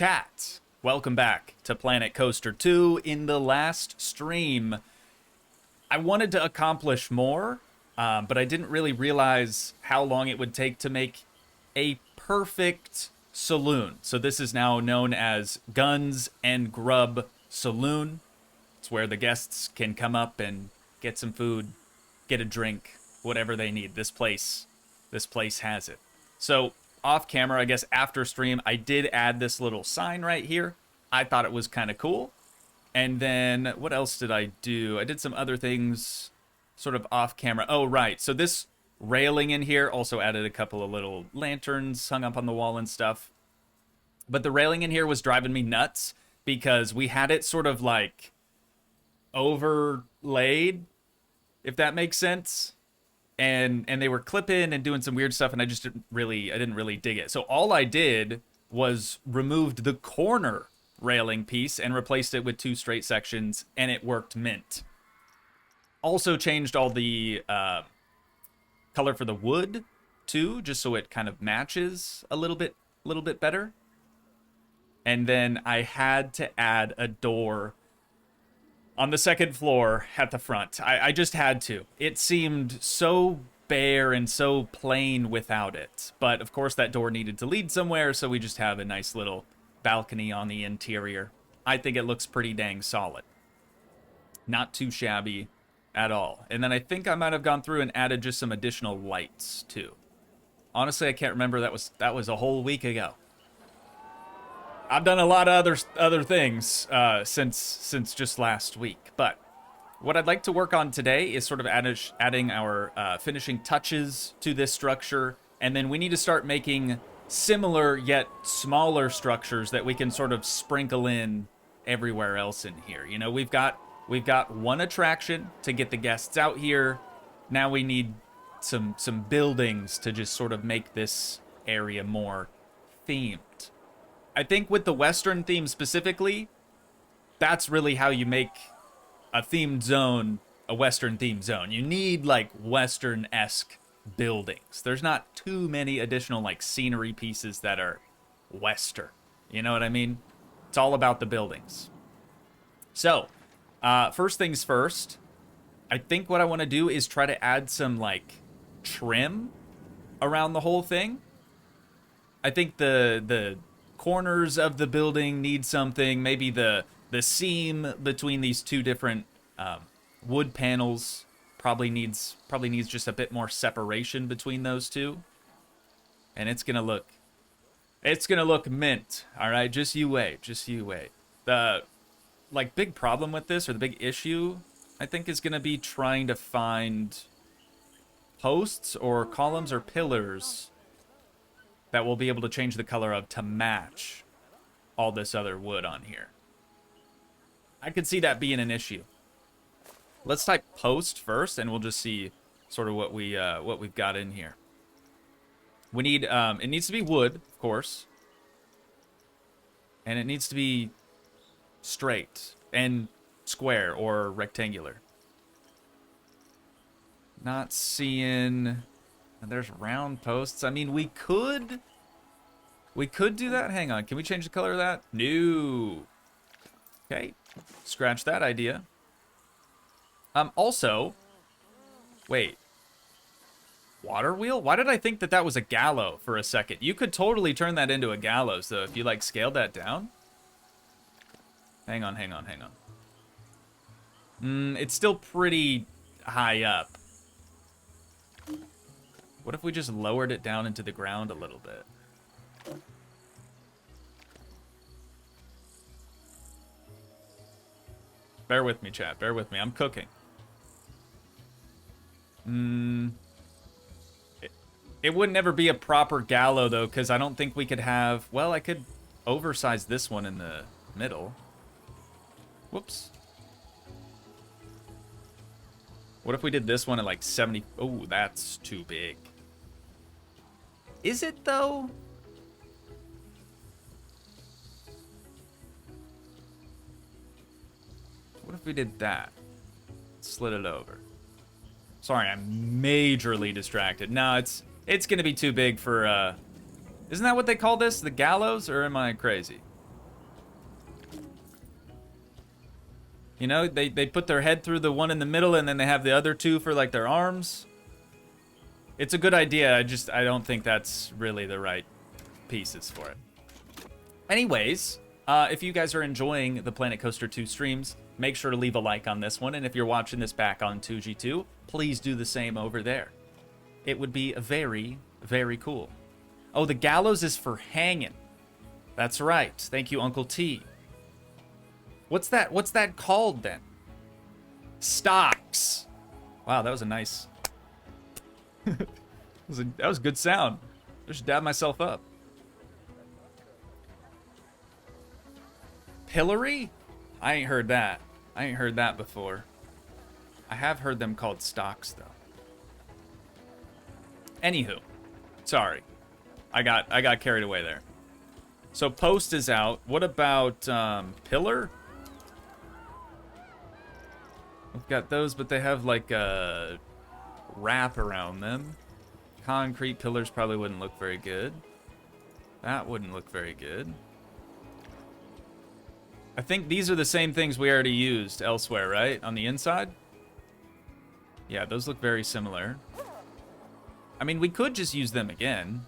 Chat, welcome back to Planet Coaster 2. In the last stream, I wanted to accomplish more, but I didn't really realize how long it would take to make a perfect saloon. So this is now known as Guns and Grub Saloon. It's where the guests can come up and get some food, get a drink, whatever they need. This place has it. So off camera, I guess after stream, I did add this little sign right here. I thought it was kind of cool. And then what else did I do? I did some other things sort of off camera. Oh, right. So this railing in here also added a couple of little lanterns hung up on the wall and stuff. But the railing in here was driving me nuts because we had it sort of like overlaid, if that makes sense. And they were clipping and doing some weird stuff, and I didn't really dig it. So all I did was removed the corner railing piece and replaced it with two straight sections, and it worked mint. Also changed all the color for the wood too, just so it kind of matches a little bit better. And then I had to add a door on the second floor at the front. I just had to. It seemed so bare and so plain without it. But of course that door needed to lead somewhere, so we just have a nice little balcony on the interior. I think it looks pretty dang solid. Not too shabby at all. And then I think I might have gone through and added just some additional lights too. Honestly, I can't remember. That was a whole week ago. I've done a lot of other things since just last week, but what I'd like to work on today is sort of adding our finishing touches to this structure, and then we need to start making similar yet smaller structures that we can sort of sprinkle in everywhere else in here. You know, we've got one attraction to get the guests out here. Now we need some buildings to just sort of make this area more themed. I think with the Western theme specifically, that's really how you make a themed zone a Western themed zone. You need like Western-esque buildings. There's not too many additional like scenery pieces that are Western. You know what I mean? It's all about the buildings. So, first things first, I think what I want to do is try to add some like trim around the whole thing. I think the corners of the building need something. Maybe the seam between these two different wood panels probably needs just a bit more separation between those two. And it's gonna look mint. All right, just you wait. The like big problem with this, or the big issue, I think, is gonna be trying to find posts or columns or pillars that we'll be able to change the color of to match all this other wood on here. I could see that being an issue. Let's type post first, and we'll just see sort of what we've got in here. We need it needs to be wood, of course, and it needs to be straight and square or rectangular. Not seeing. There's round posts. I mean, we could do that. Hang on. Can we change the color of that? No. Okay. Scratch that idea. Also, wait. Water wheel? Why did I think that was a gallows for a second? You could totally turn that into a gallows, though, if you, like, scaled that down. Hang on. It's still pretty high up. What if we just lowered it down into the ground a little bit? Bear with me, chat. Bear with me. I'm cooking. It would never be a proper gallows, though, because I don't think we could have... Well, I could oversize this one in the middle. Whoops. What if we did this one at like 70? Oh, that's too big. Is it, though? What if we did that? Slid it over. Sorry, I'm majorly distracted. No, it's gonna be too big for, isn't that what they call this? The gallows? Or am I crazy? You know, they put their head through the one in the middle and then they have the other two for like their arms. It's a good idea. I don't think that's really the right pieces for it. Anyways, if you guys are enjoying the Planet Coaster 2 streams, make sure to leave a like on this one. And if you're watching this back on Toogii 2, please do the same over there. It would be very, very cool. Oh, the gallows is for hanging. That's right. Thank you, Uncle T. What's that called then? Stocks. Wow, that was a nice... that was a good sound. I should dab myself up. Pillory? I ain't heard that. I ain't heard that before. I have heard them called stocks, though. Anywho. Sorry. I got carried away there. So post is out. What about pillar? We've got those, but they have like a wrap around them. Concrete pillars probably wouldn't look very good. That wouldn't look very good. I think these are the same things we already used elsewhere, right? On the inside? Yeah, those look very similar. I mean, we could just use them again.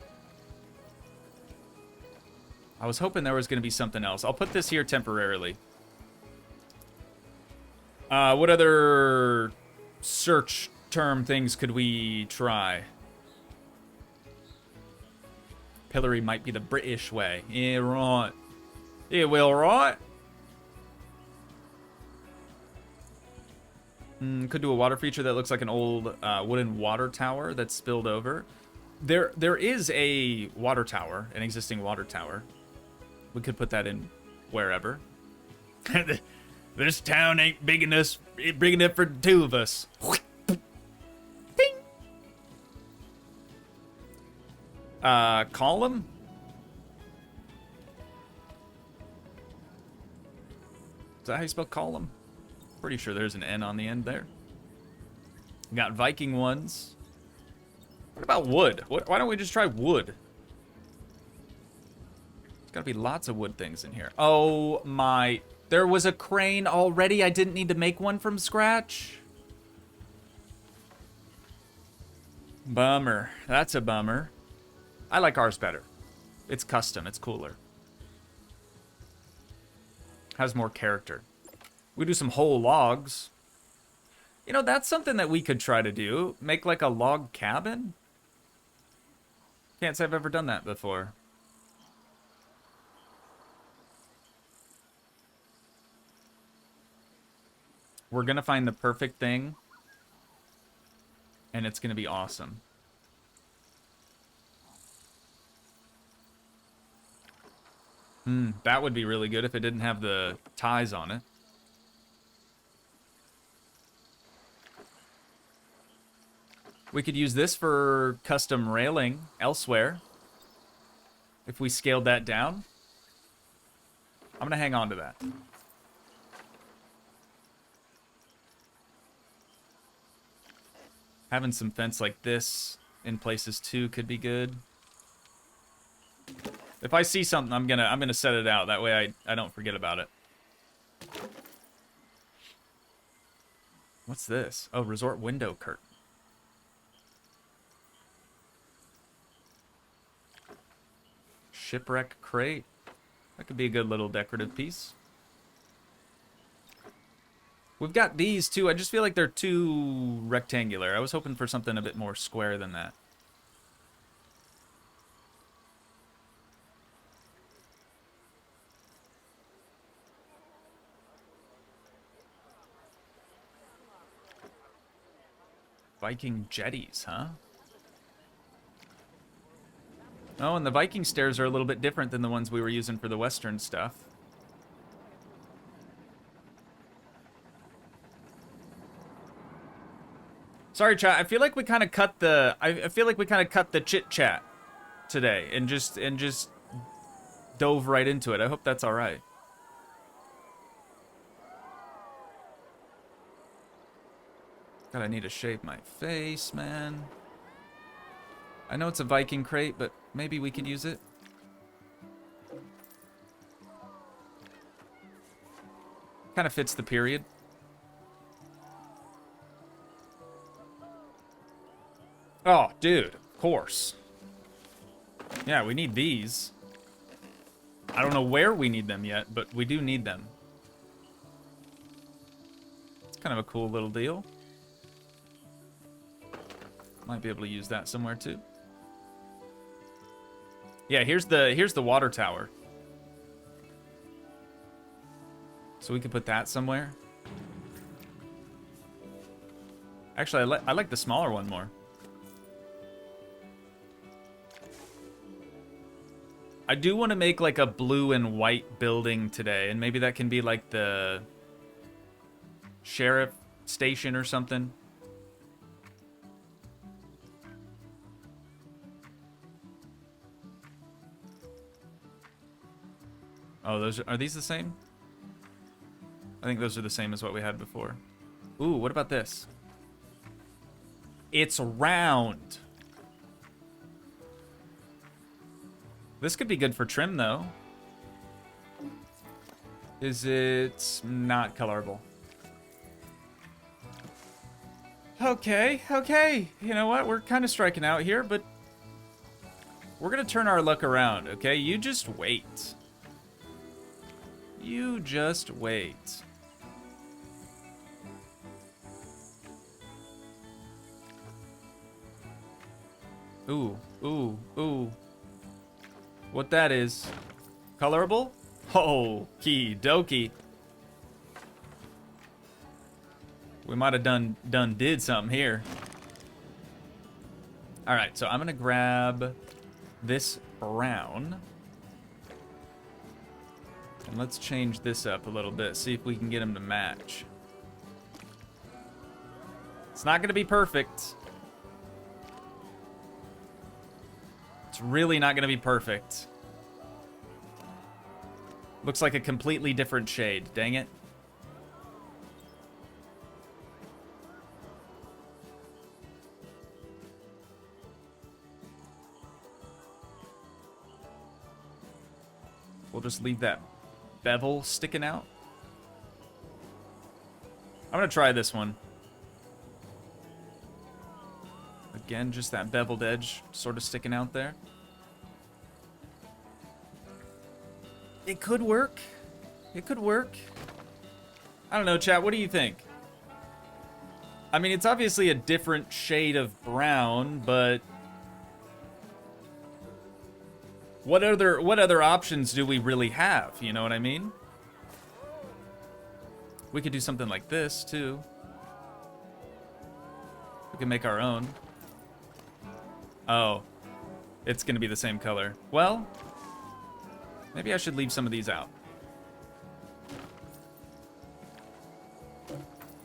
I was hoping there was going to be something else. I'll put this here temporarily. What other search term things could we try? Pillory might be the British way. Yeah, right. Yeah, well, right. Could do a water feature that looks like an old wooden water tower that's spilled over. There is a water tower, an existing water tower. We could put that in wherever. This town ain't big enough for the two of us. Ding. Column? Is that how you spell column? Pretty sure there's an N on the end there. We got Viking ones. What about wood? Why don't we just try wood? There's gotta be lots of wood things in here. Oh my... There was a crane already. I didn't need to make one from scratch. Bummer. That's a bummer. I like ours better. It's custom. It's cooler. Has more character. We do some whole logs. You know, that's something that we could try to do. Make like a log cabin. Can't say I've ever done that before. We're gonna find the perfect thing, and it's gonna be awesome. That would be really good if it didn't have the ties on it. We could use this for custom railing elsewhere. If we scaled that down. I'm gonna hang on to that. Having some fence like this in places too could be good. If I see something, I'm gonna set it out. That way I don't forget about it. What's this? Oh, resort window curtain. Shipwreck crate. That could be a good little decorative piece. We've got these too. I just feel like they're too rectangular. I was hoping for something a bit more square than that. Viking jetties, huh? Oh, and the Viking stairs are a little bit different than the ones we were using for the Western stuff. Sorry, chat. I feel like we kind of cut the. I feel like we kind of cut the chit chat today and just dove right into it. I hope that's all right. God, I need to shave my face, man. I know it's a Viking crate, but maybe we could use it. Kind of fits the period. Oh, dude, of course. Yeah, we need these. I don't know where we need them yet, but we do need them. It's kind of a cool little deal. Might be able to use that somewhere too. Yeah, here's the water tower. So we can put that somewhere. Actually, I like the smaller one more. I do want to make like a blue and white building today, and maybe that can be like the sheriff station or something. Oh, are these the same? I think those are the same as what we had before. Ooh, what about this? It's round. This could be good for trim, though. Is it not colorable? Okay, okay. You know what? We're kind of striking out here, but we're going to turn our luck around, okay? You just wait. You just wait. Ooh, ooh, ooh. What that is? Colorable? Oh, key dokie. We might have did something here. All right, so I'm gonna grab this brown. And let's change this up a little bit, see if we can get them to match. It's not gonna be perfect. It's really not gonna be perfect. Looks like a completely different shade, dang it. We'll just leave that bevel sticking out. I'm gonna try this one. Again, just that beveled edge sort of sticking out there. It could work. It could work. I don't know, chat, what do you think? I mean, it's obviously a different shade of brown, but what other options do we really have? You know what I mean? We could do something like this, too. We can make our own. Oh, it's gonna be the same color. Well, maybe I should leave some of these out.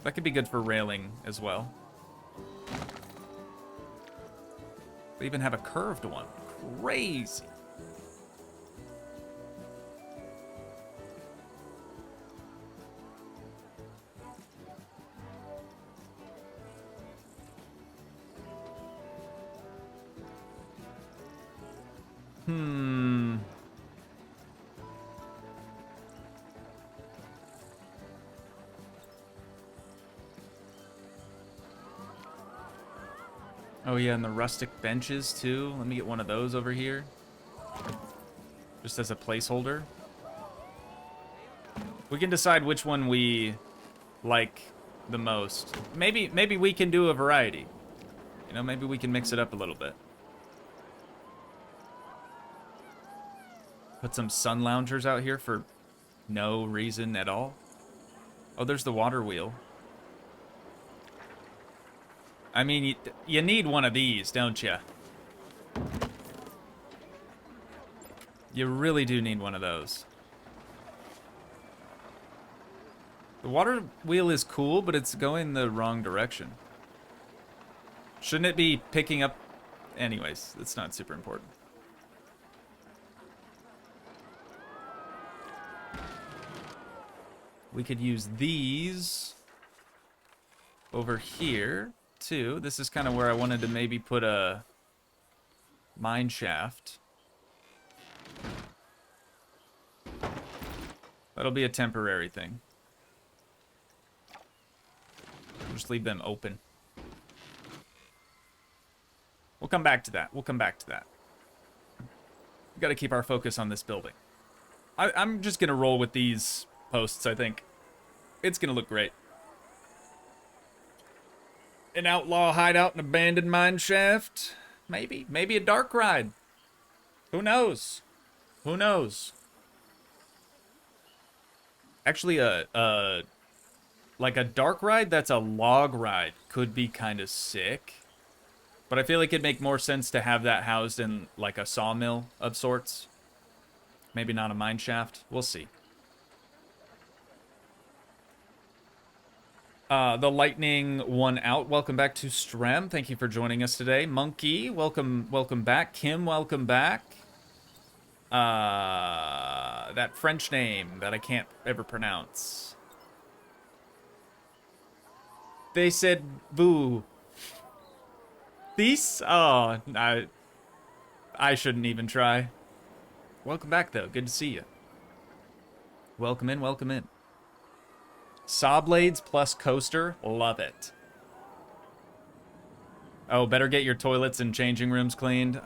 That could be good for railing as well. They even have a curved one. Crazy. Oh yeah, and the rustic benches too. Let me get one of those over here. Just as a placeholder. We can decide which one we like the most. Maybe we can do a variety. You know, maybe we can mix it up a little bit. Put some sun loungers out here for no reason at all. Oh, there's the water wheel. I mean, you need one of these, don't you? You really do need one of those. The water wheel is cool, but it's going the wrong direction. Shouldn't it be picking up? Anyways, it's not super important. We could use these over here, too. This is kind of where I wanted to maybe put a mine shaft. That'll be a temporary thing. Just leave them open. We'll come back to that. We'll come back to that. We got to keep our focus on this building. I'm just going to roll with these posts, I think. It's going to look great. An outlaw hideout, an abandoned mine shaft. Maybe. Maybe a dark ride. Who knows? Who knows? Actually, like a dark ride that's a log ride could be kind of sick. But I feel like it'd make more sense to have that housed in like a sawmill of sorts. Maybe not a mine shaft. We'll see. The lightning won out. Welcome back to Strem. Thank you for joining us today. Monkey, welcome back. Kim, welcome back. That French name that I can't ever pronounce. They said boo. These? Oh, I shouldn't even try. Welcome back, though. Good to see you. Welcome in, welcome in. Saw blades plus coaster. Love it. Oh, better get your toilets and changing rooms cleaned.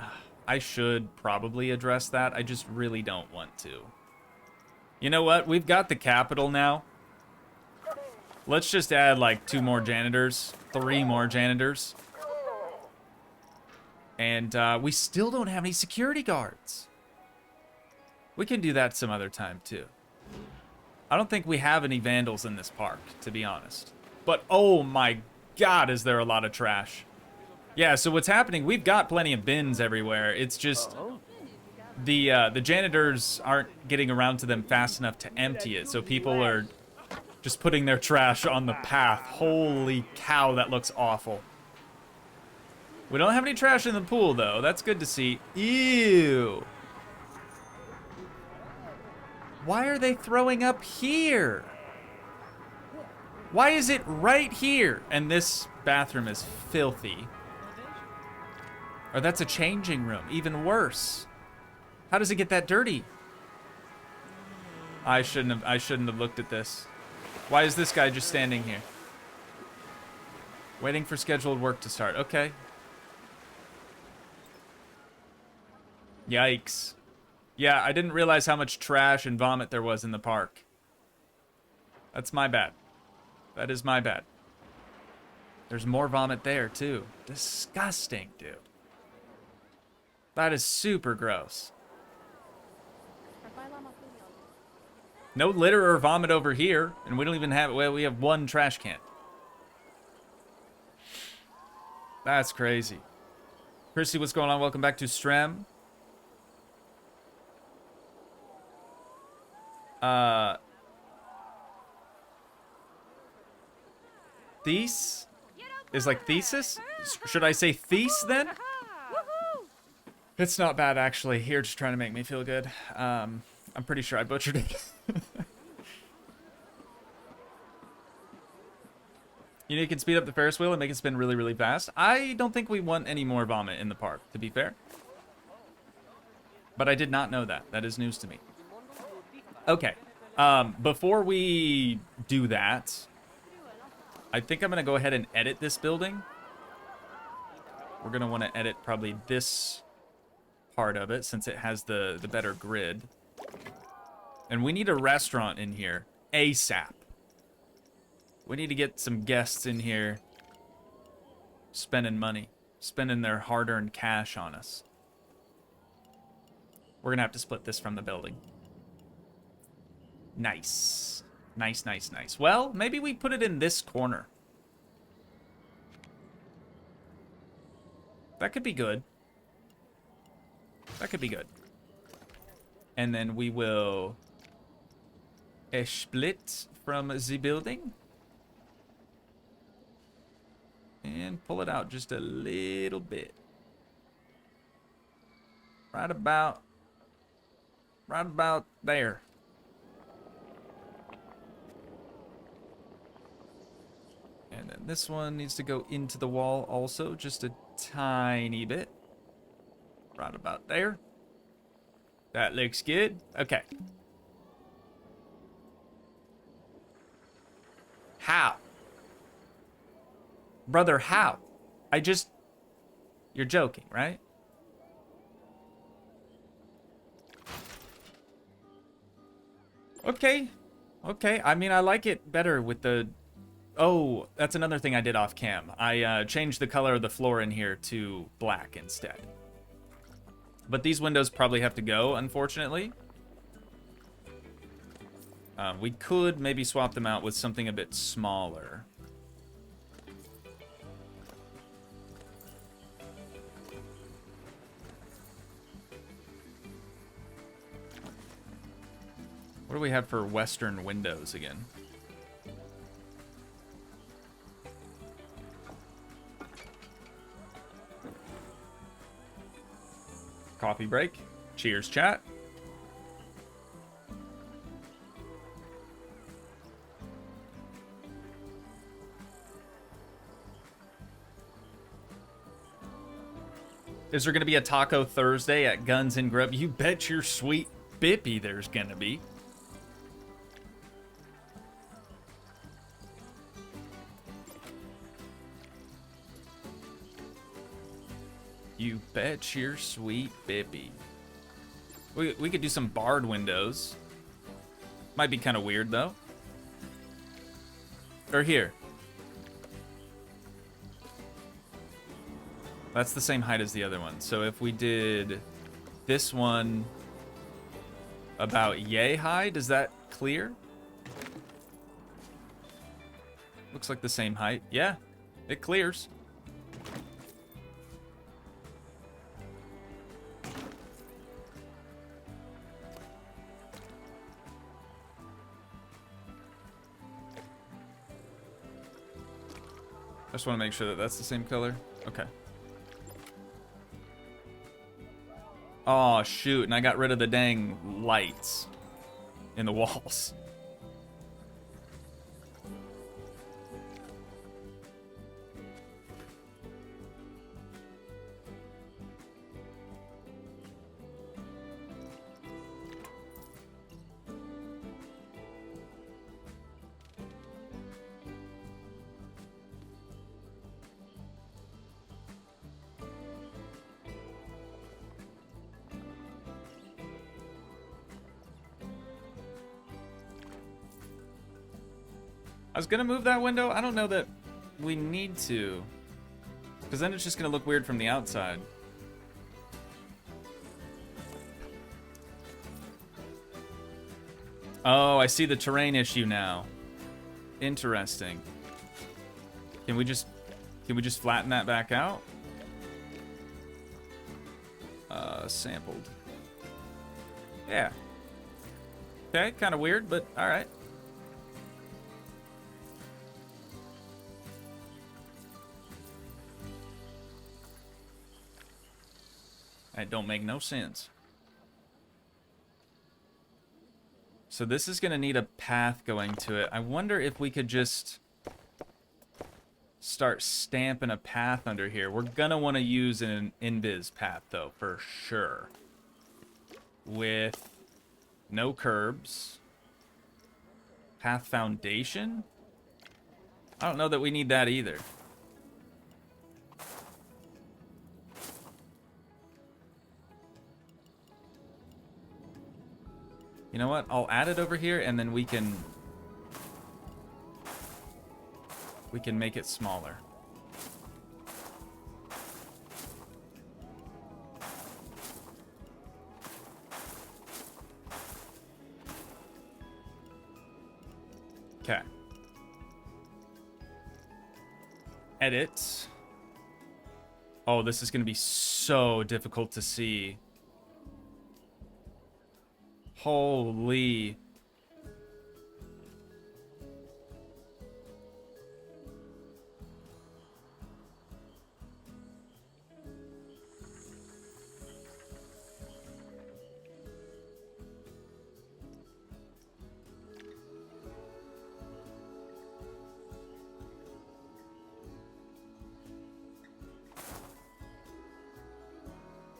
I should probably address that. I just really don't want to. You know what? We've got the capital now. Let's just add like 2 more janitors. 3 more janitors. And we still don't have any security guards. We can do that some other time, too. I don't think we have any vandals in this park, to be honest. But, oh my god, is there a lot of trash. Yeah, so what's happening, we've got plenty of bins everywhere. It's just the janitors aren't getting around to them fast enough to empty it. So people are just putting their trash on the path. Holy cow, that looks awful. We don't have any trash in the pool, though. That's good to see. Ew. Why are they throwing up here? Why is it right here? And this bathroom is filthy. Or that's a changing room. Even worse. How does it get that dirty? I shouldn't have looked at this. Why is this guy just standing here? Waiting for scheduled work to start. Okay. Yikes. Yeah, I didn't realize how much trash and vomit there was in the park. That's my bad. That is my bad. There's more vomit there, too. Disgusting, dude. That is super gross. No litter or vomit over here, and we don't even have, well, we have 1 trash can. That's crazy. Chrissy, what's going on? Welcome back to Strem. These is like thesis? Should I say these then? It's not bad, actually. Here, just trying to make me feel good. I'm pretty sure I butchered it. You know, you can speed up the Ferris wheel and make it spin really, really fast. I don't think we want any more vomit in the park, to be fair. But I did not know that. That is news to me. Okay. Before we do that, I think I'm going to go ahead and edit this building. We're going to want to edit probably this part of it since it has the better grid. And we need a restaurant in here ASAP. We need to get some guests in here spending money, spending their hard-earned cash on us. We're going to have to split this from the building. Nice. Nice, nice, nice. Well, maybe we put it in this corner. That could be good. That could be good. And then we will split from the building. And pull it out just a little bit. Right about there. And then this one needs to go into the wall also, just a tiny bit. Right about there. That looks good. Okay. How? Brother, how? I just You're joking, right? Okay. Okay. I mean, I like it better with the... Oh, that's another thing I did off cam. I changed the color of the floor in here to black instead. But these windows probably have to go, unfortunately. We could maybe swap them out with something a bit smaller. What do we have for Western windows again? Coffee break. Cheers, chat. Is there going to be a Taco Thursday at Guns and Grub? You bet your sweet bippy there's going to be. You bet your sweet bippy. We could do some barred windows. Might be kind of weird, though. Or here. That's the same height as the other one. So if we did this one about yay high, does that clear? Looks like the same height. Yeah, it clears. I just want to make sure that that's the same color. Okay. Oh, shoot. And I got rid of the dang lights in the walls. I was gonna move that window. I don't know that we need to, because then it's just gonna look weird from the outside. Oh, I see the terrain issue now. Interesting. Can we just flatten that back out? Sampled. Yeah. Okay, kind of weird, but all right. That don't make no sense. So this is going to need a path going to it. I wonder if we could just start stamping a path under here. We're going to want to use an invis path, though, for sure. With no curbs. Path foundation? I don't know that we need that either. You know what? I'll add it over here, and then we can make it smaller. Okay. Edit. Oh, this is going to be so difficult to see. Holy.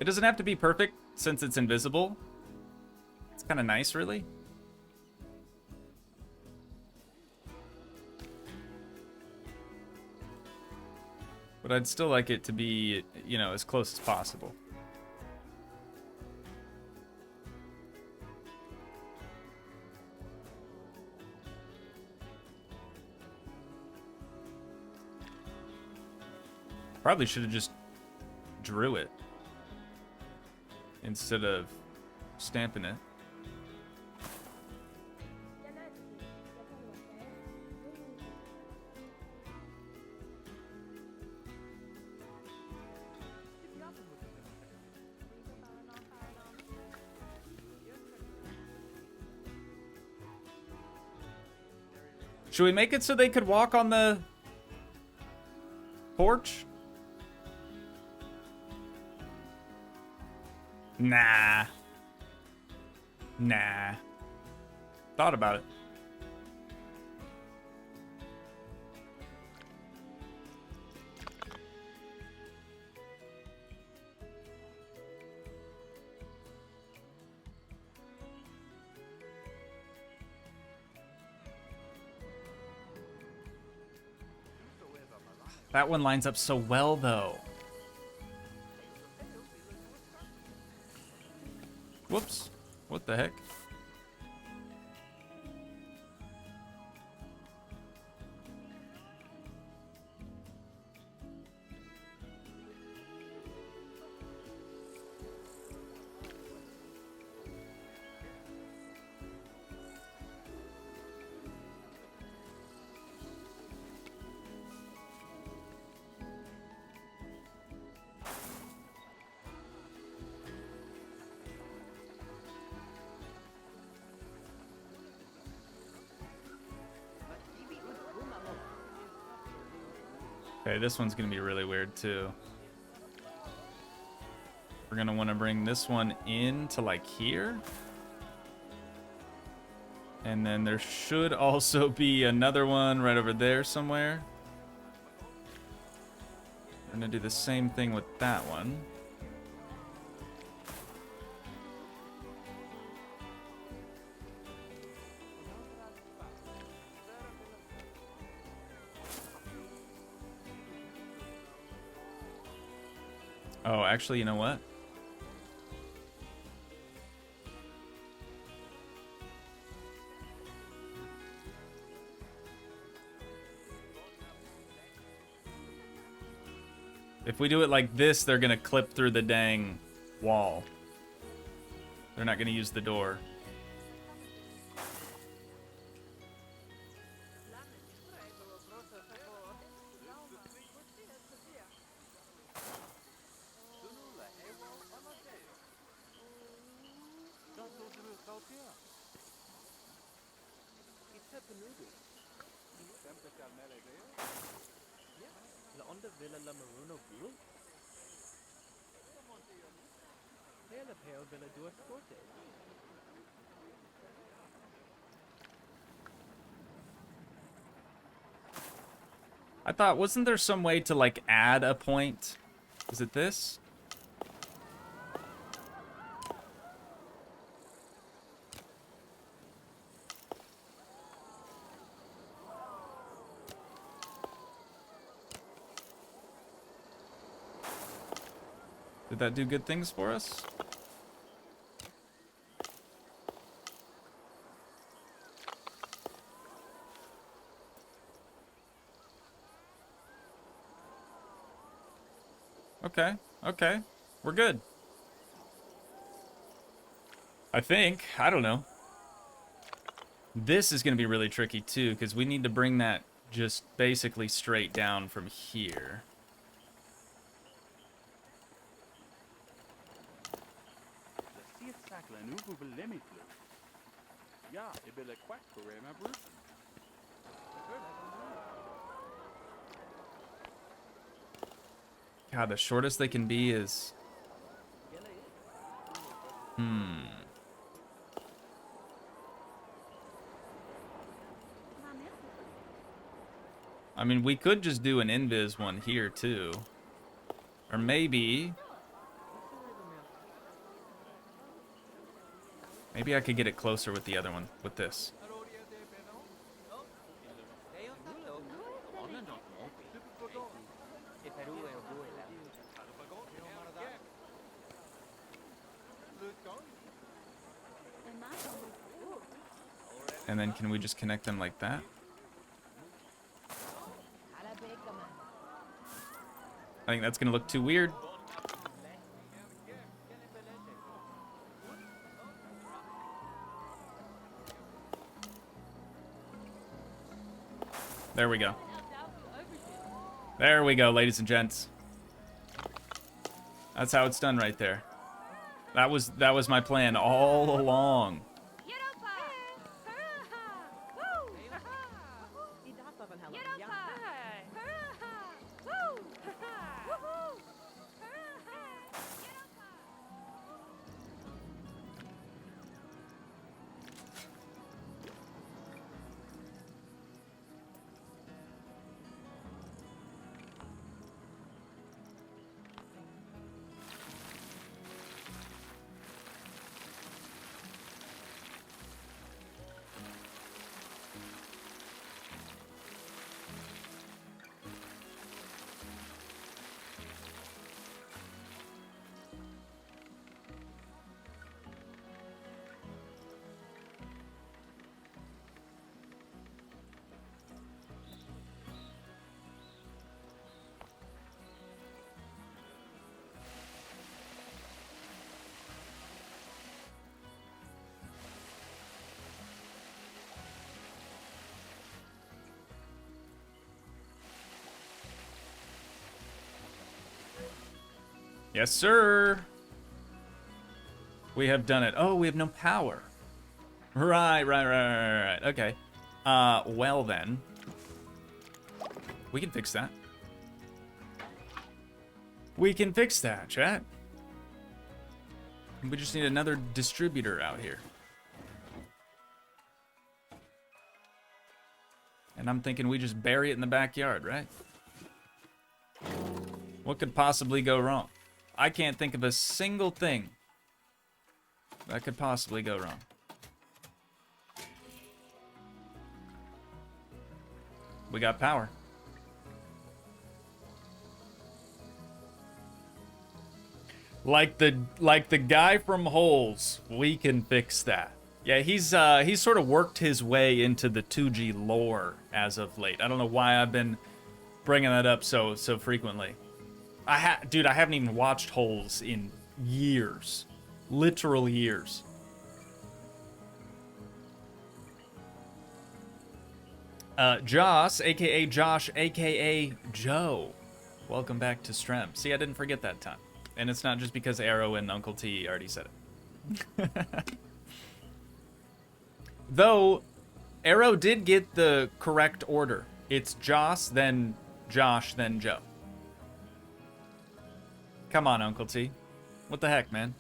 It doesn't have to be perfect since it's invisible. It's kind of nice, really. But I'd still like it to be, you know, as close as possible. Probably should have just drew it instead of stamping it. Should we make it so they could walk on the porch? Nah. Nah. Thought about it. That one lines up so well, though. Whoops. What the heck? Okay, this one's gonna be really weird too. We're gonna want to bring this one in to like here. And then there should also be another one right over there somewhere. We're gonna do the same thing with that one. Oh, actually, you know what? If we do it like this, they're gonna clip through the dang wall. They're not gonna use the door. I thought, wasn't there some way to like add a point? Is it this? Did that do good things for us? Okay, okay. We're good. I think. I don't know. This is going to be really tricky too, because we need to bring that just basically straight down from here. God, the shortest they can be is... I mean, we could just do an invis one here, too. Or maybe... Maybe I could get it closer with the other one, with this. And then can we just connect them like that? I think that's gonna look too weird. There we go. There we go, ladies and gents. That's how it's done right there. That was my plan all along. Yes, sir. We have done it. Oh, we have no power. Right. Okay. Well then. We can fix that. We can fix that, chat. We just need another distributor out here. And I'm thinking we just bury it in the backyard, right? What could possibly go wrong? I can't think of a single thing that could possibly go wrong. We got power. Like the guy from Holes, we can fix that. Yeah, he's sort of worked his way into the Toogii lore as of late. I don't know why I've been bringing that up so frequently. Dude, I haven't even watched Holes in years. Literal years. Joss, aka Josh, aka Joe. Welcome back to Strem. See, I didn't forget that time. And it's not just because Arrow and Uncle T already said it. Though, Arrow did get the correct order. It's Joss, then Josh, then Joe. Come on, Uncle T. What the heck, man?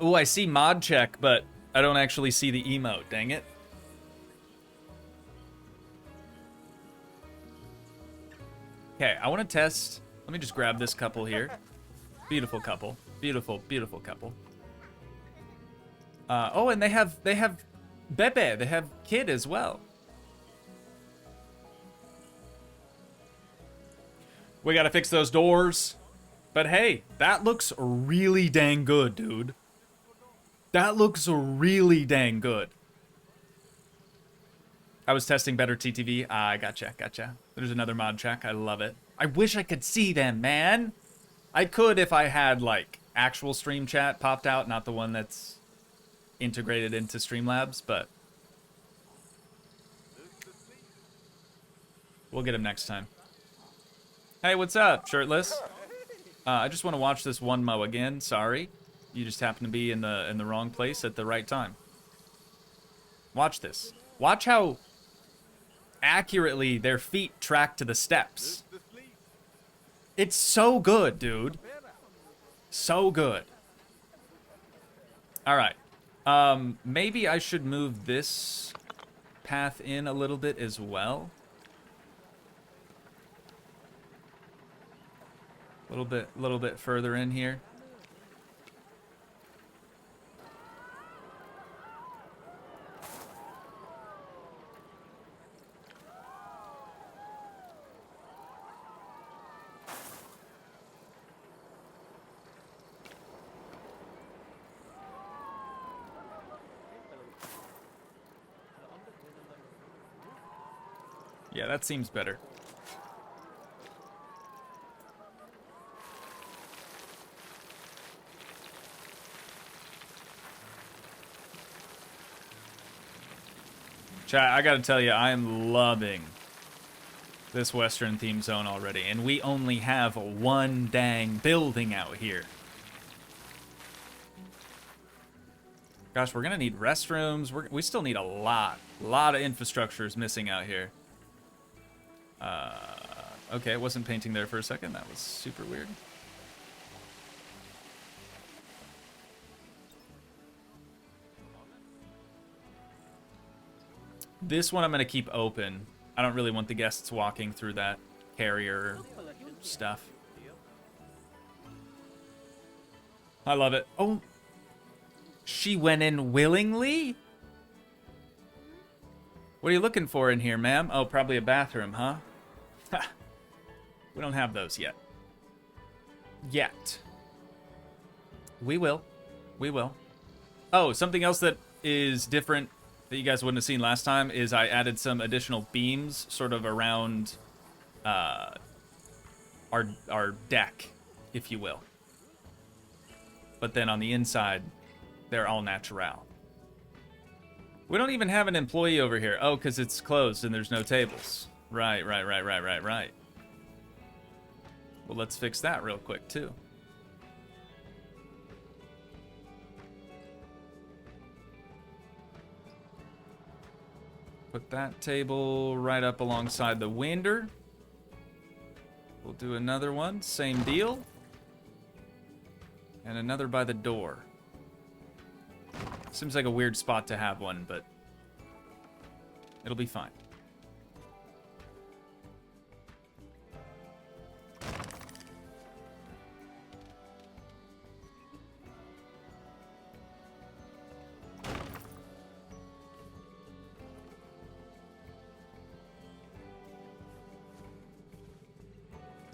Ooh, I see mod check, but I don't actually see the emote. Dang it. Okay, I want to test. Let me just grab this couple here. Beautiful couple. Beautiful, beautiful couple. Oh, and they have Bebe. They have kid as well. We gotta fix those doors. But hey, that looks really dang good, dude. That looks really dang good. I was testing better TTV. Gotcha. There's another mod check. I love it. I wish I could see them, man. I could if I had, like, actual stream chat popped out, not the one that's integrated into Streamlabs, but we'll get him next time. Hey, what's up, shirtless? I just want to watch this one mo again. Sorry, you just happen to be in the wrong place at the right time. Watch this. Watch how accurately their feet track to the steps. It's so good, dude. So good. All right. Maybe I should move this path in a little bit as well. Little bit further in here. Yeah, that seems better. Chat, I gotta tell you, I am loving this Western theme zone already, and we only have one dang building out here. Gosh, we're gonna need restrooms. We still need a lot of infrastructure is missing out here. Okay, it wasn't painting there for a second. That was super weird. This one I'm gonna keep open. I don't really want the guests walking through that carrier stuff. I love it. Oh, she went in willingly? What are you looking for in here, ma'am? Oh, probably a bathroom, huh? We don't have those yet. Yet. We will. We will. Oh, something else that is different that you guys wouldn't have seen last time is I added some additional beams sort of around our deck, if you will. But then on the inside, they're all natural. We don't even have an employee over here. Oh, because it's closed and there's no tables. Right. Well, let's fix that real quick, too. Put that table right up alongside the winder. We'll do another one, same deal. And another by the door. Seems like a weird spot to have one, but it'll be fine.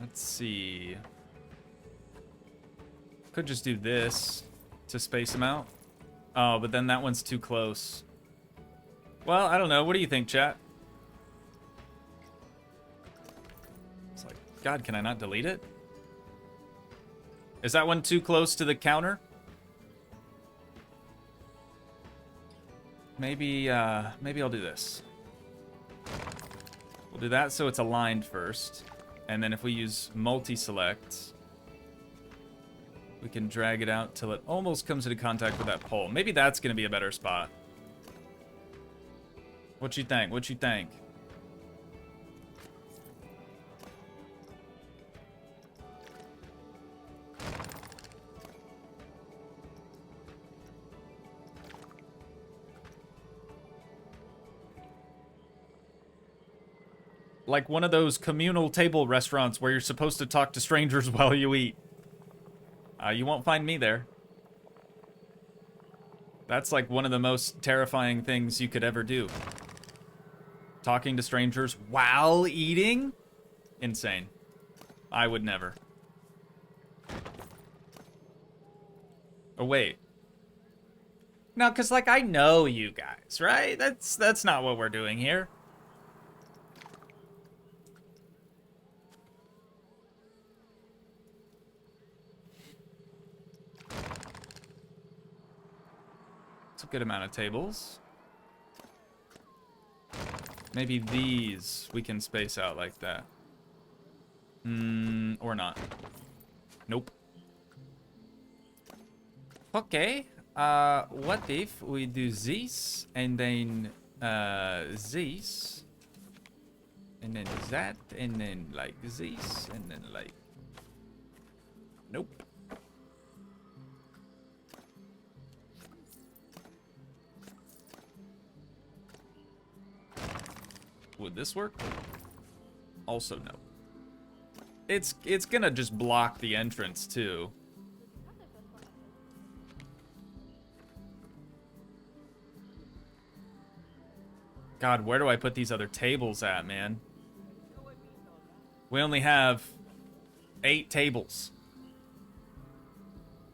Let's see. Could just do this to space them out. Oh, but then that one's too close. Well, I don't know. What do you think, chat? It's like, God, can I not delete it? Is that one too close to the counter? Maybe I'll do this. We'll do that so it's aligned first. And then if we use multi-select, we can drag it out till it almost comes into contact with that pole. Maybe that's going to be a better spot. What you think? What you think? Like one of those communal table restaurants where you're supposed to talk to strangers while you eat. You won't find me there. That's like one of the most terrifying things you could ever do. Talking to strangers while eating? Insane. I would never. Oh, wait. No, because, like, I know you guys, right? That's not what we're doing here. It's a good amount of tables. Maybe these we can space out like that. Or not. Nope. Okay. What if we do this and then this and then that and then like this and then like nope. Would this work? Also no. It's gonna just block the entrance too. God, where do I put these other tables at, man? We only have 8 tables.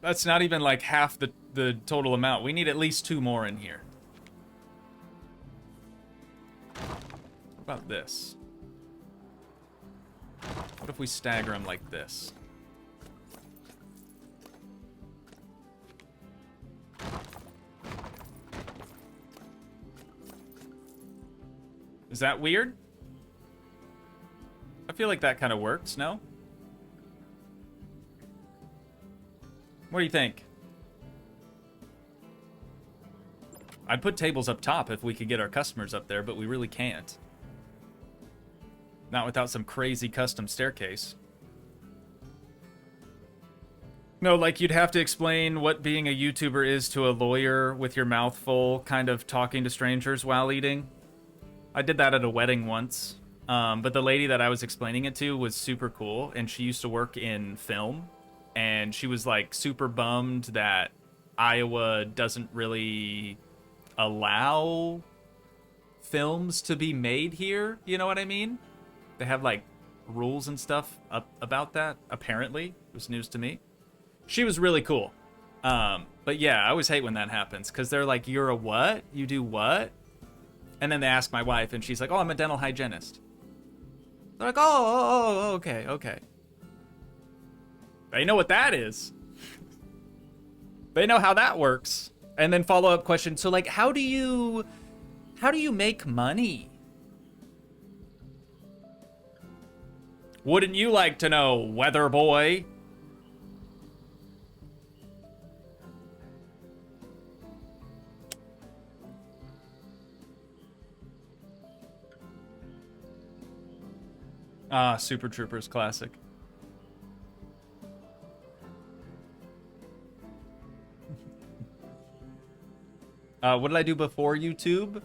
That's not even like half the total amount. We need at least 2 more in here. What about this? What if we stagger them like this? Is that weird? I feel like that kind of works, no? What do you think? I'd put tables up top if we could get our customers up there, but we really can't. Not without some crazy custom staircase. No, like you'd have to explain what being a YouTuber is to a lawyer with your mouth full, kind of talking to strangers while eating. I did that at a wedding once. But the lady that I was explaining it to was super cool, and she used to work in film, and she was like super bummed that Iowa doesn't really allow films to be made here. You know what I mean? They have like rules and stuff about that. Apparently, it was news to me. She was really cool. But yeah, I always hate when that happens because they're like, "You're a what? You do what?" And then they ask my wife, and she's like, "Oh, I'm a dental hygienist." They're like, "Oh, okay, okay." They know what that is. They know how that works. And then follow-up question. So, like, how do you make money? Wouldn't you like to know, weather boy? Ah, Super Troopers classic. What did I do before YouTube?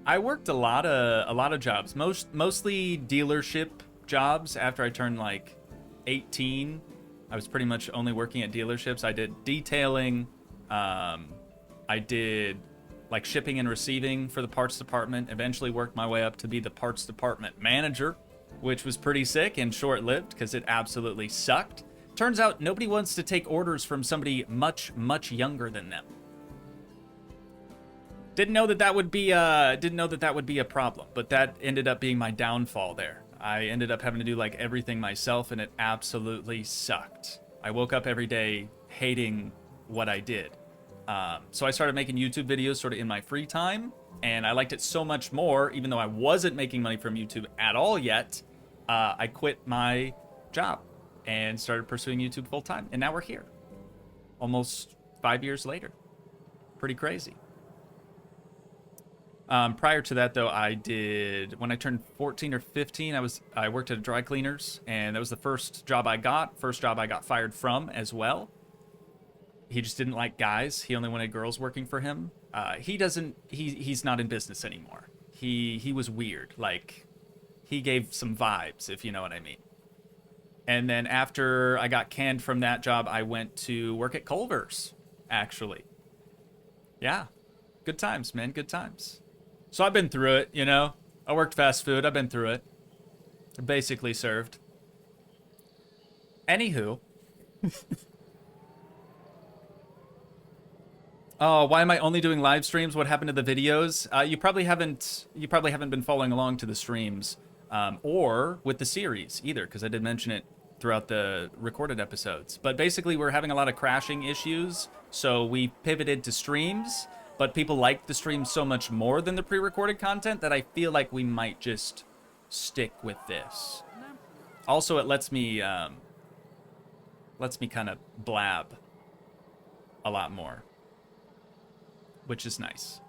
I worked a lot of jobs, mostly dealership jobs. After I turned like 18, I was pretty much only working at dealerships. I did detailing. I did like shipping and receiving for the parts department. Eventually worked my way up to be the parts department manager, which was pretty sick and short-lived because it absolutely sucked. Turns out nobody wants to take orders from somebody much, much younger than them. Didn't know that that would be a problem, but that ended up being my downfall there. I ended up having to do like everything myself, and it absolutely sucked. I woke up every day hating what I did. So I started making YouTube videos sort of in my free time, and I liked it so much more, even though I wasn't making money from YouTube at all yet. I quit my job and started pursuing YouTube full time, and now we're here, almost 5 years later. Pretty crazy. Prior to that, though, when I turned 14 or 15, I worked at a dry cleaners, and that was the first job I got. First job I got fired from as well. He just didn't like guys. He only wanted girls working for him. He's not in business anymore. He was weird. Like, he gave some vibes, if you know what I mean. And then after I got canned from that job, I went to work at Culver's, actually. Yeah. Good times, man. Good times. So I've been through it, you know. I worked fast food. I've been through it. Basically served. Anywho. Oh, why am I only doing live streams? What happened to the videos? You probably haven't been following along to the streams, or with the series either, because I did mention it throughout the recorded episodes. But basically, we're having a lot of crashing issues, so we pivoted to streams. But people liked the stream so much more than the pre-recorded content that I feel like we might just stick with this. Also, it lets me kind of blab a lot more, which is nice.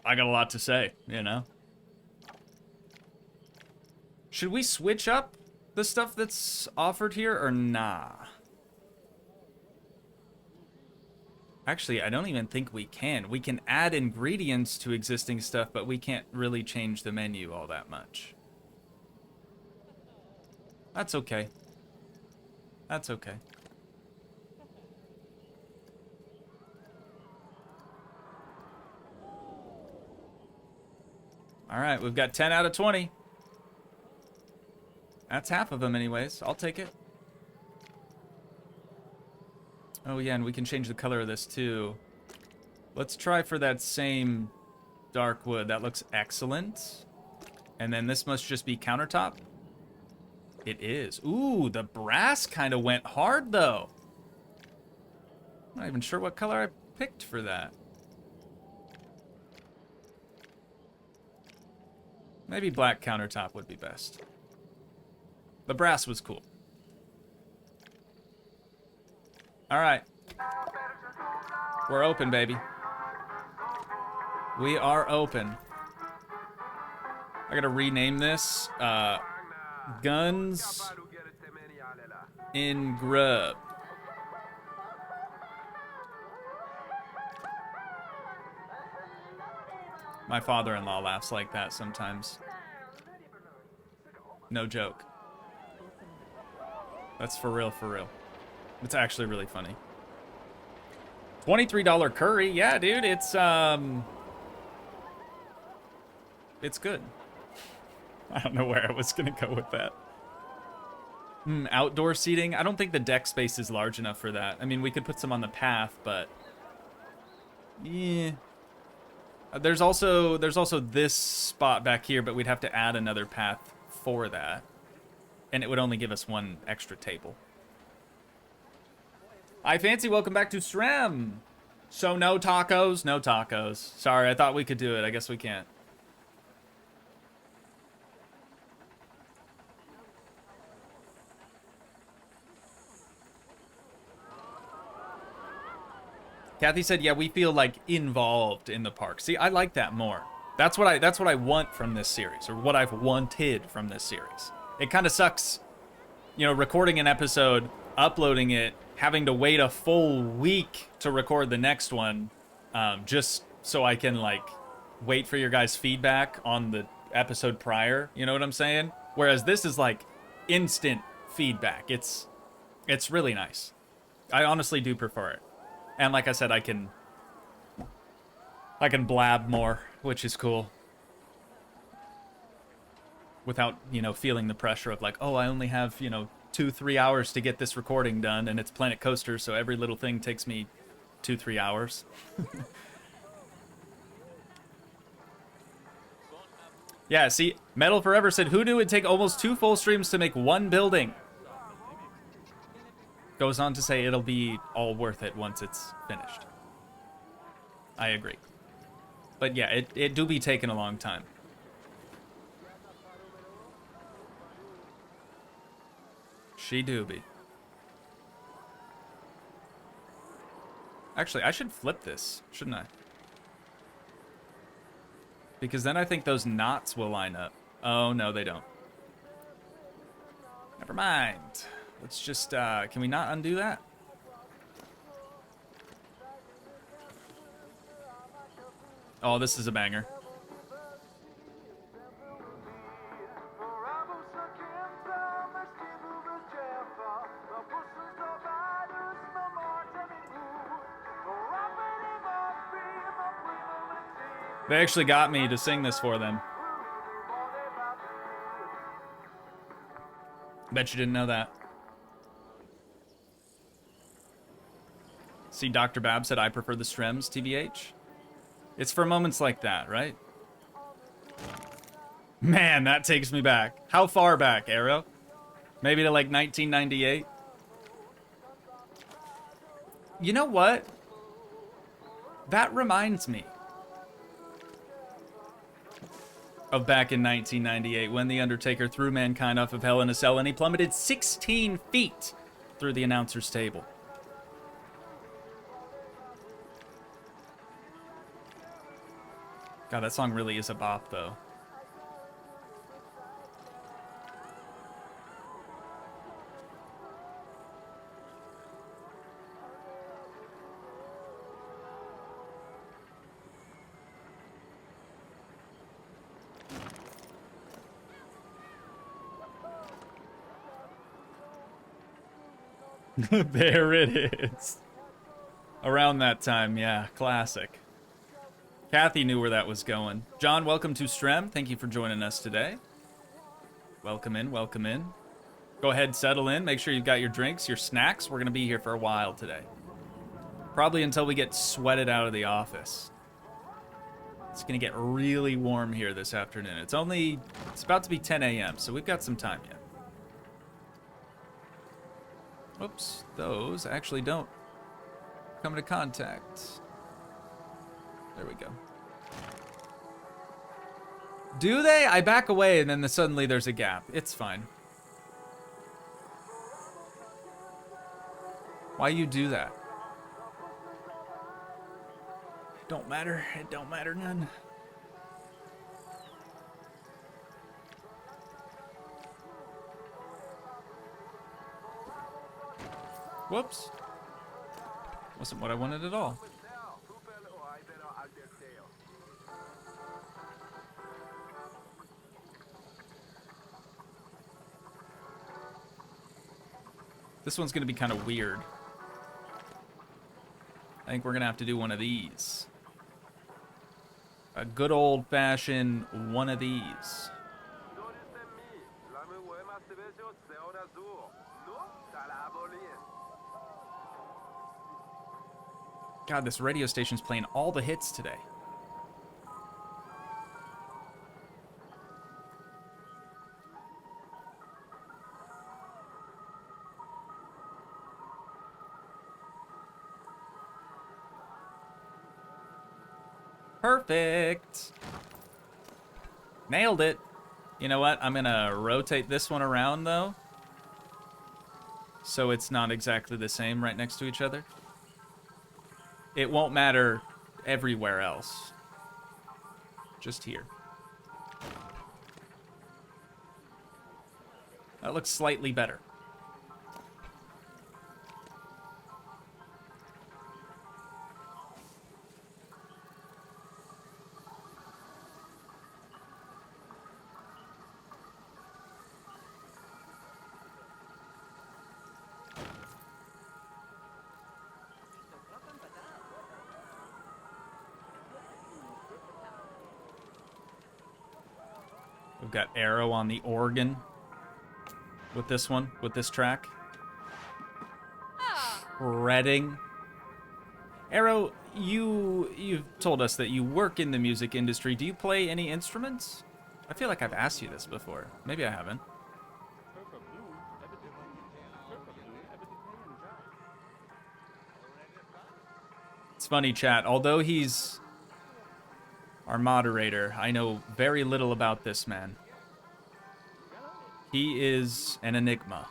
I got a lot to say, you know. Should we switch up the stuff that's offered here or nah? Actually, I don't even think we can. We can add ingredients to existing stuff, but we can't really change the menu all that much. That's okay. That's okay. All right, we've got 10 out of 20. That's half of them anyways. I'll take it. Oh yeah, and we can change the color of this too. Let's try for that same Dark wood. That looks excellent. And then this must just be countertop. It is. Ooh, the brass kind of went hard, though. I'm not even sure what color I picked for that. Maybe black countertop would be best. The brass was cool. All right. We're open, baby. We are open. I gotta rename this. Guns in Grub. My father-in-law laughs like that sometimes. No joke. That's for real, for real. It's actually really funny. $23 curry. Yeah, dude, it's good. I don't know where I was gonna go with that. Outdoor seating. I don't think the deck space is large enough for that. I mean, we could put some on the path, but yeah. There's also this spot back here, but we'd have to add another path for that, and it would only give us one extra table. Hi, Fancy. Welcome back to Srem. So no tacos? No tacos. Sorry, I thought we could do it. I guess we can't. Kathy said, "Yeah, we feel like involved in the park." See, I like that more. That's what I want from this series, or what I've wanted from this series. It kind of sucks, you know, recording an episode, uploading it, having to wait a full week to record the next one, just so I can like wait for your guys' feedback on the episode prior. You know what I'm saying? Whereas this is like instant feedback. It's really nice. I honestly do prefer it. And like I said, I can blab more, which is cool. Without, you know, feeling the pressure of like, oh, I only have, you know, 2-3 hours to get this recording done, and it's Planet Coaster, so every little thing takes me 2-3 hours. Yeah, see, Metal Forever said, who knew it'd take almost 2 full streams to make one building? Goes on to say it'll be all worth it once it's finished. I agree. But yeah, it do be taking a long time. She do be. Actually, I should flip this, shouldn't I? Because then I think those knots will line up. Oh, no, they don't. Never mind. Let's just, can we not undo that? Oh, this is a banger. They actually got me to sing this for them. Bet you didn't know that. See, Dr. Bab said, I prefer the Strems, TBH. It's for moments like that, right? Man, that takes me back. How far back, Arrow? Maybe to like 1998? You know what? That reminds me of back in 1998 when The Undertaker threw Mankind off of Hell in a Cell and he plummeted 16 feet through the announcer's table. God, that song really is a bop, though. There it is. Around that time, yeah, classic. Kathy knew where that was going. John, welcome to Strem. Thank you for joining us today. Welcome in, welcome in. Go ahead, settle in. Make sure you've got your drinks, your snacks. We're going to be here for a while today. Probably until we get sweated out of the office. It's gonna get really warm here this afternoon. It's about to be 10 a.m., so we've got some time yet. Oops, those actually don't come into contact. There we go. Do they? I back away and then suddenly there's a gap. It's fine. Why you do that? Don't matter. It don't matter none. Whoops. Wasn't what I wanted at all. This one's gonna be kind of weird. I think we're gonna have to do one of these. A good old-fashioned one of these. God, this radio station's playing all the hits today. Perfect. Nailed it. You know what? I'm gonna rotate this one around though, so it's not exactly the same right next to each other. It won't matter everywhere else. Just here. That looks slightly better. We've got Arrow on the organ with this one, with this track. Shredding. Arrow, you've told us that you work in the music industry. Do you play any instruments? I feel like I've asked you this before. Maybe I haven't. It's funny, chat. Although he's our moderator, I know very little about this man. He is an enigma.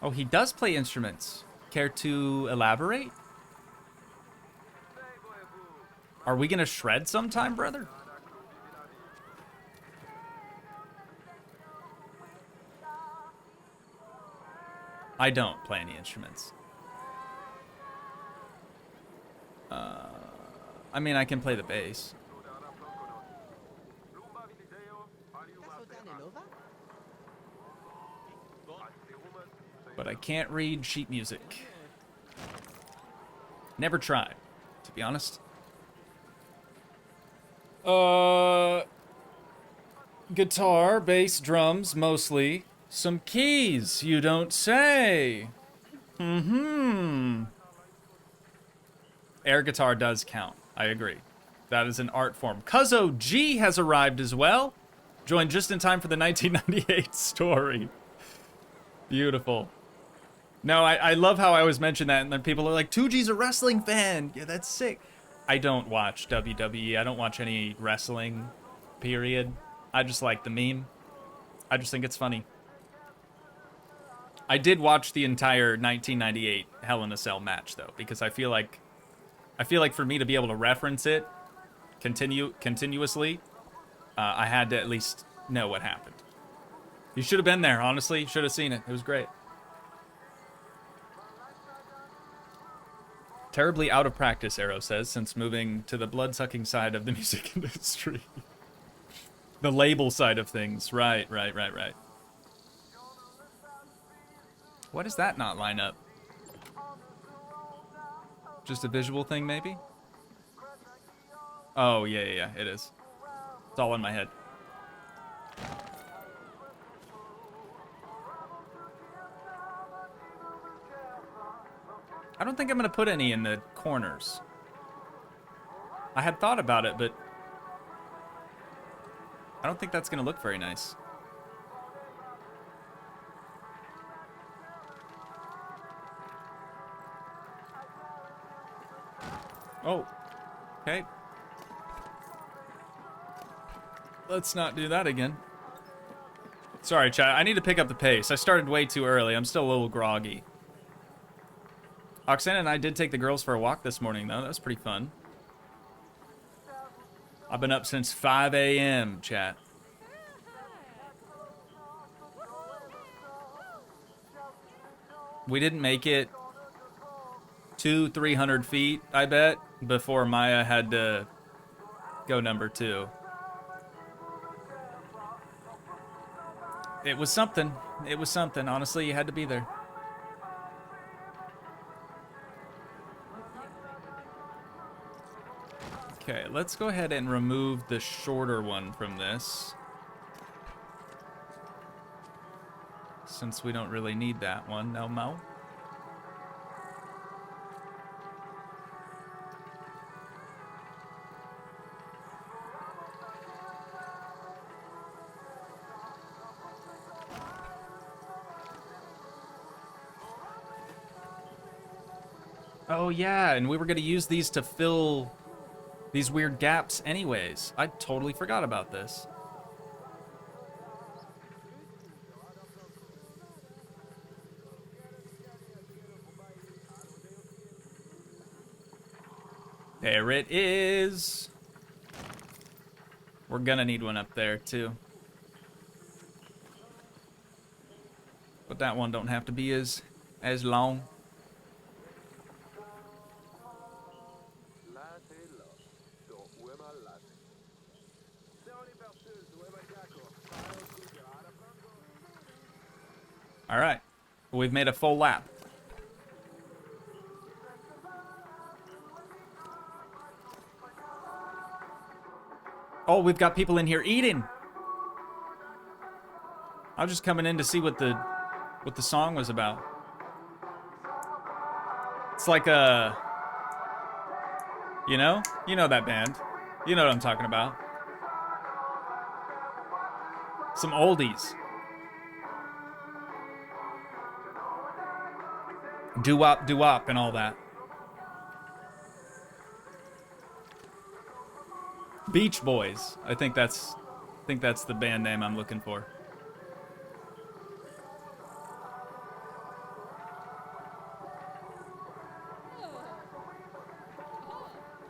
Oh, he does play instruments. Care to elaborate? Are we gonna shred sometime, brother? I don't play any instruments. I mean, I can play the bass. But I can't read sheet music. Never tried, to be honest. Guitar, bass, drums, mostly. Some keys, you don't say. Air guitar does count. I agree. That is an art form. Cuzzo G has arrived as well. Joined just in time for the 1998 story. Beautiful. No, I love how I always mention that, and then people are like, Toogii's a wrestling fan. Yeah, that's sick. I don't watch WWE. I don't watch any wrestling, period. I just like the meme. I just think it's funny. I did watch the entire 1998 Hell in a Cell match, though, because I feel like for me to be able to reference it continuously, I had to at least know what happened. You should have been there, honestly. Should have seen it. It was great. Terribly out of practice, Arrow says, since moving to the blood-sucking side of the music industry. The label side of things. Right. Why does that not line up? Just a visual thing, maybe? Oh, yeah, it is. It's all in my head. I don't think I'm going to put any in the corners. I had thought about it, but I don't think that's going to look very nice. Oh, okay. Let's not do that again. Sorry, chat. I need to pick up the pace. I started way too early. I'm still a little groggy. Oksana and I did take the girls for a walk this morning, though. That was pretty fun. I've been up since 5 a.m., chat. We didn't make it 300 feet, I bet, before Maya had to go number 2. It was something. It was something. Honestly, you had to be there. Okay, let's go ahead and remove the shorter one from this, since we don't really need that one no more. Oh yeah, and we were gonna use these to fill these weird gaps anyways. I totally forgot about this. There it is. We're gonna need one up there too. But that one don't have to be as long. All right, we've made a full lap. Oh, we've got people in here eating. I was just coming in to see what the song was about. It's like a, you know that band. You know what I'm talking about. Some oldies. Doo-wop, doo-wop, and all that. Beach Boys. I think that's the band name I'm looking for.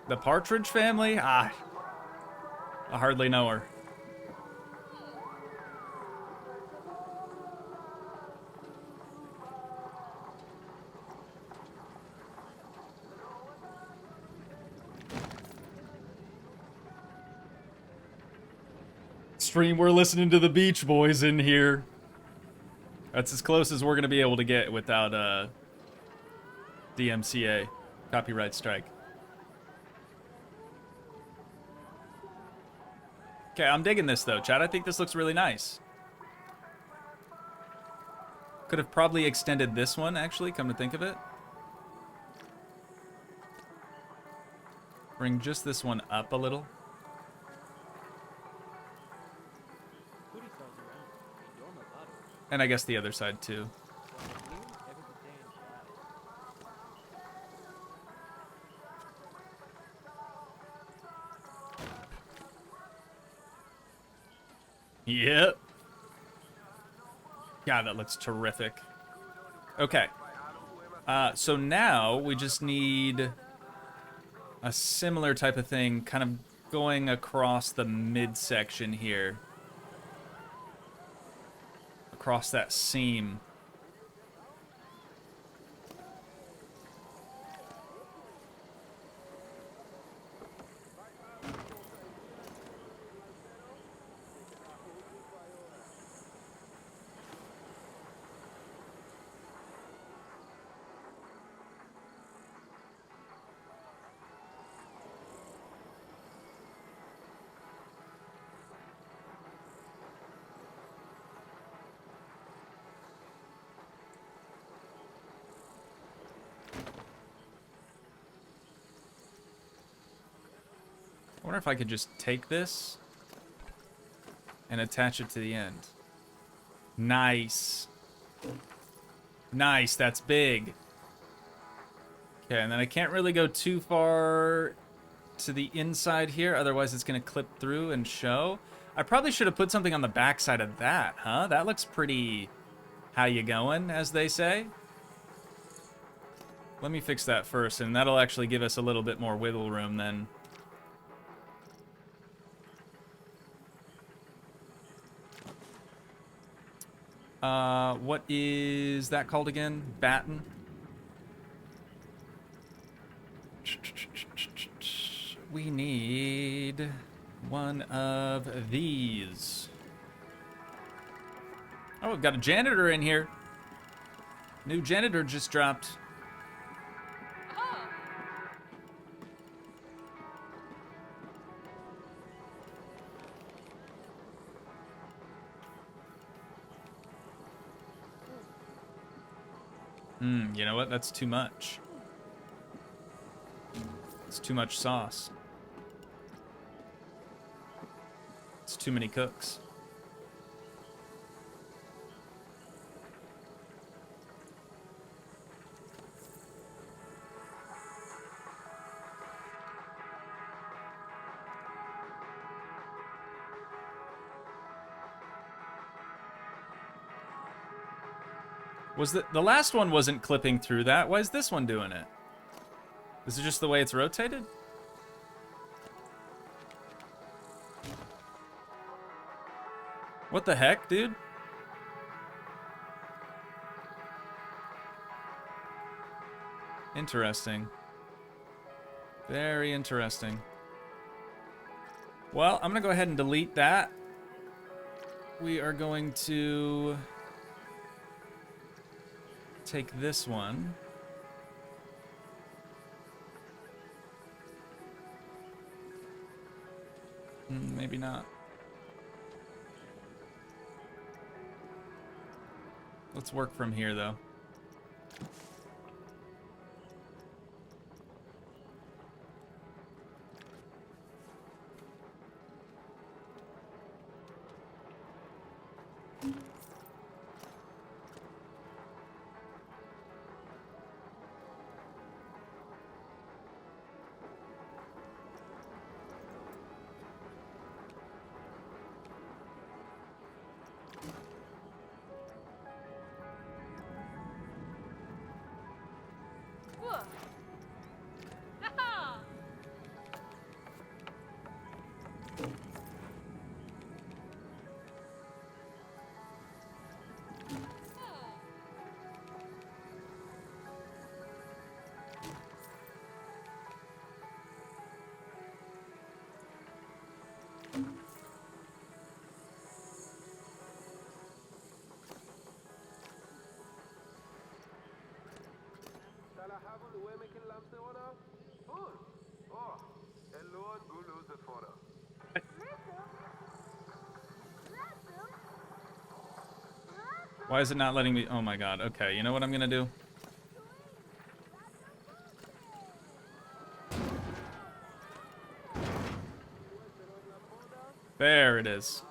The Partridge Family? I hardly know her. Stream, we're listening to the Beach Boys in here. That's as close as we're gonna be able to get without DMCA, copyright strike. Okay, I'm digging this though, Chad. I think this looks really nice. Could have probably extended this one, actually, come to think of it. Bring just this one up a little. And I guess the other side too. Yep. God, that looks terrific. Okay. So now we just need a similar type of thing kind of going across the midsection here. Across that seam. wonder if I could just take this and attach it to the end. Nice. Nice, that's big. Okay, and then I can't really go too far to the inside here, otherwise it's gonna clip through and show. I probably should have put something on the back side of that, huh? That looks pretty how you going, as they say. Let me fix that first, and that'll actually give us a little bit more wiggle room then. What is that called again? Batten? We need one of these. Oh, we've got a janitor in here. New janitor just dropped. You know what? That's too much. It's too much sauce. It's too many cooks. Was the last one wasn't clipping through that? Why is this one doing it? Is it just the way it's rotated? What the heck, dude? Interesting. Very interesting. Well, I'm gonna go ahead and delete that. We are going to take this one. Maybe not. Let's work from here, though. Why is it not letting me? Oh my god. Okay, you know what I'm gonna do? There it is.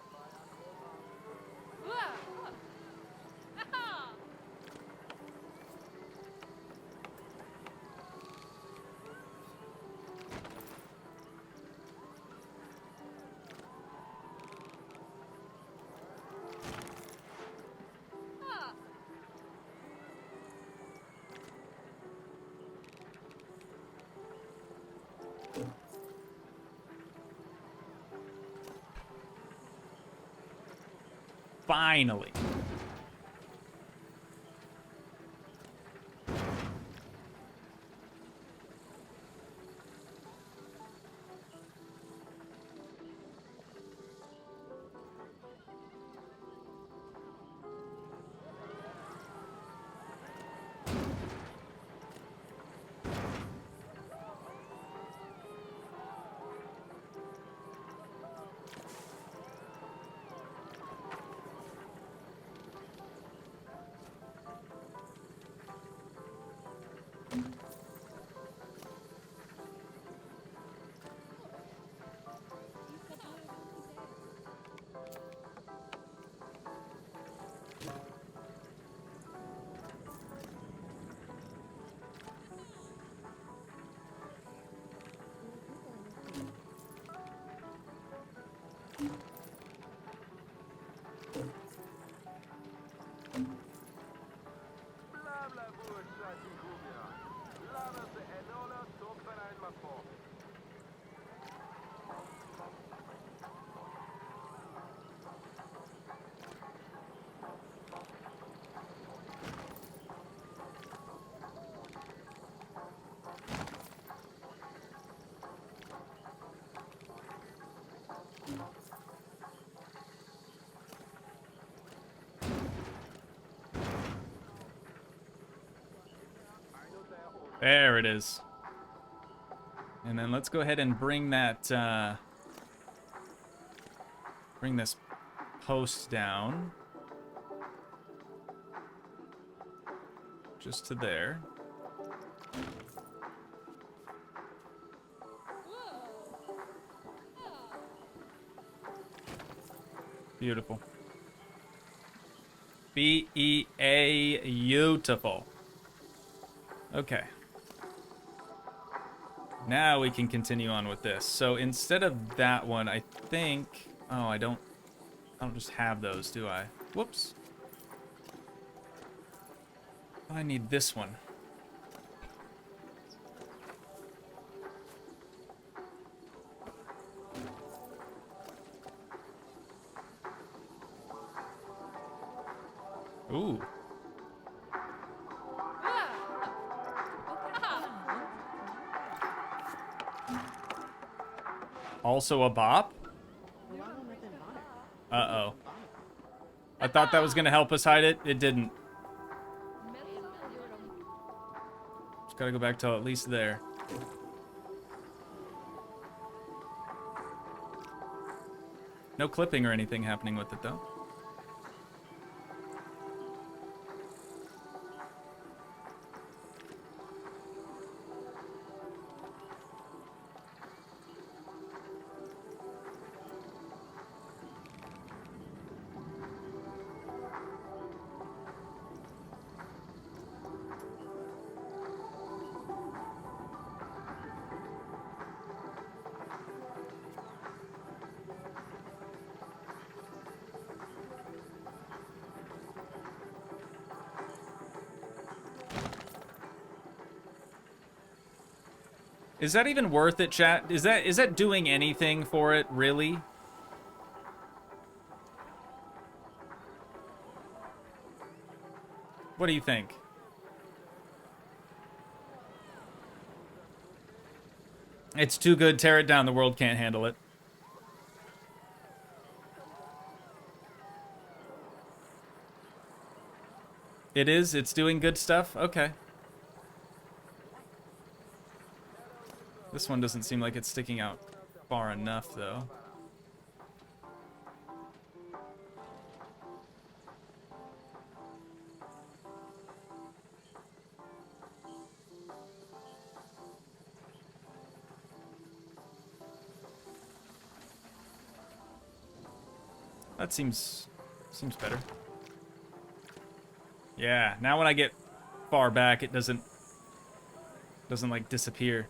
Finally. There it is. And then let's go ahead and bring that, bring this post down. Just to there. Beautiful. B-E-A, beautiful. Okay. Now we can continue on with this. So instead of that one, I think... Oh, I don't just have those, do I? Whoops. I need this one. Ooh. Also a bop? Uh-oh. I thought that was gonna help us hide it. It didn't. Just gotta go back till at least there. No clipping or anything happening with it, though. Is that even worth it, chat? Is that doing anything for it, really? What do you think? It's too good, tear it down, the world can't handle it. It is? It's doing good stuff? Okay. This one doesn't seem like it's sticking out far enough, though. That seems better. Yeah, now when I get far back, it doesn't like disappear.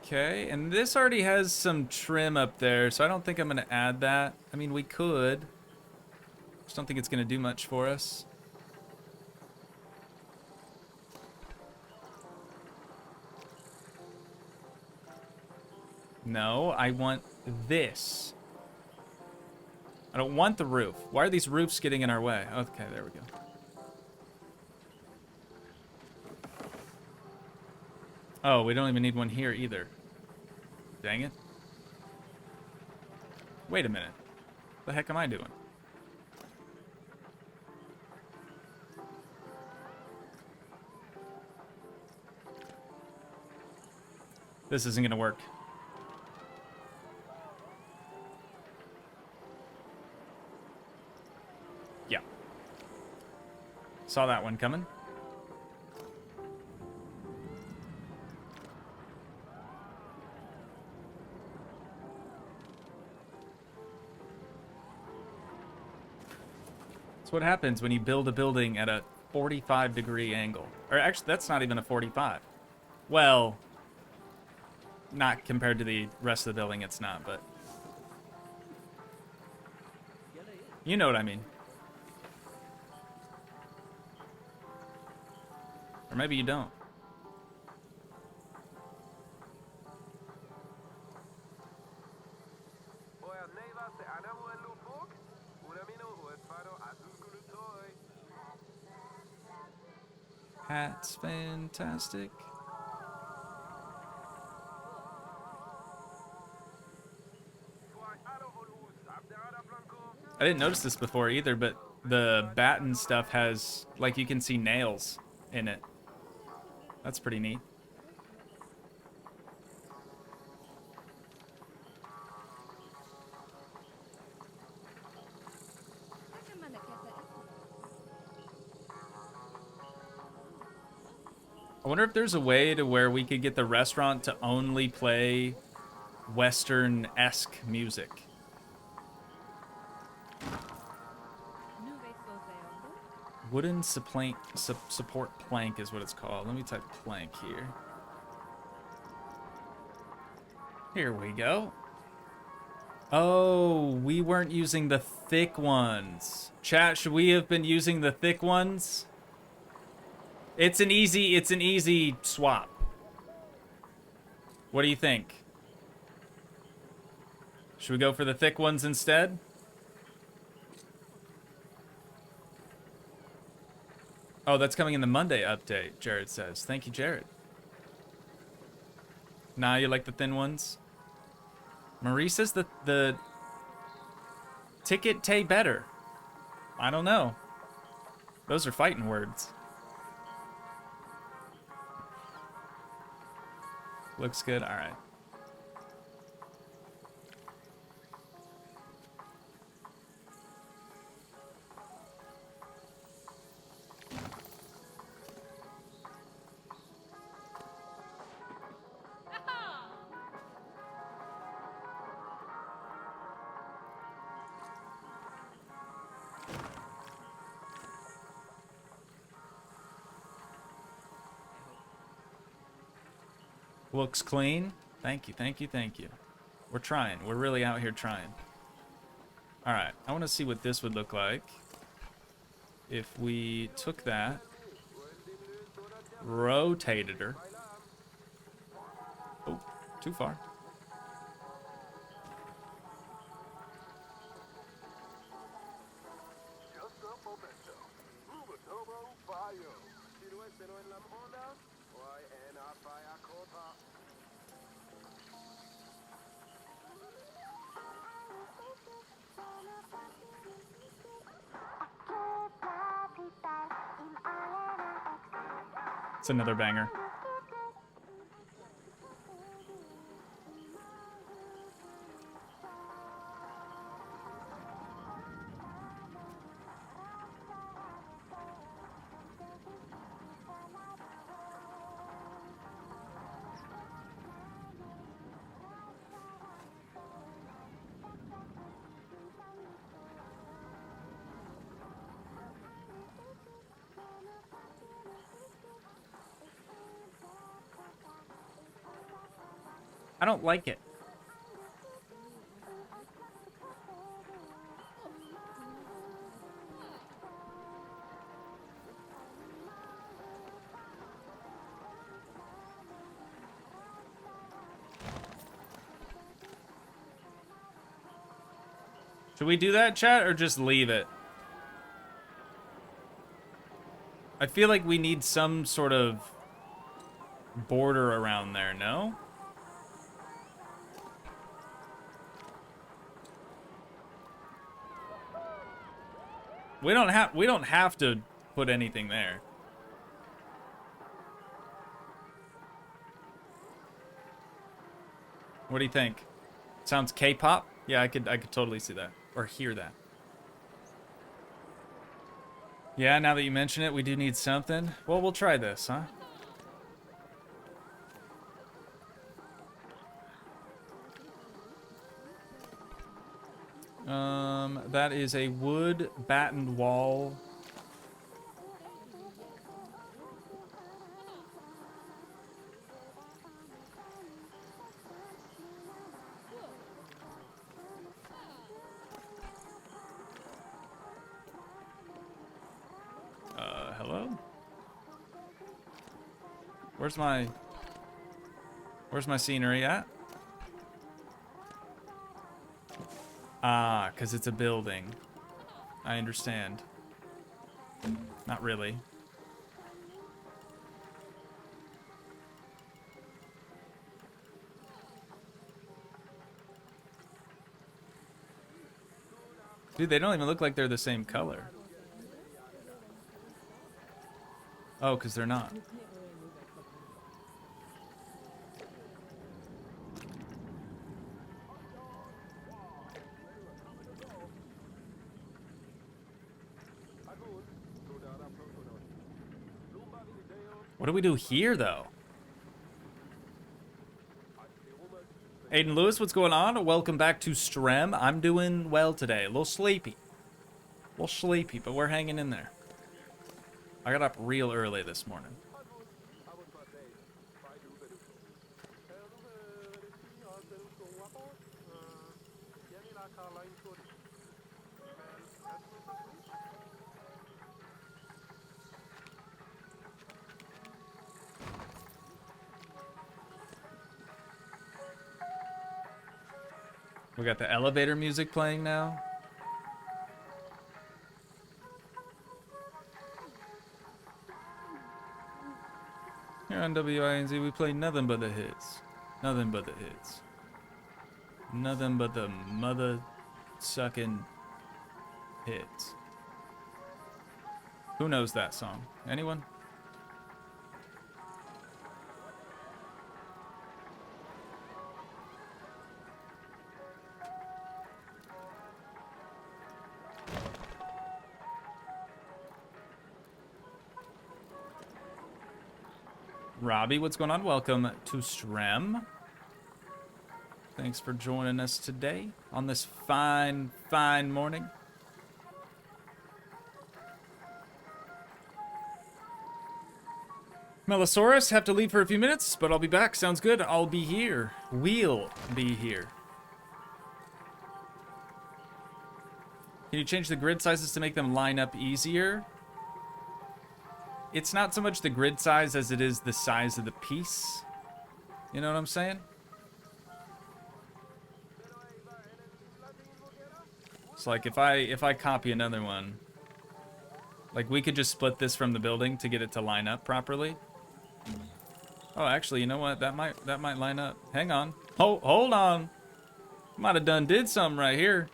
Okay, and this already has some trim up there, so I don't think I'm gonna add that. I mean, we could. Just don't think it's gonna do much for us. No, I want this. I don't want the roof. Why are these roofs getting in our way? Okay, there we go. Oh, we don't even need one here either. Dang it. Wait a minute. What the heck am I doing? This isn't gonna work. Yeah. Saw that one coming. That's what happens when you build a building at a 45-degree angle. Or actually, that's not even a 45. Well, not compared to the rest of the building, it's not, but... You know what I mean. Or maybe you don't. Hat's fantastic. I didn't notice this before either, but the batten stuff has, like, you can see nails in it. That's pretty neat. I wonder if there's a way to where we could get the restaurant to only play Western-esque music. Wooden support plank is what it's called. Let me type plank here. Here we go. Oh, we weren't using the thick ones. Chat, should we have been using the thick ones? It's an easy swap. What do you think? Should we go for the thick ones instead? Oh, that's coming in the Monday update, Jared says. Thank you, Jared. Nah, you like the thin ones? Marie says the ticket tay better. I don't know. Those are fighting words. Looks good. All right. Looks clean. Thank you, thank you, thank you. We're trying. We're really out here trying. All right. I want to see what this would look like if we took that, rotated her. Oh, too far. It's another banger. I don't like it. Should we do that, chat, or just leave it? I feel like we need some sort of border around there, no? We don't have to put anything there. What do you think? Sounds K-pop? Yeah, I could totally see that or hear that. Yeah, now that you mention it, we do need something. Well, we'll try this, huh? That is a wood battened wall. Hello? Where's my scenery at? Ah, because it's a building. I understand. Not really. Dude, they don't even look like they're the same color. Oh, because they're not. What do we do here, though? Aiden Lewis, what's going on? Welcome back to Strem. I'm doing well today. A little sleepy. But we're hanging in there. I got up real early this morning. We got the elevator music playing now. Here on WINZ, we play nothing but the hits. Nothing but the hits. Nothing but the mother-sucking hits. Who knows that song? Anyone? Robbie, what's going on? Welcome to Strem. Thanks for joining us today on this fine, fine morning. Melosaurus, have to leave for a few minutes, but I'll be back. Sounds good. I'll be here. We'll be here. Can you change the grid sizes to make them line up easier? It's not so much the grid size as it is the size of the piece. You know what I'm saying? It's like if I copy another one, like we could just split this from the building to get it to line up properly. Oh, actually, you know what? That might line up. Hang on. Oh, hold on. Might have did something right here.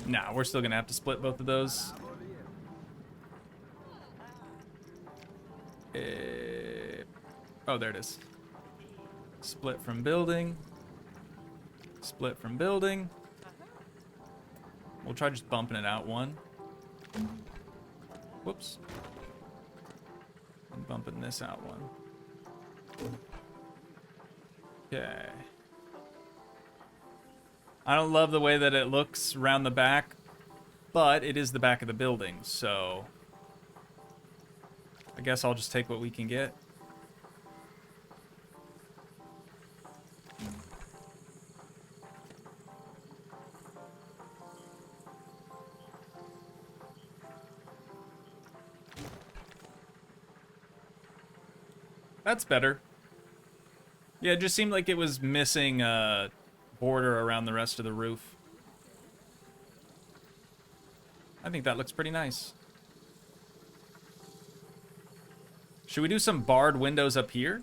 Nah, we're still gonna have to split both of those. Oh, there it is. Split from building. Split from building. We'll try just bumping it out one. Whoops. And bumping this out one. Okay. I don't love the way that it looks around the back, but it is the back of the building, so I guess I'll just take what we can get. That's better. Yeah, it just seemed like it was missing a border around the rest of the roof. I think that looks pretty nice. Should we do some barred windows up here?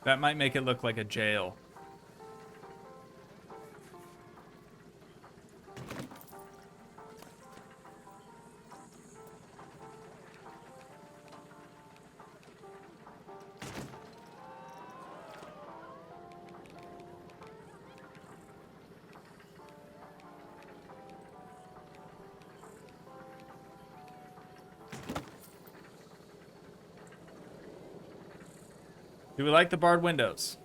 That might make it look like a jail. Do we like the barred windows?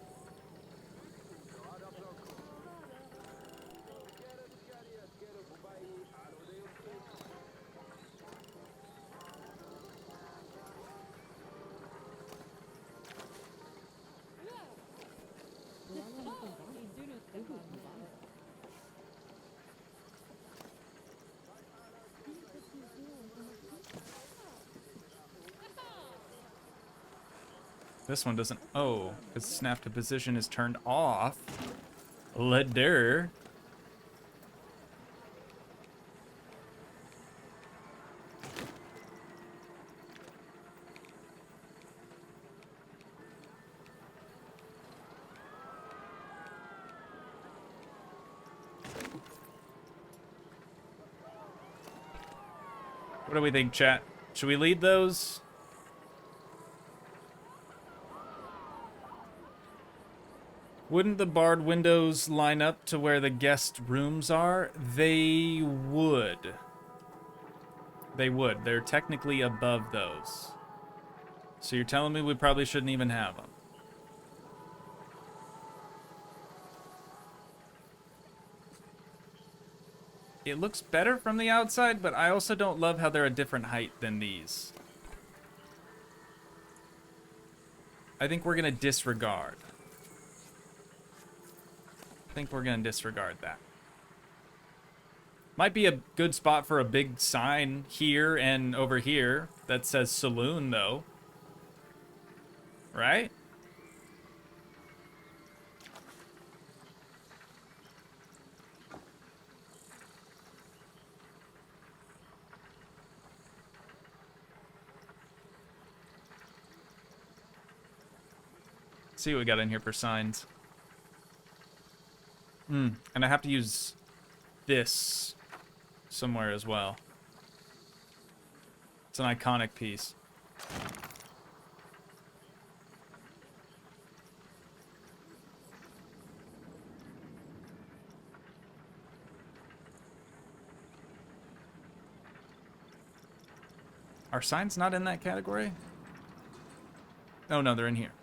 This one doesn't. Oh, because snap to position is turned off. Leader. What do we think, chat? Should we lead those? Wouldn't the barred windows line up to where the guest rooms are? They would. They would. They're technically above those. So you're telling me we probably shouldn't even have them? It looks better from the outside, but I also don't love how they're a different height than these. I think we're gonna disregard. I think we're gonna disregard that. Might be a good spot for a big sign here and over here that says Saloon, though. Right? See what we got in here for signs. And I have to use this somewhere as well. It's an iconic piece. Are signs not in that category? Oh no, they're in here.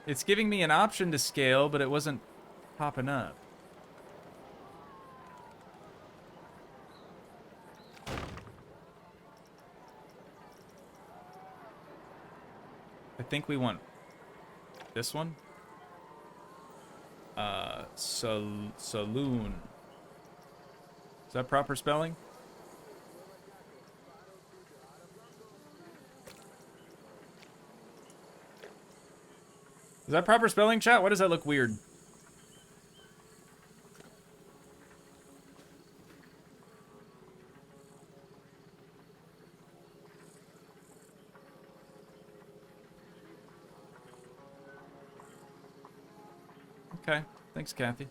It's giving me an option to scale, but it wasn't popping up. I think we want this one. Saloon. Is that proper spelling? Is that proper spelling, chat? Why does that look weird? Okay. Thanks, Kathy.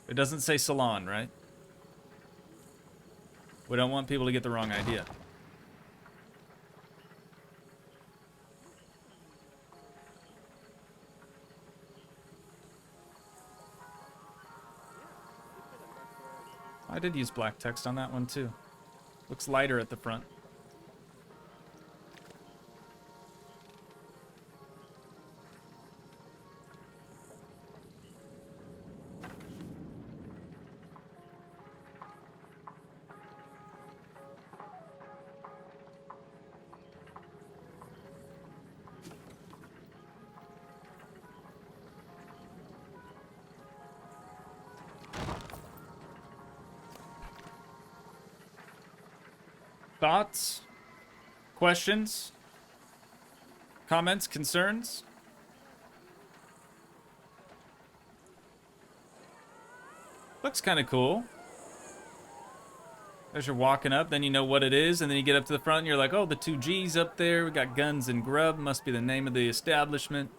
It doesn't say salon, right? We don't want people to get the wrong idea. I did use black text on that one too. Looks lighter at the front. Thoughts? Questions? Comments? Concerns? Looks kind of cool. As you're walking up, then you know what it is, and then you get up to the front and you're like, oh, the Toogii up there. We got guns and grub. Must be the name of the establishment.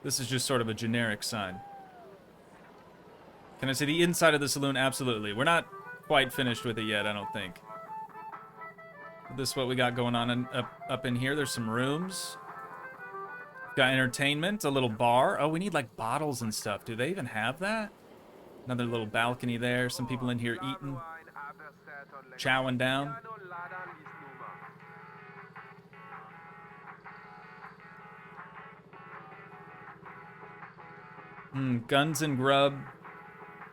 This is just sort of a generic sign. Can I see the inside of the saloon? Absolutely. We're not quite finished with it yet, I don't think. This is what we got going on up in here. There's some rooms. Got entertainment, a little bar. Oh, we need like bottles and stuff. Do they even have that? Another little balcony there. Some people in here eating, chowing down. Guns and grub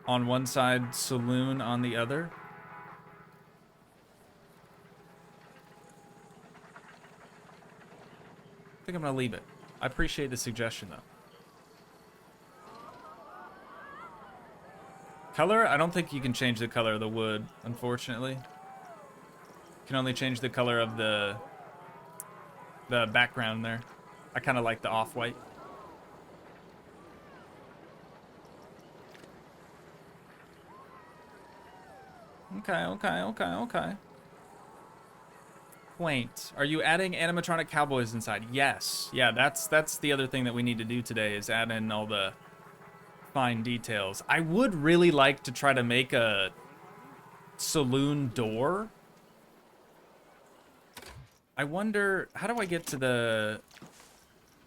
on one side, saloon on the other. I think I'm gonna leave it. I appreciate the suggestion though. Color? I don't think you can change the color of the wood, unfortunately. You can only change the color of the background there. I kind of like the off-white. Okay. Quaint. Are you adding animatronic cowboys inside? Yes. Yeah, that's the other thing that we need to do today is add in all the fine details. I would really like to try to make a saloon door. I wonder, how do I get to the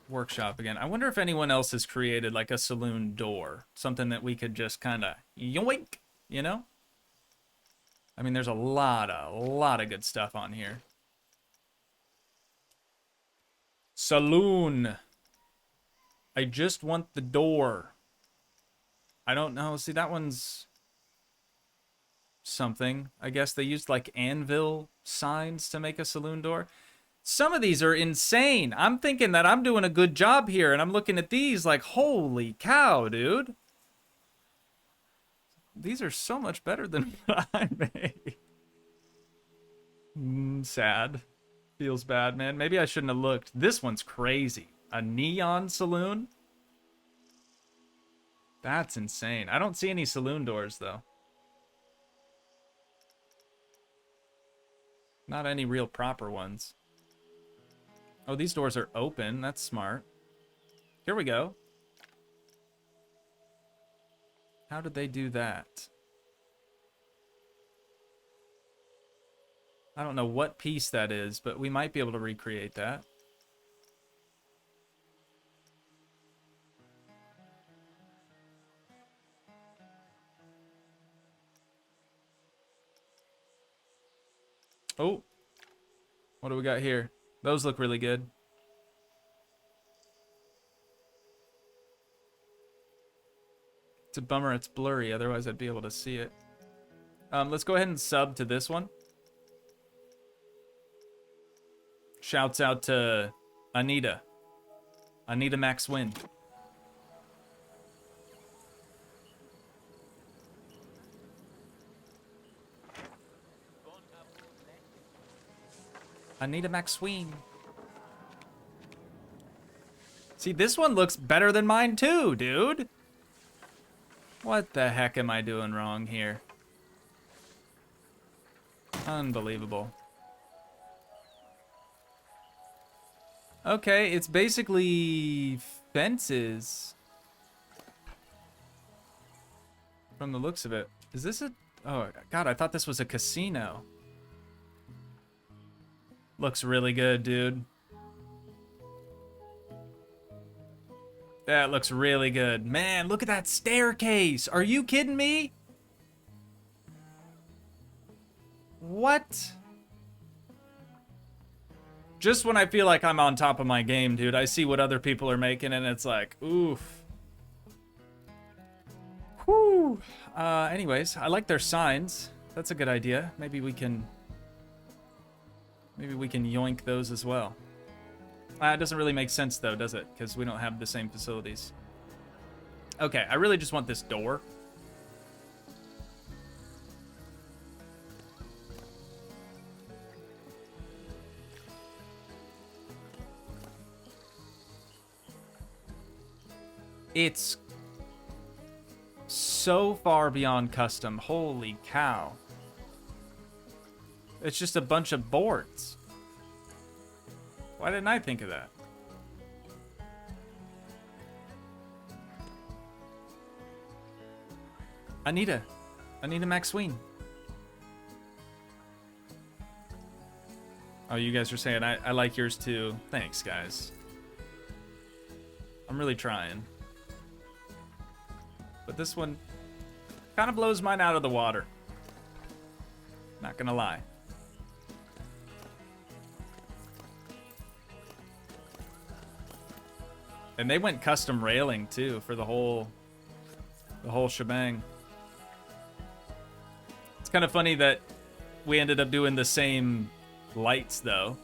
workshop again? I wonder if anyone else has created like a saloon door. Something that we could just kind of yoink, you know? I mean, there's a lot of good stuff on here. Saloon. I just want the door. I don't know. See, that one's something. I guess they used like anvil signs to make a saloon door. Some of these are insane. I'm thinking that I'm doing a good job here, and I'm looking at these like, holy cow, dude. These are so much better than what I made. Sad. Feels bad, man. Maybe I shouldn't have looked. This one's crazy. A neon saloon? That's insane. I don't see any saloon doors, though. Not any real proper ones. Oh, these doors are open. That's smart. Here we go. How did they do that? I don't know what piece that is, but we might be able to recreate that. Oh, what do we got here? Those look really good. It's a bummer it's blurry, otherwise I'd be able to see it. Let's go ahead and sub to this one. Shouts out to Anita. Anita Max Win. Anita McSween. See, this one looks better than mine too, dude. What the heck am I doing wrong here? Unbelievable. Okay, it's basically fences. From the looks of it. Is this a... Oh, God, I thought this was a casino. Looks really good, dude. That looks really good. Man, look at that staircase. Are you kidding me? What? Just when I feel like I'm on top of my game, dude, I see what other people are making and it's like, oof. Whew. Anyways, I like their signs. That's a good idea. Maybe we can yoink those as well. It doesn't really make sense though, does it? Because we don't have the same facilities. Okay, I really just want this door. It's so far beyond custom. Holy cow. It's just a bunch of boards. Why didn't I think of that? Anita McSween. Oh, you guys are saying I like yours too. Thanks, guys. I'm really trying. But this one kind of blows mine out of the water. Not gonna lie. And they went custom railing too for the whole shebang. It's kind of funny that we ended up doing the same lights though.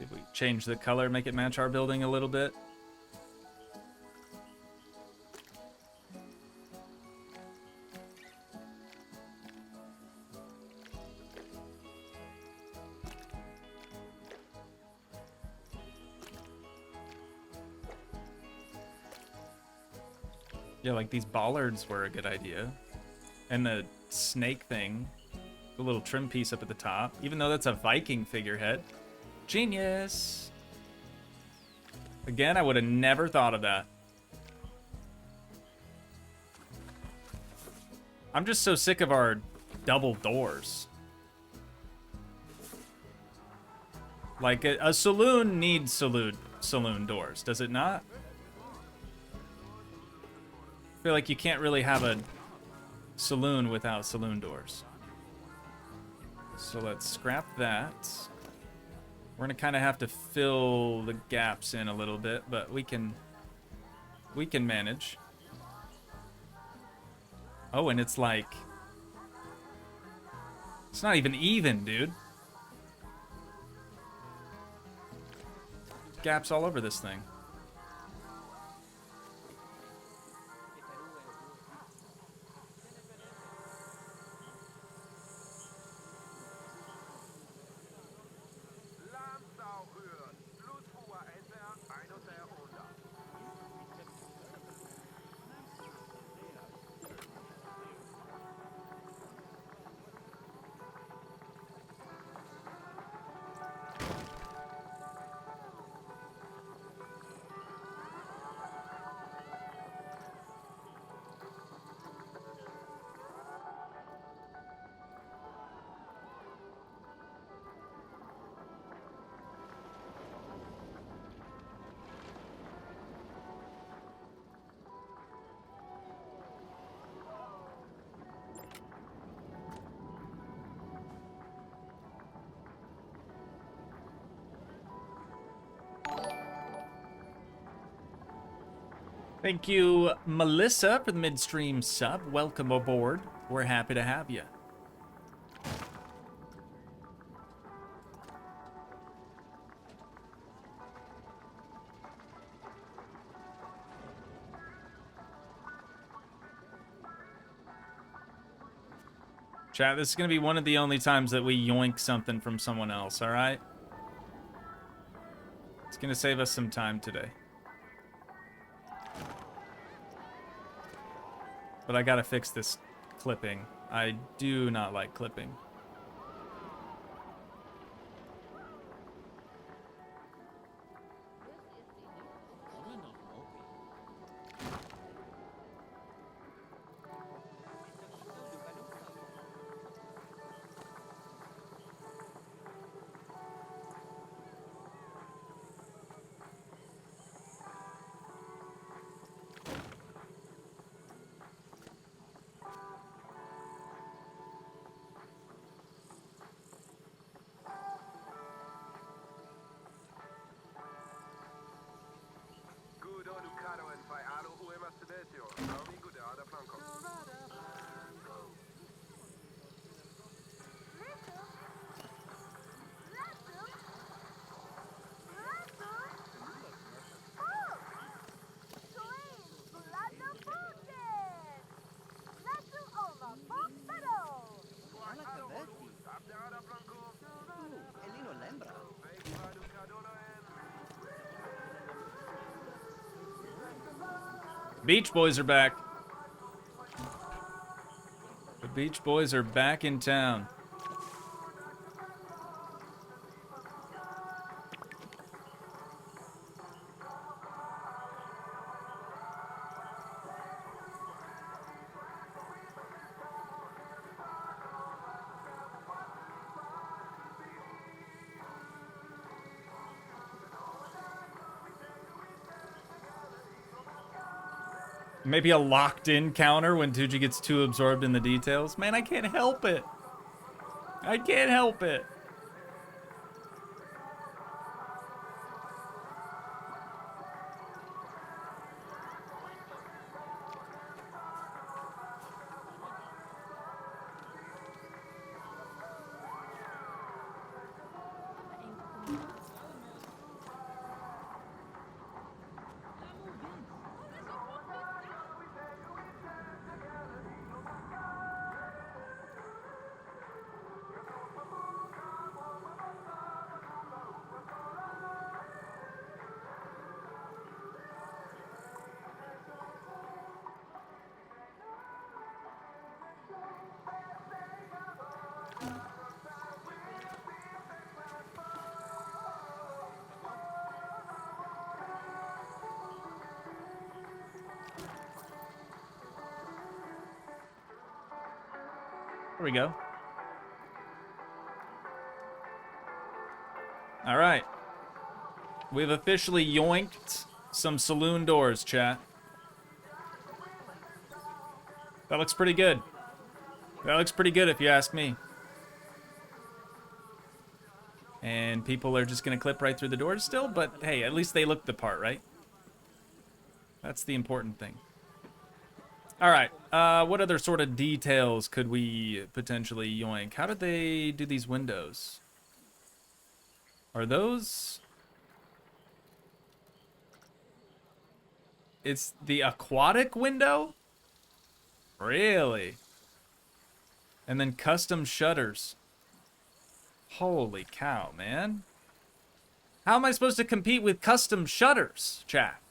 If we change the color, make it match our building a little bit. Yeah, like these bollards were a good idea. And the snake thing, the little trim piece up at the top, even though that's a Viking figurehead. Genius. Again, I would have never thought of that. I'm just so sick of our double doors. Like a saloon needs saloon doors, does it not? I feel like you can't really have a saloon without saloon doors. So let's scrap that. We're gonna kind of have to fill the gaps in a little bit, but we can manage. Oh, and it's like, it's not even, dude. Gaps all over this thing. Thank you, Melissa, for the midstream sub. Welcome aboard. We're happy to have you. Chat, this is going to be one of the only times that we yoink something from someone else, all right? It's going to save us some time today. But I gotta fix this clipping. I do not like clipping. Beach Boys are back. The Beach Boys are back in town. Maybe a locked-in counter when Toogii gets too absorbed in the details. Man, I can't help it. I can't help it. There we go. All right. We've officially yoinked some saloon doors, chat. That looks pretty good. That looks pretty good if you ask me. And people are just going to clip right through the doors still, but hey, at least they look the part, right? That's the important thing. All right, what other sort of details could we potentially yoink? How did they do these windows? Are those... It's the aquatic window? Really? And then custom shutters. Holy cow, man. How am I supposed to compete with custom shutters, chat?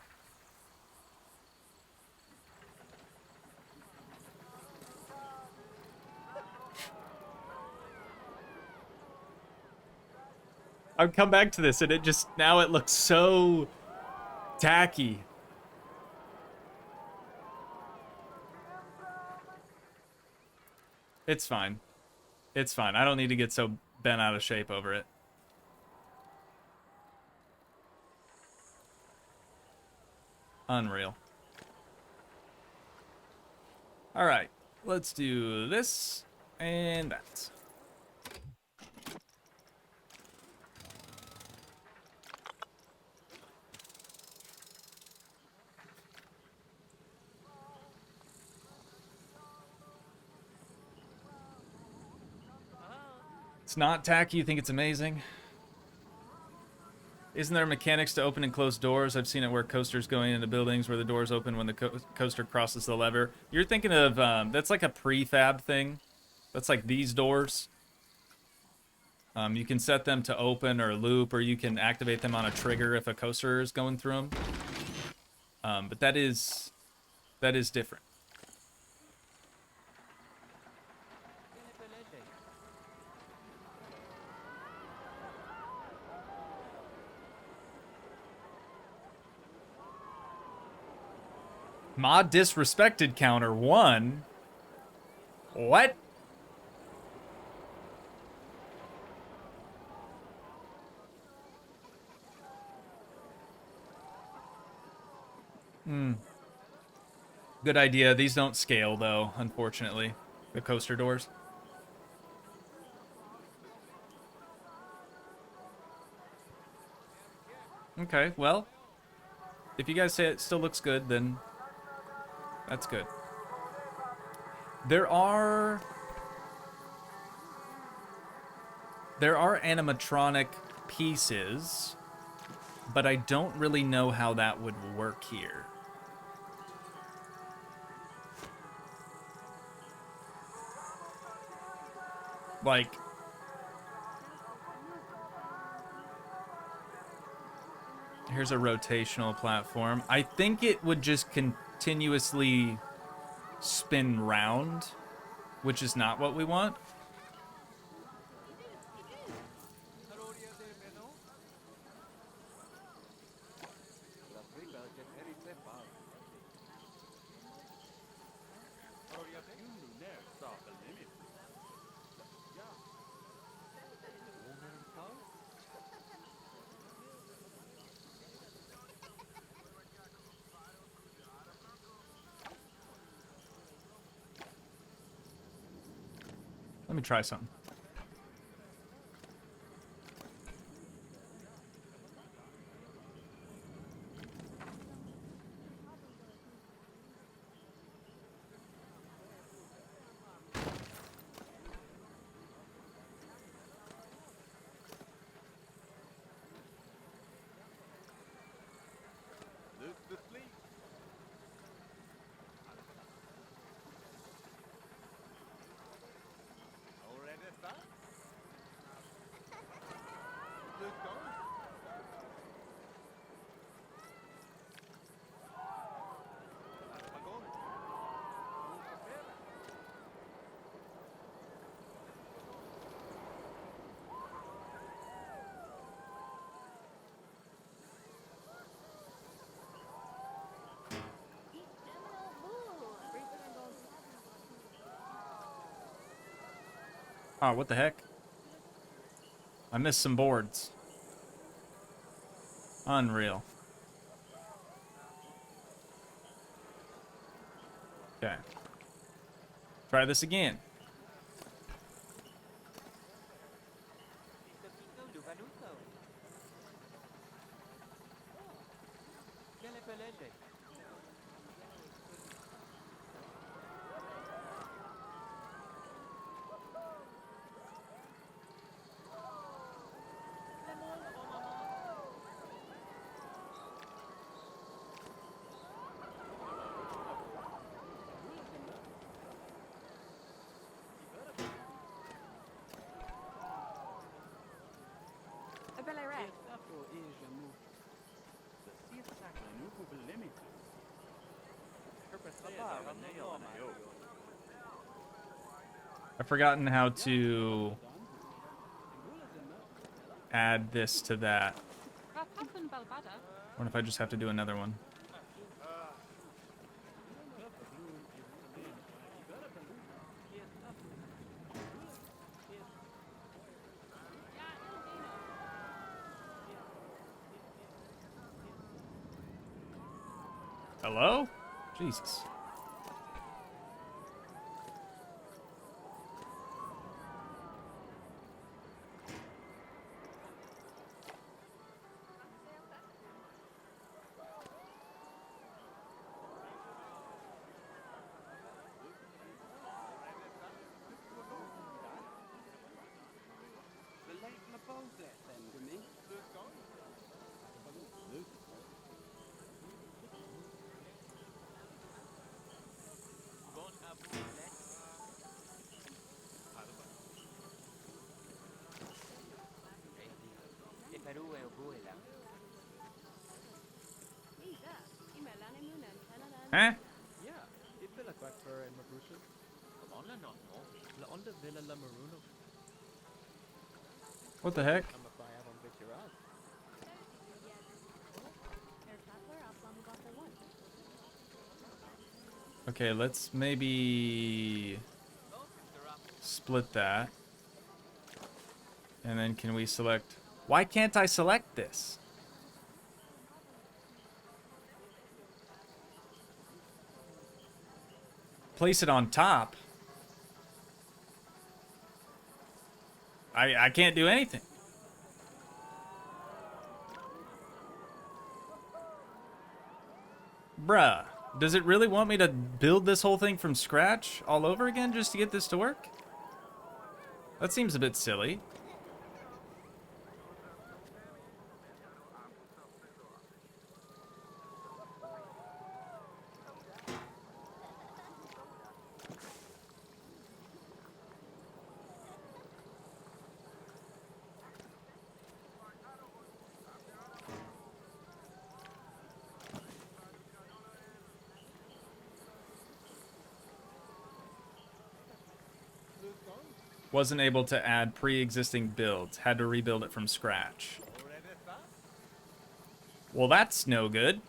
I've come back to this and it just, now it looks so tacky. It's fine. It's fine. I don't need to get so bent out of shape over it. Unreal. All right, let's do this and that. It's not tacky, you think it's amazing? Isn't there mechanics to open and close doors? I've seen it where coasters going into buildings where the doors open when the coaster crosses the lever. You're thinking of, that's like a prefab thing. That's like these doors. You can set them to open or loop, or you can activate them on a trigger if a coaster is going through them. But that is different. Mod disrespected counter 1. What? Good idea. These don't scale, though, unfortunately. The coaster doors. Okay, well, if you guys say it still looks good, then that's good. There are animatronic pieces, but I don't really know how that would work here. Like, here's a rotational platform. I think it would just continue continuously spin round, which is not what we want. Let me try something. Oh, what the heck? I missed some boards. Unreal. Okay. Try this again. I've forgotten how to add this to that. What if I just have to do another one? Hello? Jesus. Huh? What the heck? Okay, let's maybe split that. And then can we select... Why can't I select this? Place it on top. I can't do anything. Bruh, does it really want me to build this whole thing from scratch all over again just to get this to work? That seems a bit silly. Wasn't able to add pre-existing builds. Had to rebuild it from scratch. Well, that's no good.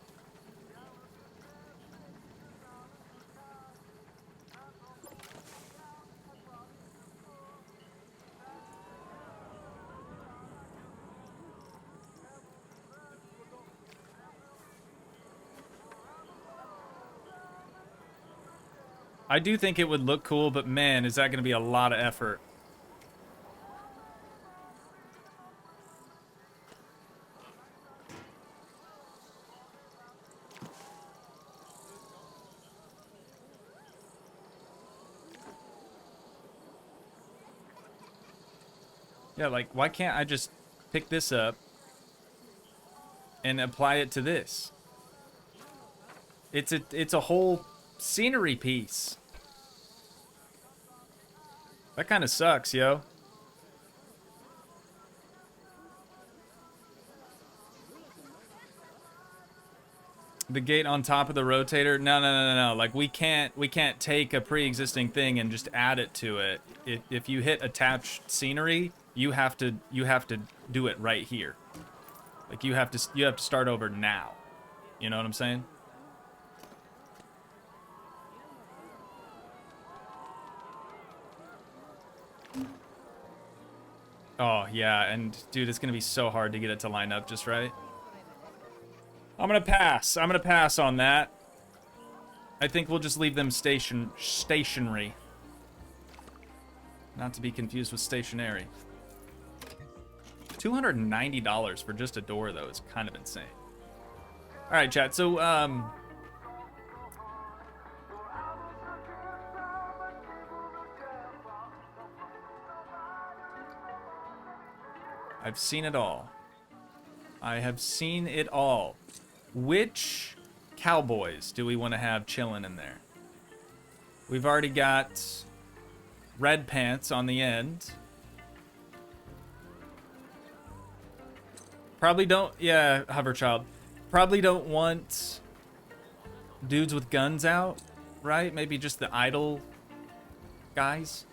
I do think it would look cool, but man, is that going to be a lot of effort. Yeah, like, why can't I just pick this up and apply it to this? It's a whole scenery piece. That kind of sucks, yo. The gate on top of the rotator? No. Like, we can't take a pre-existing thing and just add it to it. If you hit attached scenery, you have to do it right here. Like, you have to start over now. You know what I'm saying? Oh, yeah, and dude, it's gonna be so hard to get it to line up just right. I'm gonna pass. I'm gonna pass on that. I think we'll just leave them stationary. Not to be confused with stationary. $290 for just a door, though, is kind of insane. All right, chat. So, I've seen it all. I have seen it all. Which cowboys do we want to have chilling in there? We've already got red pants on the end. Probably don't, yeah, Hoverchild. Probably don't want dudes with guns out, right? Maybe just the idle guys.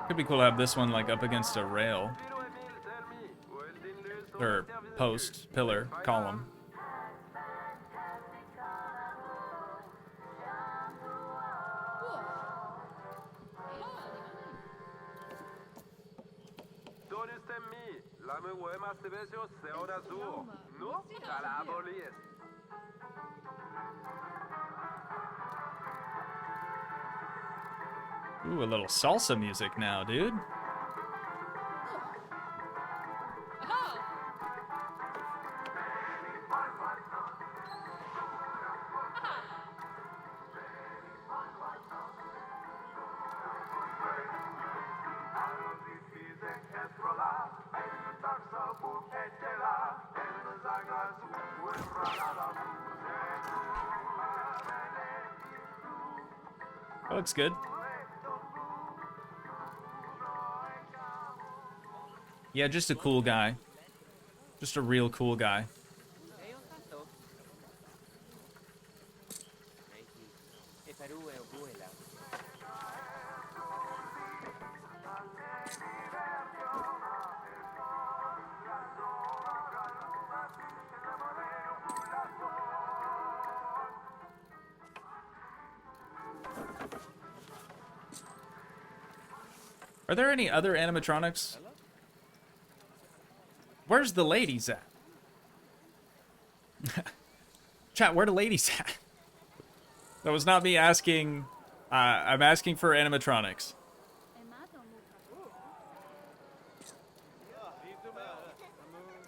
Could be cool to have this one like up against a rail. Or post, pillar, column. Ooh, a little salsa music now, dude. That looks good. Yeah, just a cool guy. Just a real cool guy. Are there any other animatronics? Where's the ladies at? Chat, where the ladies at? That was not me asking. I'm asking for animatronics.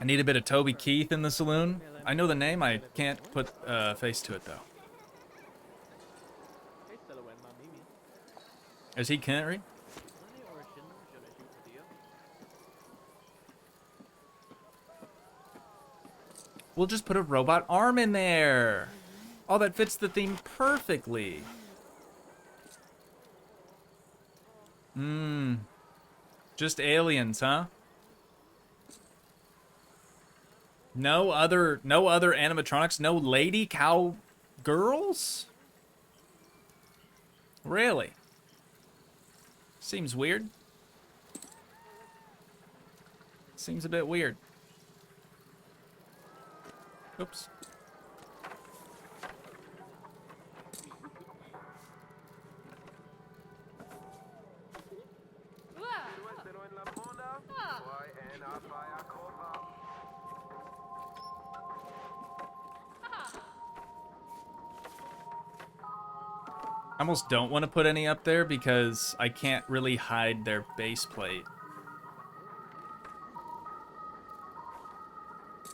I need a bit of Toby Keith in the saloon. I know the name, I can't put a face to it though. Is he Canary? We'll just put a robot arm in there. Oh, that fits the theme perfectly. Just aliens, huh? No other animatronics? No lady cow girls? Really? Seems weird. Seems a bit weird. Oops. I almost don't want to put any up there because I can't really hide their base plate.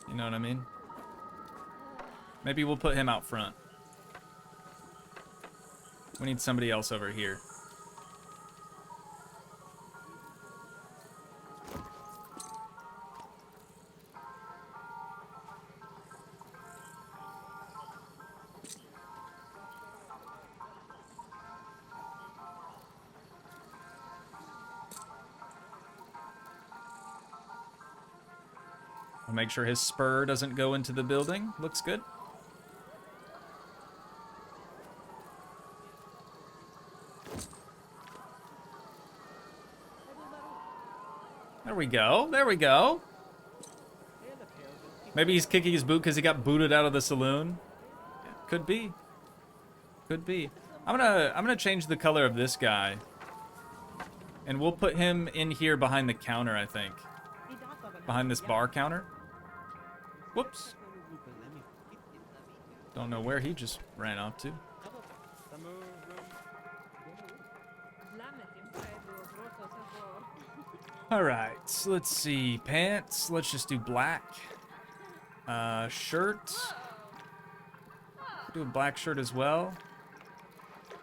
You know what I mean? Maybe we'll put him out front. We need somebody else over here. I'll make sure his spur doesn't go into the building. Looks good. There we go. There we go. Maybe he's kicking his boot because he got booted out of the saloon. Could be. Could be. I'm gonna change the color of this guy. And we'll put him in here behind the counter, I think. Behind this bar counter. Whoops. Don't know where he just ran off to. Alright, so let's see. Pants, let's just do black. Shirt. Do a black shirt as well.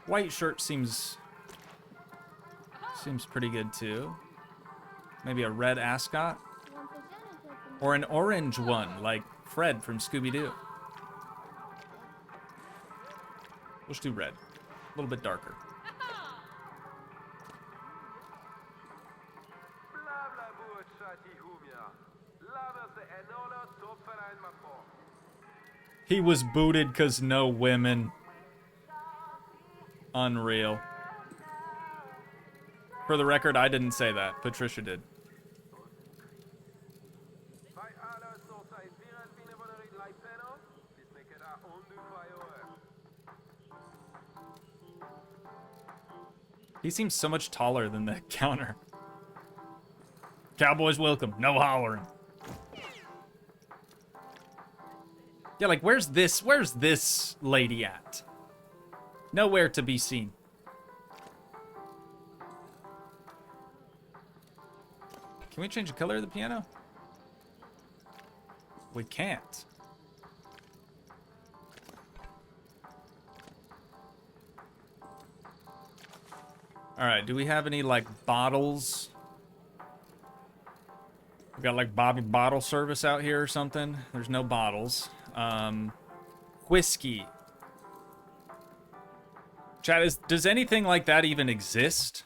White shirt seems pretty good too. Maybe a red ascot. Or an orange one, like Fred from Scooby-Doo. We'll just do red. A little bit darker. He was booted because no women. Unreal. For the record, I didn't say that. Patricia did. He seems so much taller than the counter. Cowboys welcome. No hollering. Yeah, like, where's this lady at? Nowhere to be seen. Can we change the color of the piano? We can't. Alright, do we have any, like, bottles? We got, like, Bobby bottle service out here or something? There's no bottles. Whiskey. Chat, does anything like that even exist?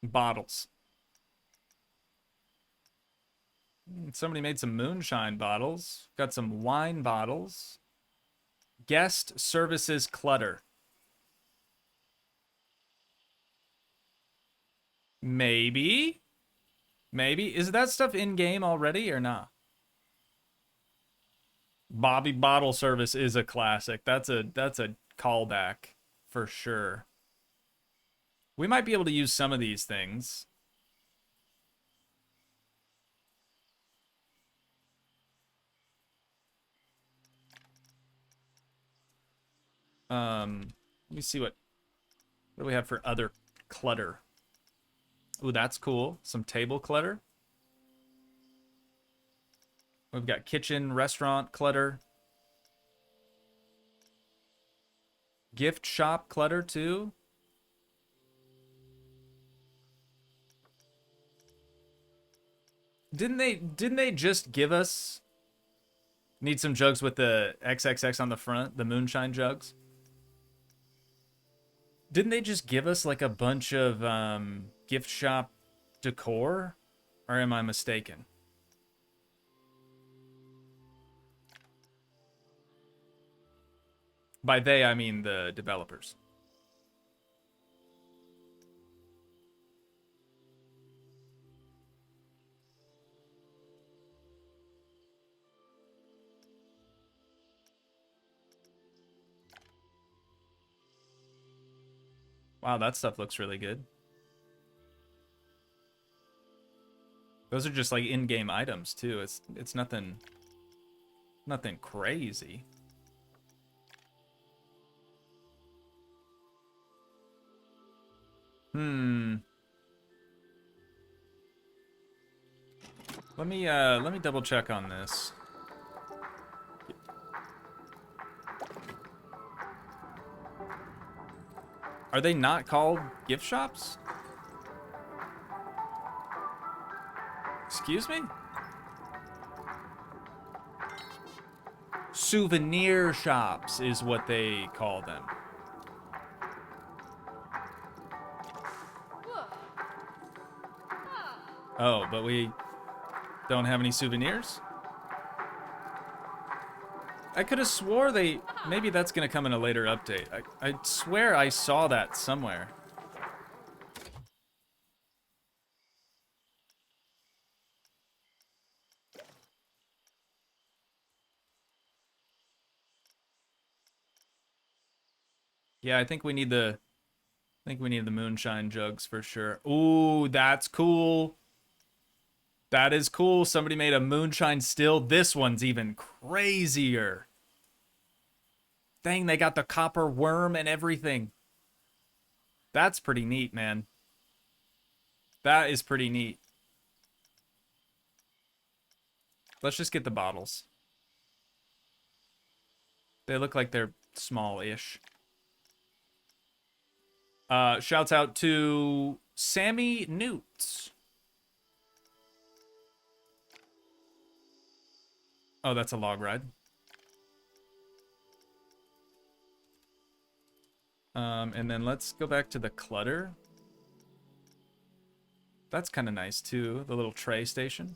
Bottles. Somebody made some moonshine bottles. Got some wine bottles. Guest services clutter. Maybe. Maybe. Is that stuff in-game already or not? Bobby Bottle Service is a classic. That's a callback for sure. We might be able to use some of these things. Let me see what do we have for other clutter. Ooh, that's cool. Some table clutter. We've got kitchen, restaurant clutter. Gift shop clutter too. Didn't they just give us Need some jugs with the XXX on the front, the moonshine jugs. Didn't they just give us like a bunch of gift shop decor? Or am I mistaken? By they, I mean the developers. Wow, that stuff looks really good. Those are just like in-game items too. It's nothing crazy. Let me double check on this. Are they not called gift shops? Excuse me? Souvenir shops is what they call them. Oh, but we don't have any souvenirs? I could have swore they... Maybe that's going to come in a later update. I swear I saw that somewhere. Yeah, I think we need the... moonshine jugs for sure. Ooh, that's cool. That is cool. Somebody made a moonshine still. This one's even crazier. Dang, they got the copper worm and everything. That's pretty neat, man. That is pretty neat. Let's just get the bottles. They look like they're small-ish. Shouts out to Sammy Newts. Oh, that's a log ride. And then let's go back to the clutter. That's kind of nice too, the little tray station.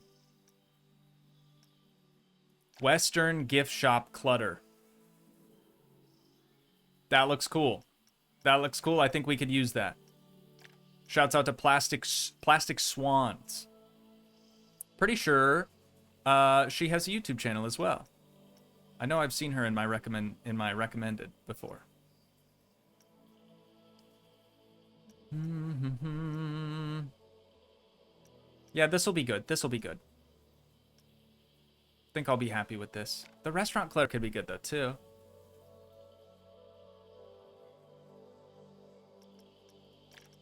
Western gift shop clutter. That looks cool. That looks cool. I think we could use that. Shouts out to Plastic Swans. Pretty sure she has a YouTube channel as well. I know I've seen her in my recommended before. Yeah, this will be good. This will be good. I think I'll be happy with this. The restaurant clutter could be good though too.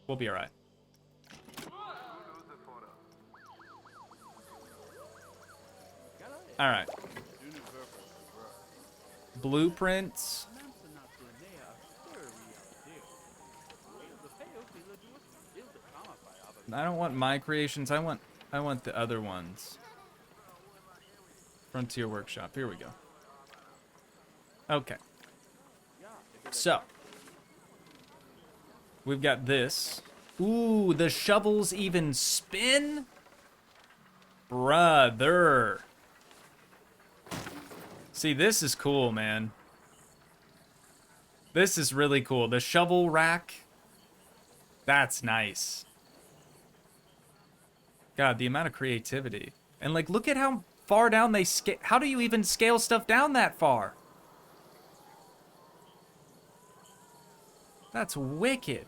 We'll be all right. All right. Blueprints. I don't want my creations. I want the other ones. Frontier Workshop. Here we go. Okay. So, we've got this. Ooh, the shovels even spin? Brother. See, this is cool, man. This is really cool. The shovel rack. That's nice. God, the amount of creativity. And, like, look at how far down they scale. How do you even scale stuff down that far? That's wicked.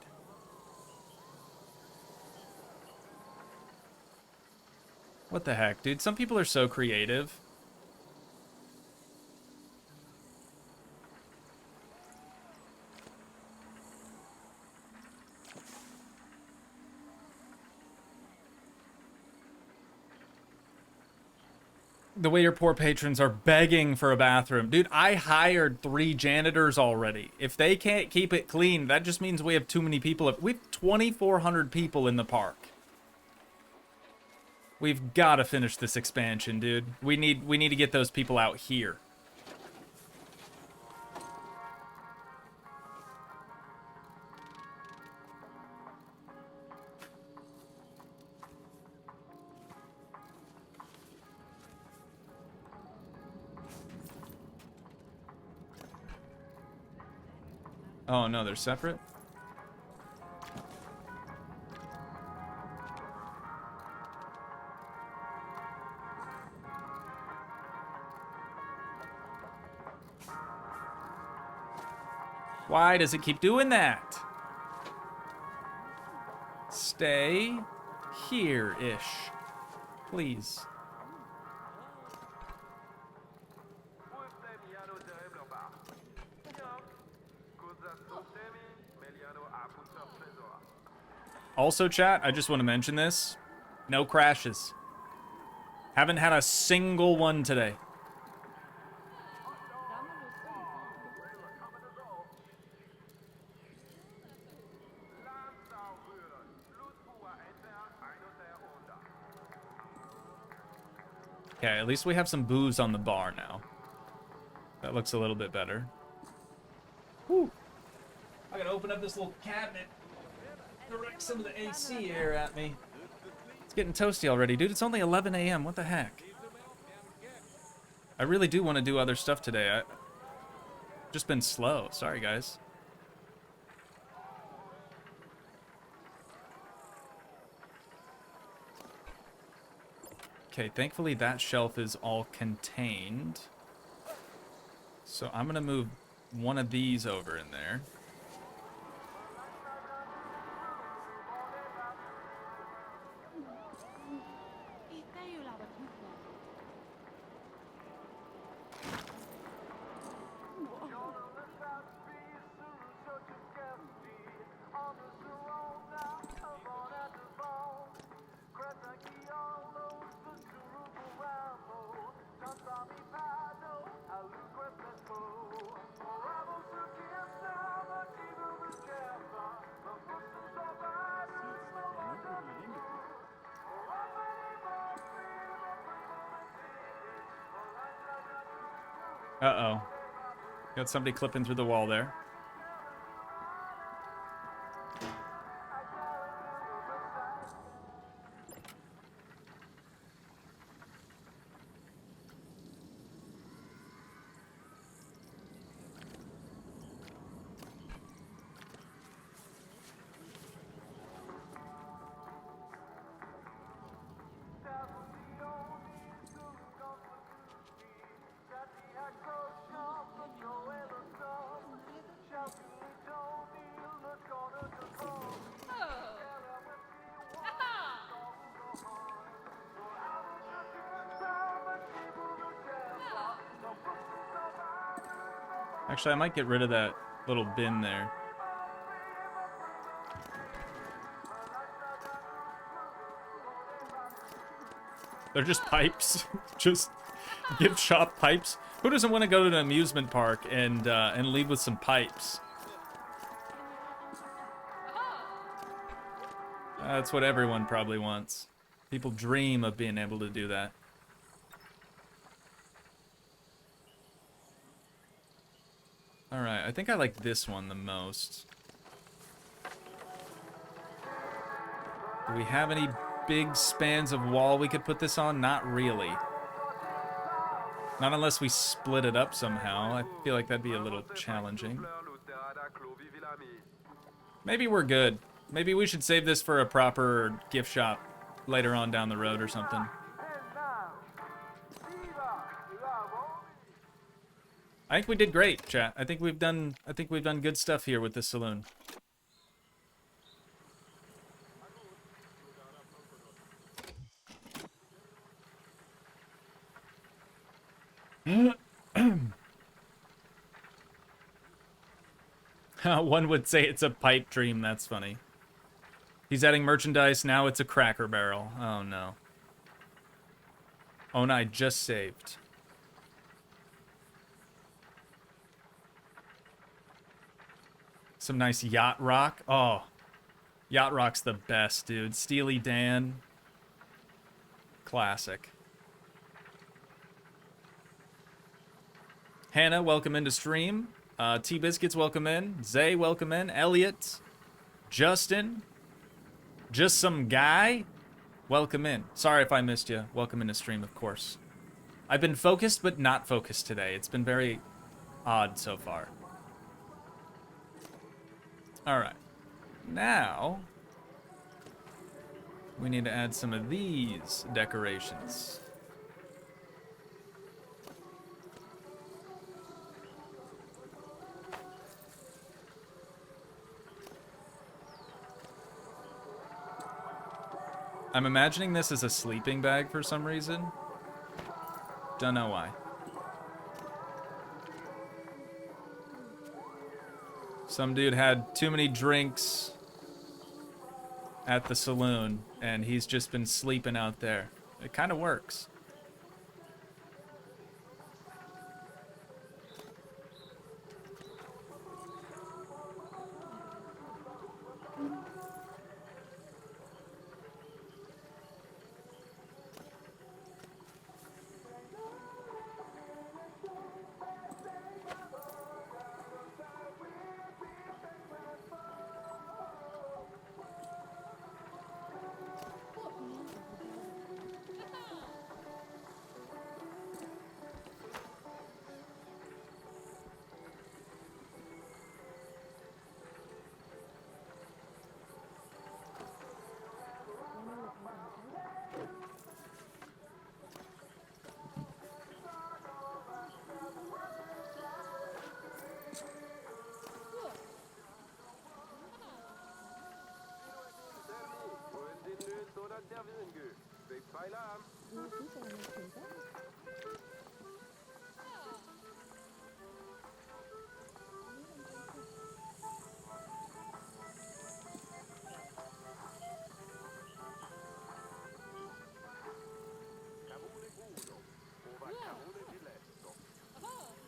What the heck, dude? Some people are so creative. The way your poor patrons are begging for a bathroom. Dude, I hired 3 janitors already. If they can't keep it clean, that just means we have too many people. We have 2,400 people in the park. We've got to finish this expansion, dude. We need to get those people out here. Oh no, they're separate? Why does it keep doing that? Stay here-ish. Please. Also, chat, I just want to mention this. No crashes. Haven't had a single one today. Okay, at least we have some booze on the bar now. That looks a little bit better. Whew. I gotta open up this little cabinet. Direct some of the AC air at me. It's getting toasty already, dude. It's only 11 a.m. What the heck? I really do want to do other stuff today. I've just been slow. Sorry, guys. Okay, thankfully that shelf is all contained. So I'm gonna move one of these over in there. Uh-oh. Got somebody clipping through the wall there. Actually, I might get rid of that little bin there. They're just pipes. Just gift shop pipes. Who doesn't want to go to an amusement park and leave with some pipes? That's what everyone probably wants. People dream of being able to do that. Alright, I think I like this one the most. Do we have any big spans of wall we could put this on? Not really. Not unless we split it up somehow. I feel like that'd be a little challenging. Maybe we're good. Maybe we should save this for a proper gift shop later on down the road or something. I think we did great, chat. I think we've done good stuff here with this saloon. One would say it's a pipe dream. That's funny. He's adding merchandise. Now it's a Cracker Barrel. Oh, no. Oh, no, I just saved. Some nice Yacht Rock. Oh, Yacht Rock's the best, dude. Steely Dan. Classic. Hannah, welcome into stream. T-Biscuits, welcome in. Zay, welcome in. Elliot. Justin. Just some guy. Welcome in. Sorry if I missed you. Welcome into stream, of course. I've been focused, but not focused today. It's been very odd so far. Alright. Now, we need to add some of these decorations. I'm imagining this as a sleeping bag for some reason. Don't know why. Some dude had too many drinks at the saloon, and he's just been sleeping out there. It kind of works.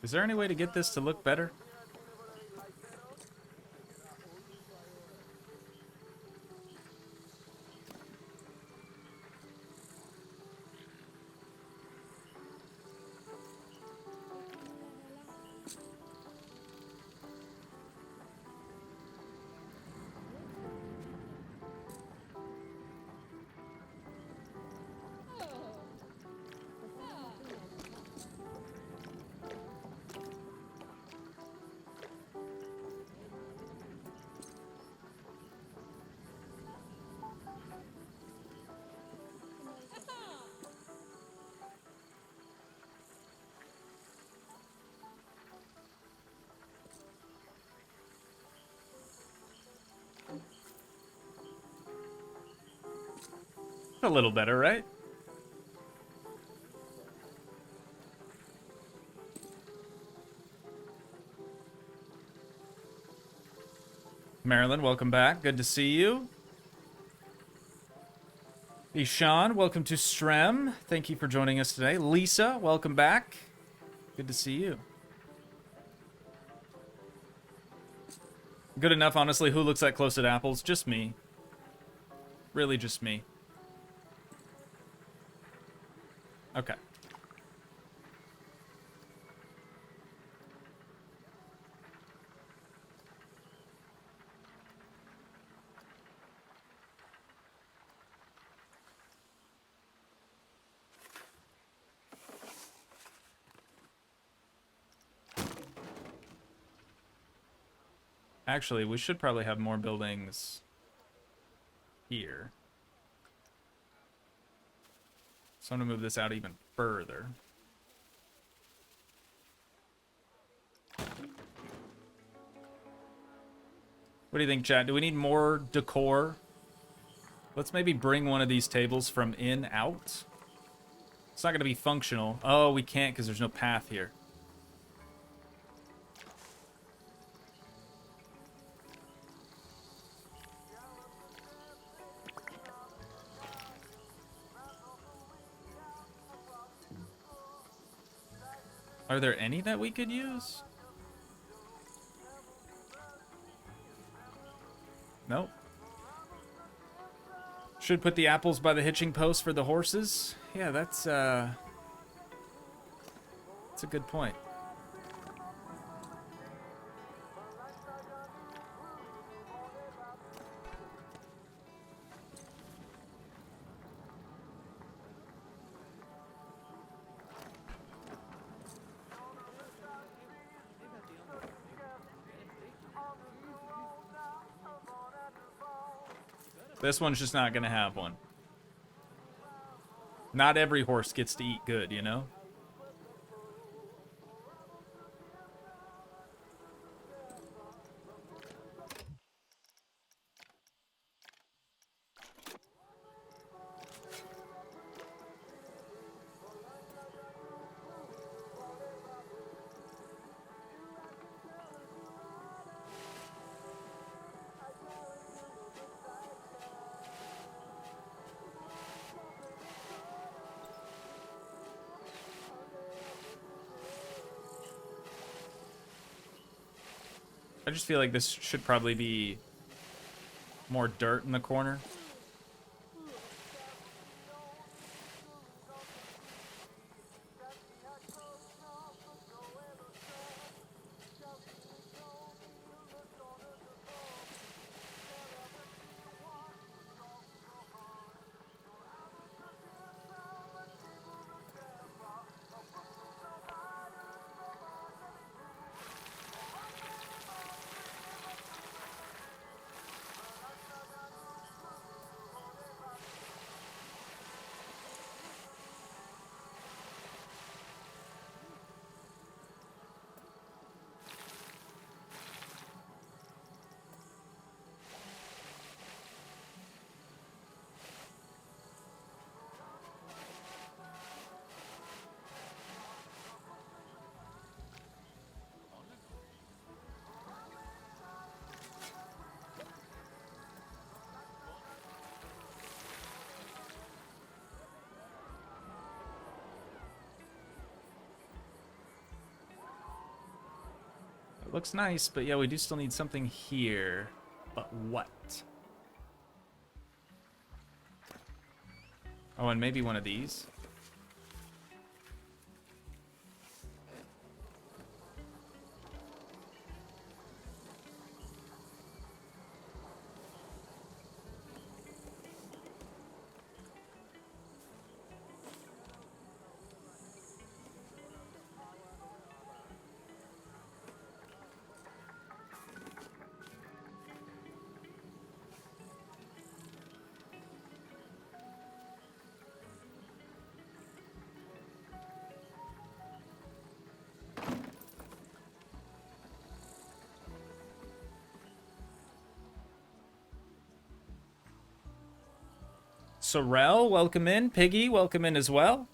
Is there any way to get this to look better? A little better, right? Marilyn, welcome back. Good to see you. Ishan, welcome to Strem. Thank you for joining us today. Lisa, welcome back. Good to see you. Good enough, honestly. Who looks like close at apples? Just me. Really just me. Okay. Actually, we should probably have more buildings here. So I'm gonna move this out even further. What do you think, chat? Do we need more decor? Let's maybe bring one of these tables from in out. It's not gonna be functional. Oh, we can't because there's no path here. Are there any that we could use? Nope. Should put the apples by the hitching post for the horses. Yeah, that's a good point. This one's just not gonna have one. Not every horse gets to eat good, you know? I just feel like this should probably be more dirt in the corner. It looks nice, but yeah, we do still need something here. But what? Oh, and maybe one of these. Sorrel, welcome in. Piggy, welcome in as well.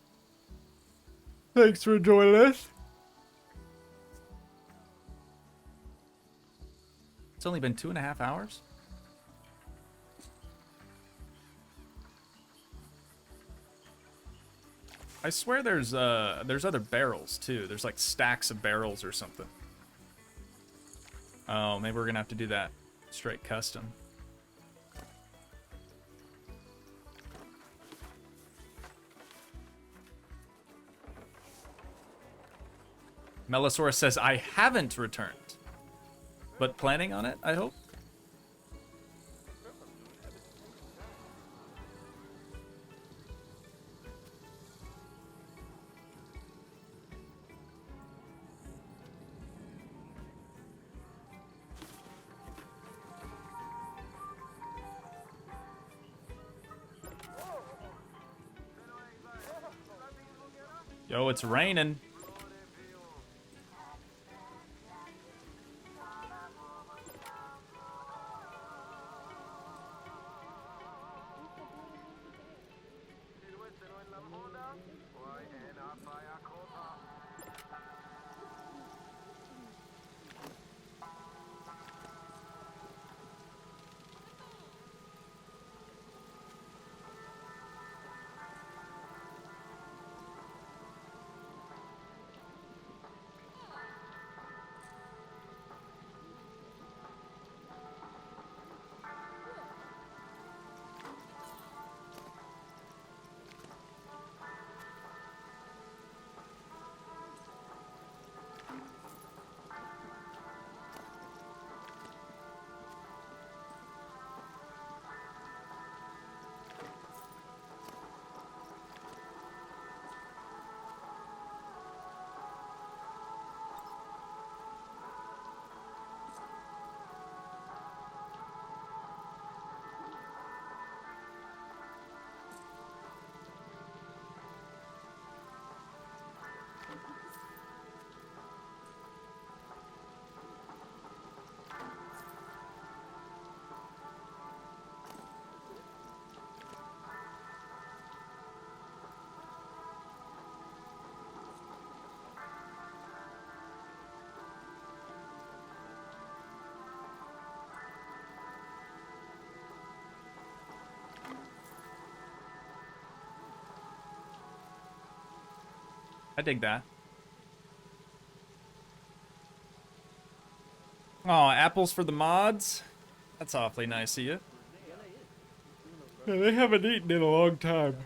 Thanks for joining us. It's only been 2.5 hours. I swear there's other barrels too. There's like stacks of barrels or something. Oh, maybe we're gonna have to do that straight custom. Melosaurus says, I haven't returned. But planning on it, I hope. Yo, it's raining. I dig that. Oh, apples for the mods? That's awfully nice of you. Yeah, they haven't eaten in a long time.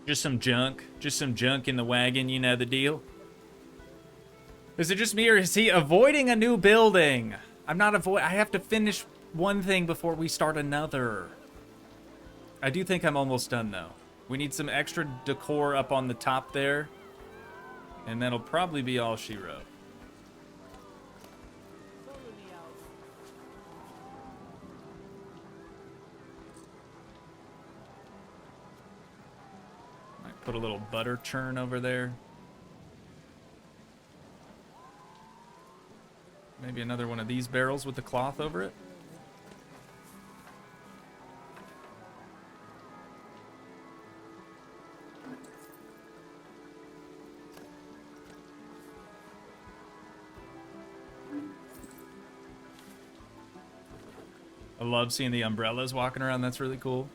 Just some junk. Just some junk in the wagon, you know the deal. Is it just me or is he avoiding a new building? I'm not I have to finish one thing before we start another. I do think I'm almost done though. We need some extra decor up on the top there. And that'll probably be all she wrote. Might put a little butter churn over there. Maybe another one of these barrels with the cloth over it. I love seeing the umbrellas walking around. That's really cool.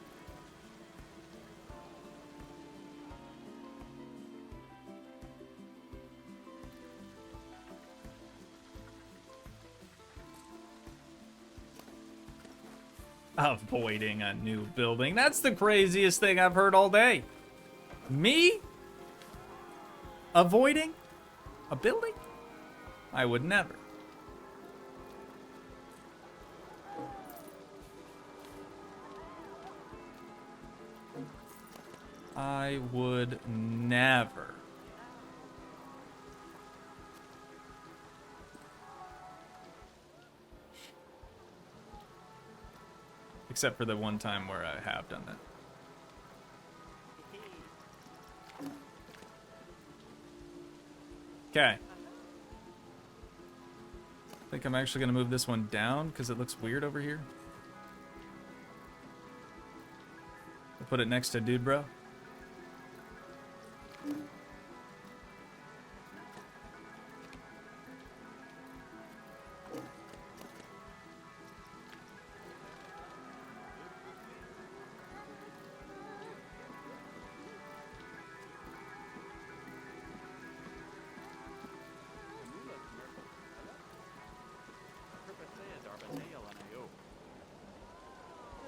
Avoiding a new building. That's the craziest thing I've heard all day. Me? Avoiding a building? I would never. I would never. Except for the one time where I have done that. Okay. I think I'm actually going to move this one down because it looks weird over here. I'll put it next to Dude Bro.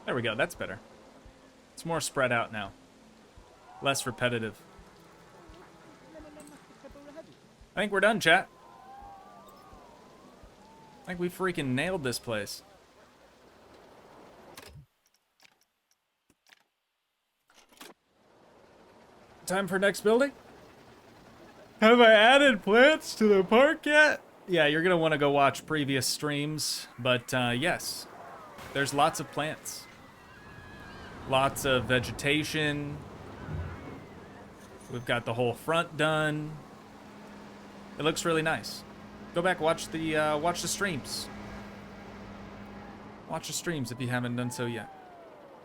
There we go, that's better. It's more spread out now. Less repetitive. I think we're done, chat. I think we freaking nailed this place. time for next building. Have I added plants to the park yet? Yeah, you're gonna want to go watch previous streams, but yes, there's lots of plants. Lots of vegetation. We've got the whole front done. It looks really nice. Go back, watch the streams. Watch the streams if you haven't done so yet.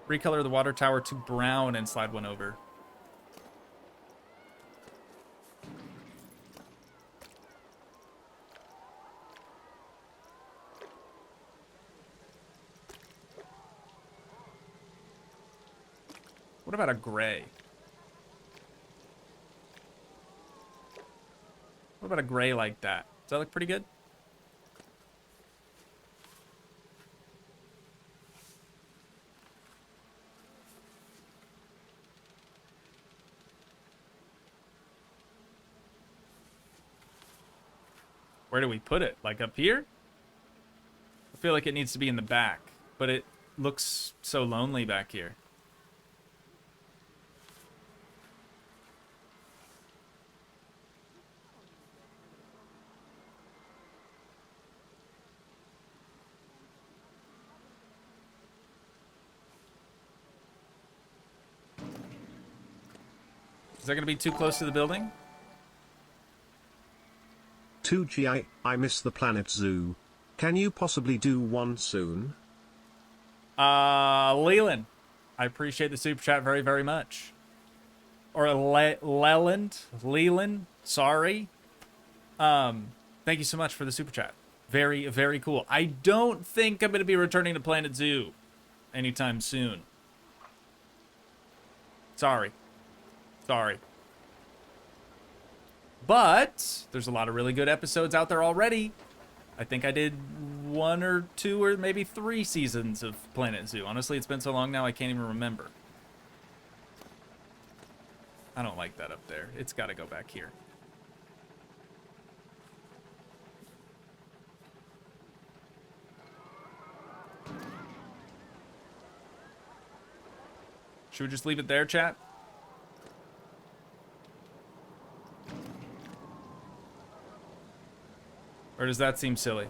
Recolor the water tower to brown and slide one over. What about a gray? What about a gray like that? Does that look pretty good? Where do we put it? Like up here? I feel like it needs to be in the back, but it looks so lonely back here. Is that going to be too close to the building? Toogii, I miss the Planet Zoo. Can you possibly do one soon? Leland, I appreciate the super chat very, very much. Or Leland, sorry. Thank you so much for the super chat. Very, very cool. I don't think I'm going to be returning to Planet Zoo anytime soon. Sorry. But there's a lot of really good episodes out there already. I think I did 1 or 2 or maybe 3 seasons of Planet Zoo. Honestly, it's been so long now I can't even remember. I don't like that up there. It's got to go back here. Should we just leave it there, chat? Or does that seem silly?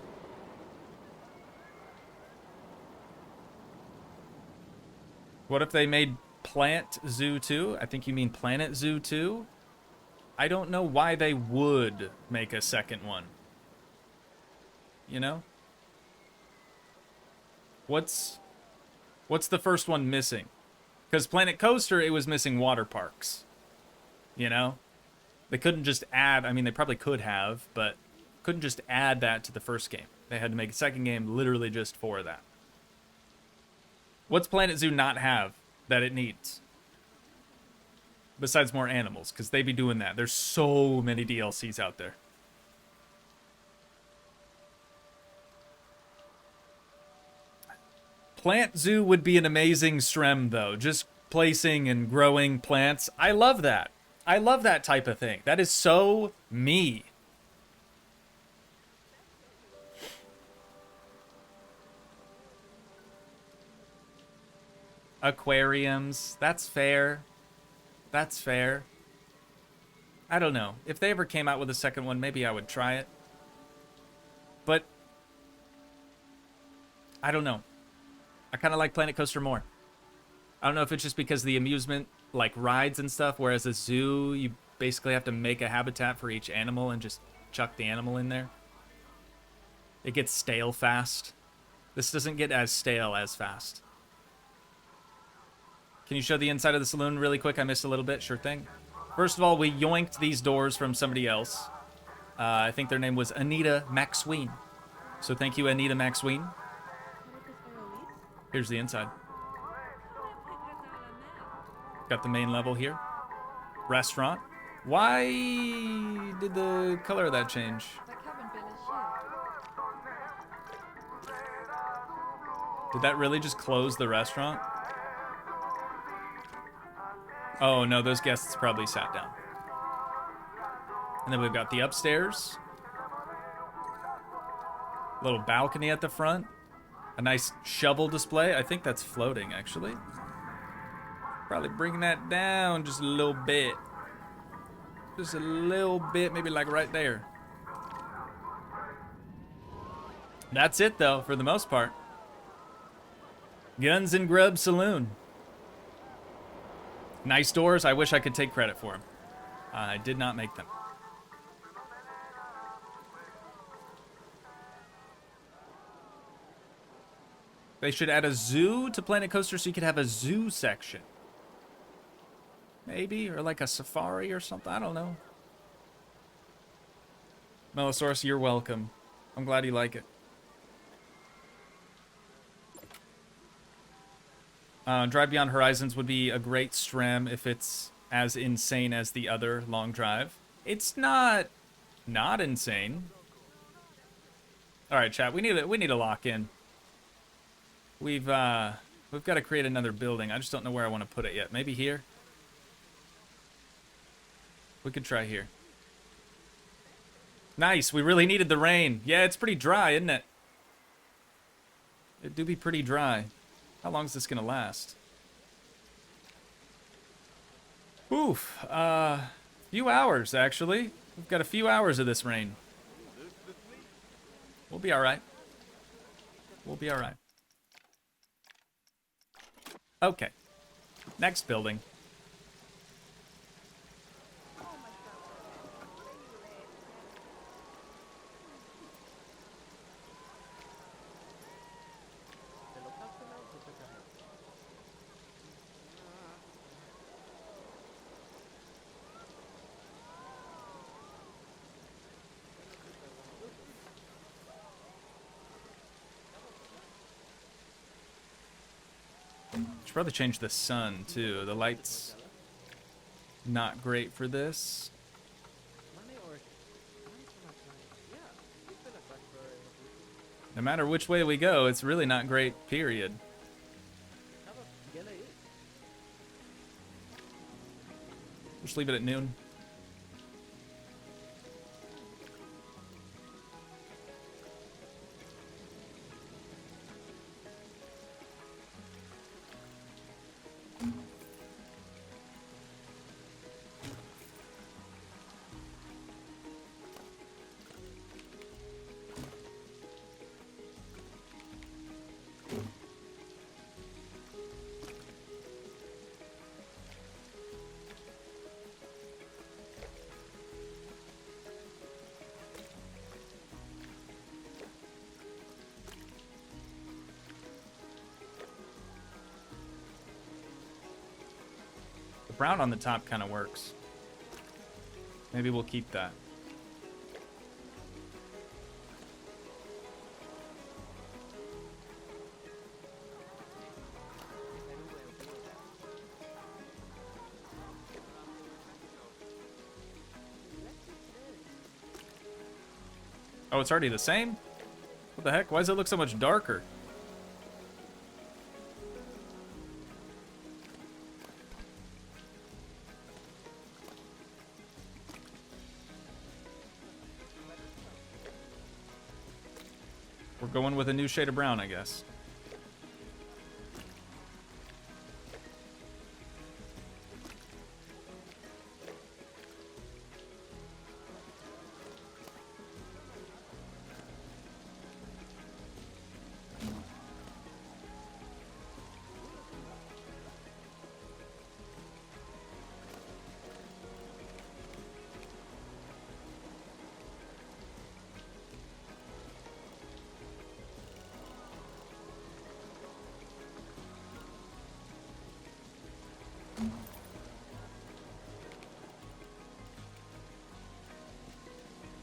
What if they made Plant Zoo 2? I think you mean Planet Zoo 2? I don't know why they would make a second one. You know? What's the first one missing? Because Planet Coaster, it was missing water parks. You know? They couldn't just add, I mean, they probably could have, but couldn't just add that to the first game. They had to make a second game literally just for that. What's Planet Zoo not have that it needs? Besides more animals, because they be doing that. There's so many DLCs out there. Plant Zoo would be an amazing strem, though. Just placing and growing plants. I love that. I love that type of thing. That is so me. Aquariums. That's fair. That's fair. I don't know. If they ever came out with a second one, maybe I would try it. But I don't know. I kind of like Planet Coaster more. I don't know if it's just because of the amusement, like rides and stuff, whereas a zoo, you basically have to make a habitat for each animal and just chuck the animal in there. It gets stale fast. This doesn't get as stale as fast. Can you show the inside of the saloon really quick? I missed a little bit. Sure thing. First of all, we yoinked these doors from somebody else. I think their name was Anita Maxween. So thank you, Anita Maxween. Here's the inside. Got the main level here. Restaurant. Why did the color of that change? Did that really just close the restaurant? Oh no, those guests probably sat down. And then we've got the upstairs. Little balcony at the front. A nice shovel display. I think that's floating, actually. Probably bring that down just a little bit. Just a little bit, maybe like right there. That's it, though, for the most part. Guns and Grub Saloon. Nice doors. I wish I could take credit for them. I did not make them. They should add a zoo to Planet Coaster so you could have a zoo section. Maybe, or like a safari or something. I don't know. Melosaurus, you're welcome. I'm glad you like it. Drive Beyond Horizons would be a great stream if it's as insane as the other long drive. It's not insane. All right, chat. We need to lock in. We've got to create another building. I just don't know where I want to put it yet. Maybe here. We could try here. Nice. We really needed the rain. Yeah, it's pretty dry, isn't it? It do be pretty dry. How long is this gonna last? Oof. Few hours actually. We've got a few hours of this rain. We'll be all right. We'll be all right. Okay. Next building. Should probably change the sun too. The light's not great for this. No matter which way we go, it's really not great, period. Just leave it at noon. Brown on the top kind of works. Maybe we'll keep that. Oh, it's already the same? What the heck? Why does it look so much darker? We're going with a new shade of brown, I guess.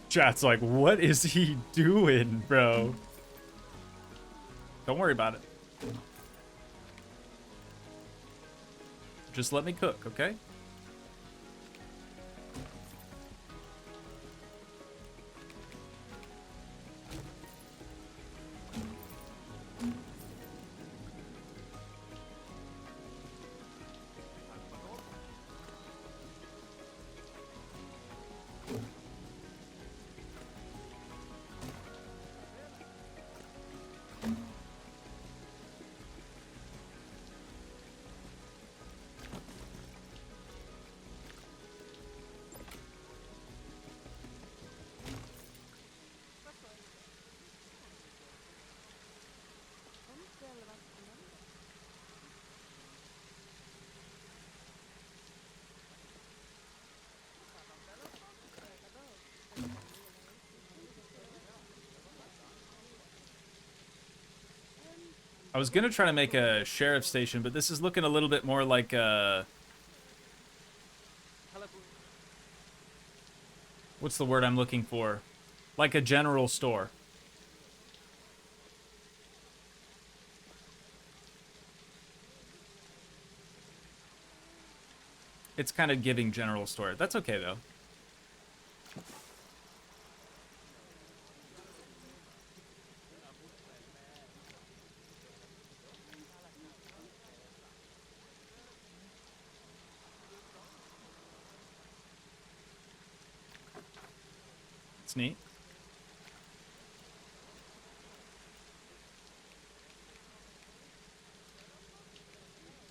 Chat's like, what is he doing, bro? Don't worry about it. Just let me cook, okay? I was gonna try to make a sheriff station, but this is looking a little bit more like a... What's the word I'm looking for? Like a general store. It's kind of giving general store. That's okay, though. It's neat.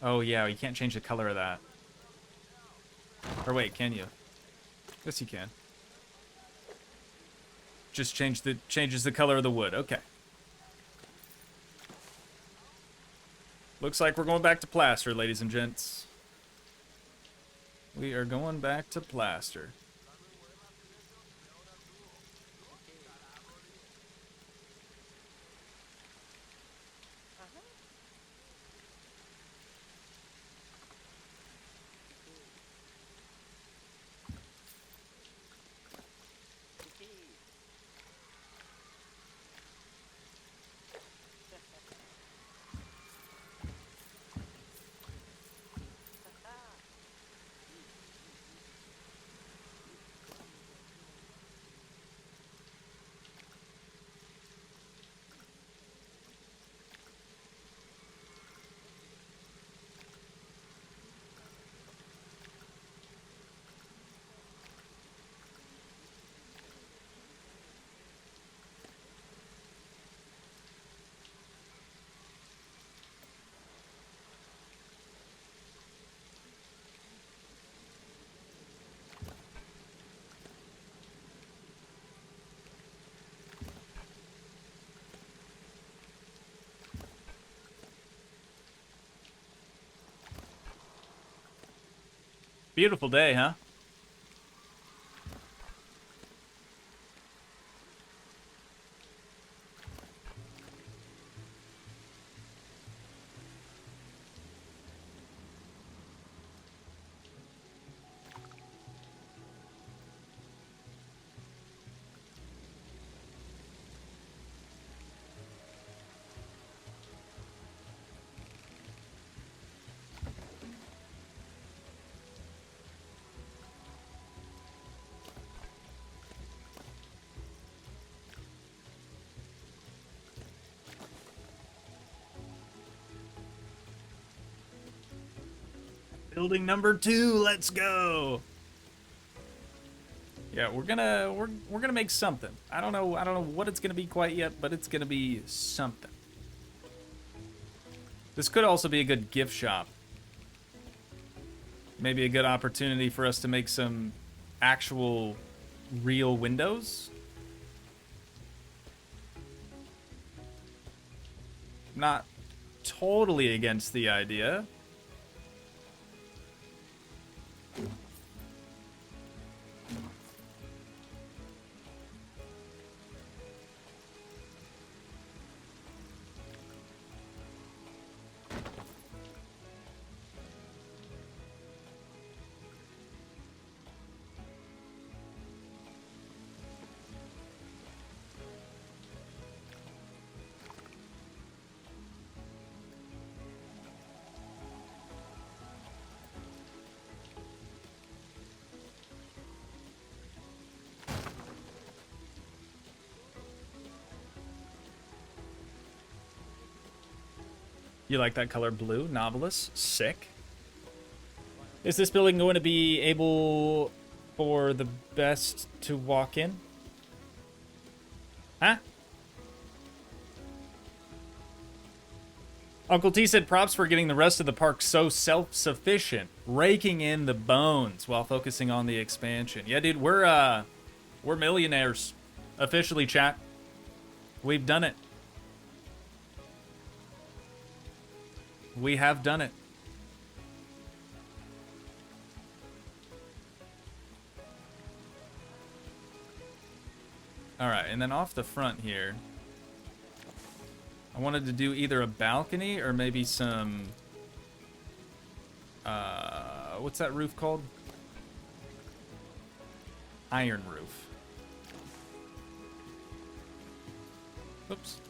Oh, yeah, you can't change the color of that. Or wait, can you? Yes, you can. Just changes the color of the wood. Okay. Looks like we're going back to plaster, ladies and gents. We are going back to plaster. Beautiful day, huh? Building number 2, let's go. Yeah, we're gonna make something. I don't know what it's gonna be quite yet, but it's gonna be something. This could also be a good gift shop. Maybe a good opportunity for us to make some actual real windows. Not totally against the idea. You like that color blue? Novelist? Sick. Is this building going to be able for the best to walk in? Huh? Uncle T said props for getting the rest of the park so self-sufficient, raking in the bones while focusing on the expansion. Yeah, dude, we're millionaires. Officially, chat. We've done it. We have done it. All right, and then off the front here, I wanted to do either a balcony or maybe some... what's that roof called? Iron roof. Oops.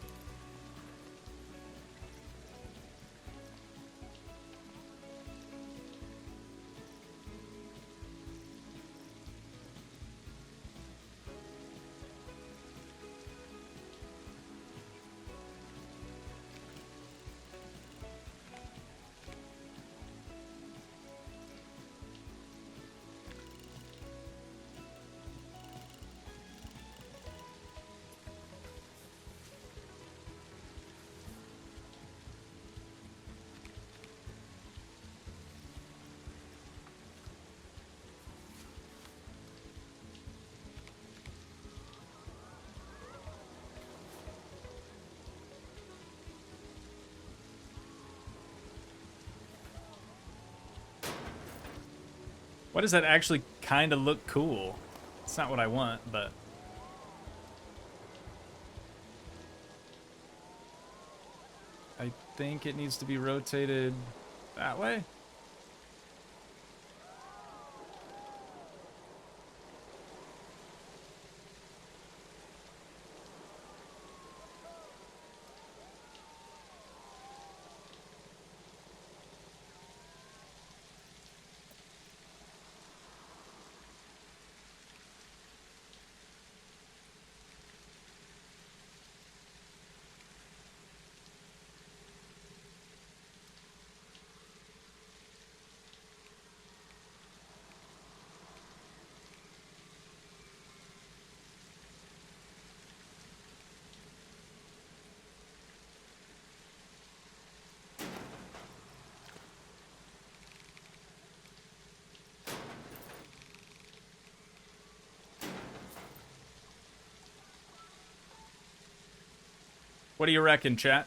Why does that actually kind of look cool? It's not what I want, but... I think it needs to be rotated that way. What do you reckon, chat?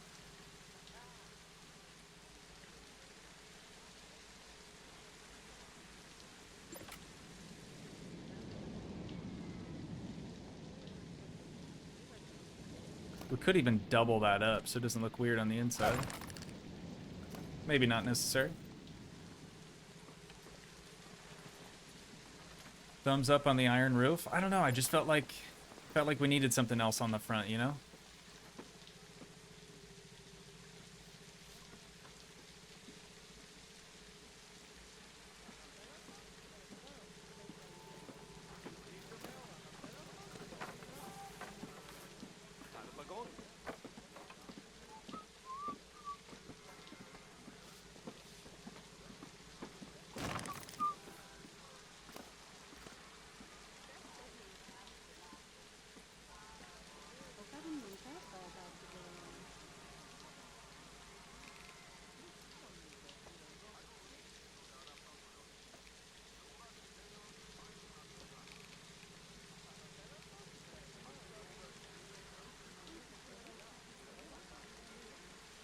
We could even double that up so it doesn't look weird on the inside. Maybe not necessary. Thumbs up on the iron roof. I don't know. I just felt like we needed something else on the front, you know?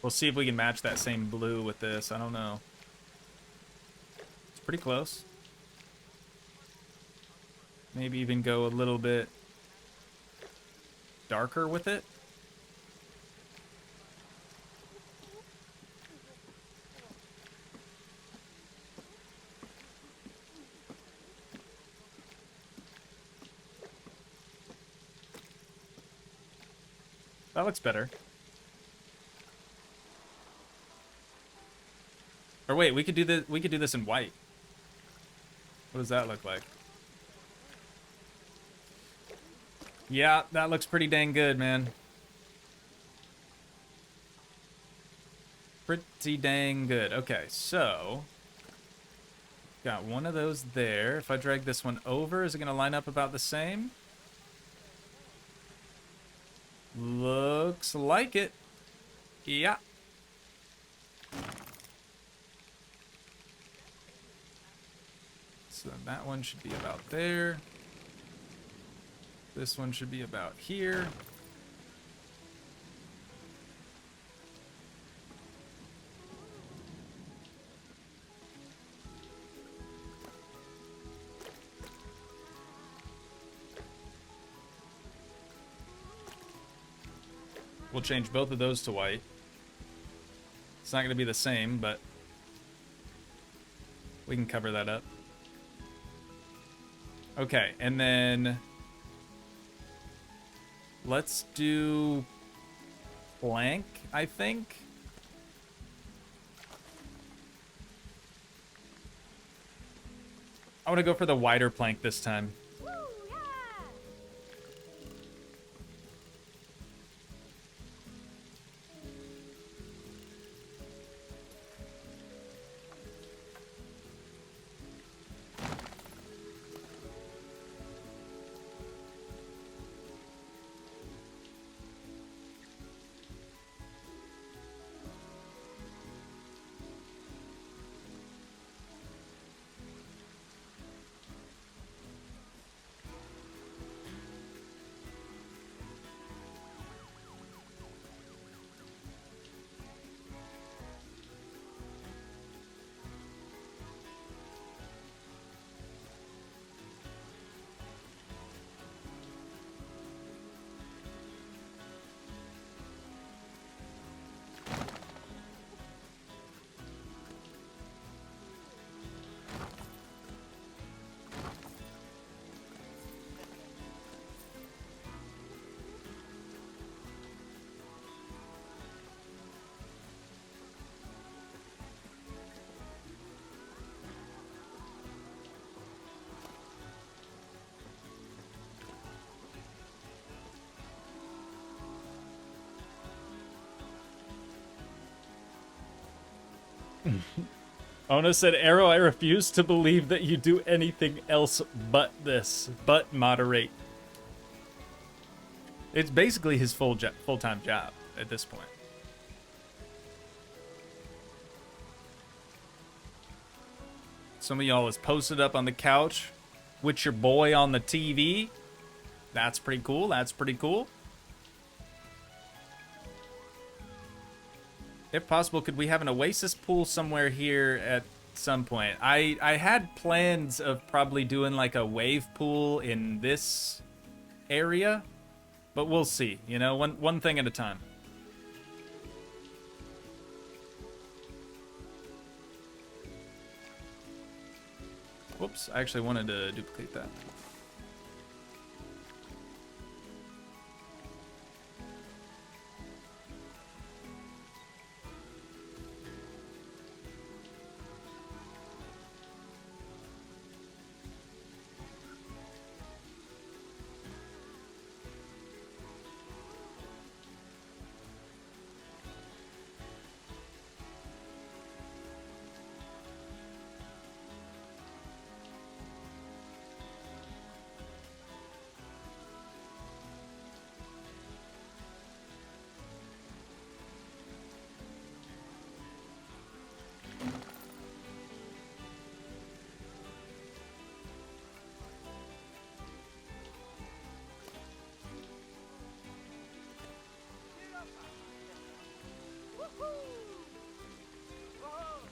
We'll see if we can match that same blue with this. I don't know. It's pretty close. Maybe even go a little bit darker with it. That looks better. Or wait, we could do this. We could do this in white. What does that look like? Yeah, that looks pretty dang good, man. Pretty dang good. Okay, so got one of those there. If I drag this one over, is it gonna line up about the same? Looks like it. Yeah. So that one should be about there. This one should be about here. We'll change both of those to white. It's not going to be the same, but we can cover that up. Okay, and then let's do plank, I think. I want to go for the wider plank this time. Ona said, Arrow, I refuse to believe that you do anything else but this. But moderate. It's basically his full-time job at this point. Some of y'all is posted up on the couch with your boy on the TV. That's pretty cool. That's pretty cool. If possible, could we have an oasis pool somewhere here at some point? I had plans of probably doing like a wave pool in this area, but we'll see. You know, one thing at a time. Whoops, I actually wanted to duplicate that.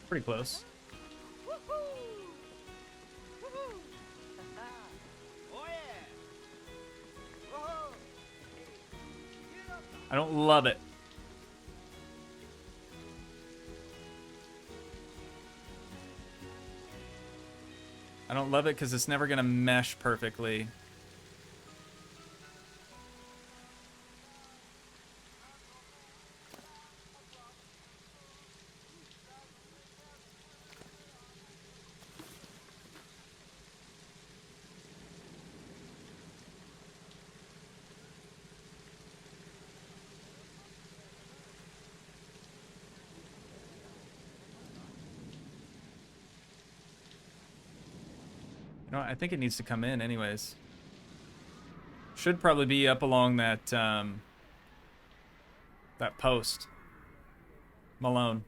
Pretty close. I don't love it. I don't love it because it's never going to mesh perfectly. You know what? I think it needs to come in anyways. Should probably be up along that that post. Malone.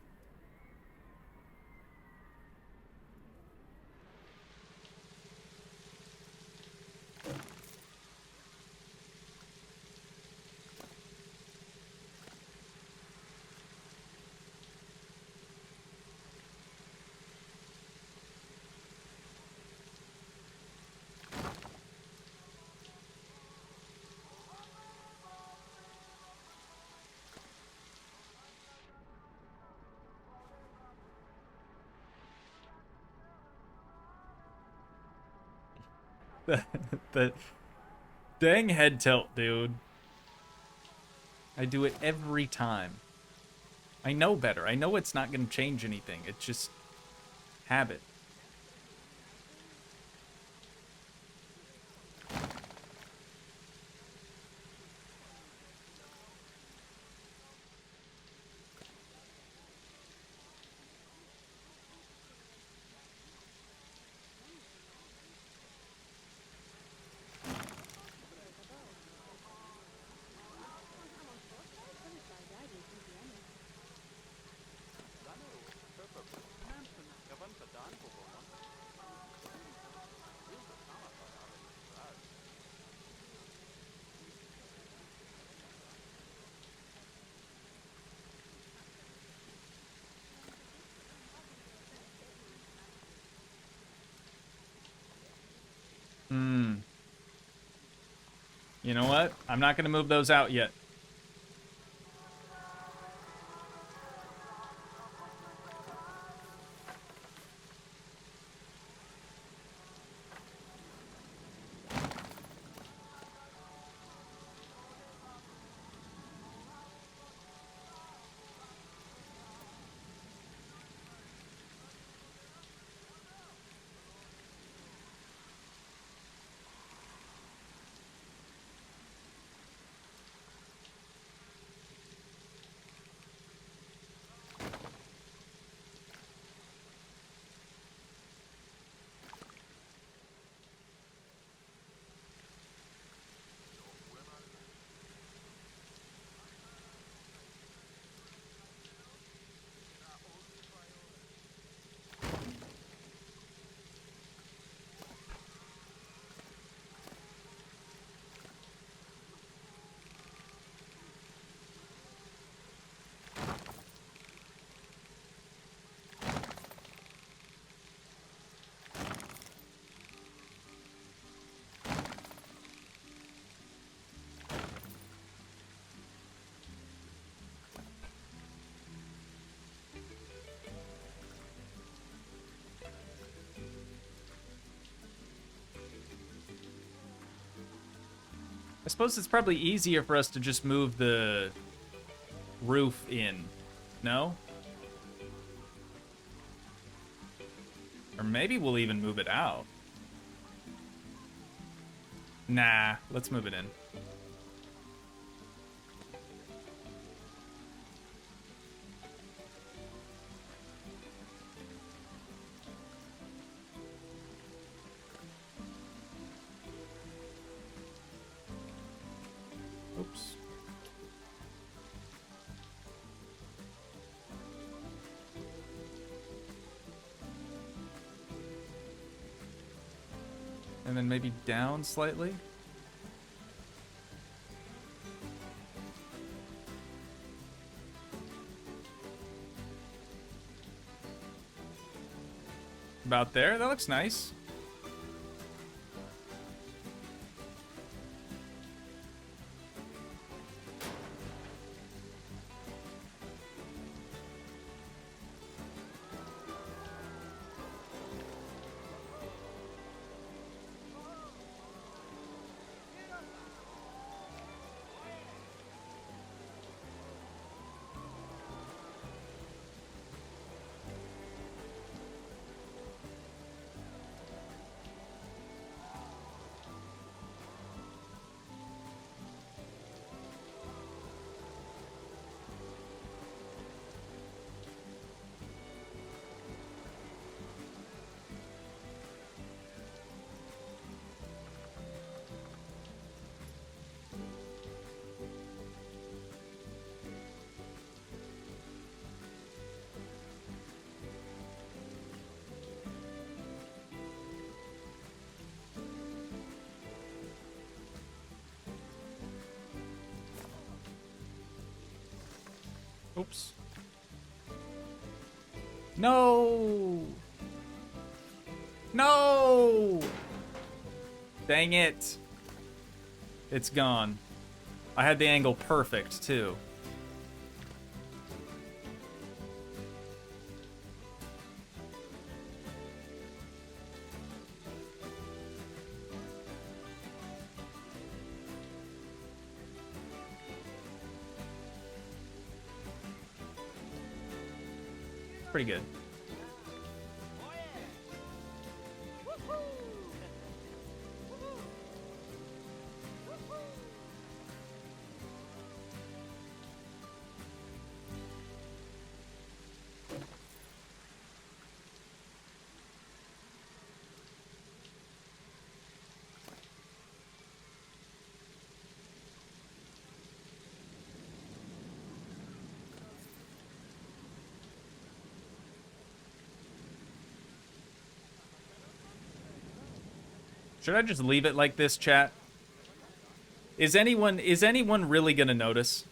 the dang head tilt, dude. I do it every time. I know better. I know it's not going to change anything. It's just habit. Hmm. You know what? I'm not going to move those out yet. I suppose it's probably easier for us to just move the roof in. No? Or maybe we'll even move it out. Nah, let's move it in. Oops. And then maybe down slightly. About there. That looks nice. Oops. No! No! Dang it. It's gone. I had the angle perfect, too. Pretty good. Should I just leave it like this, chat? Is anyone really gonna notice?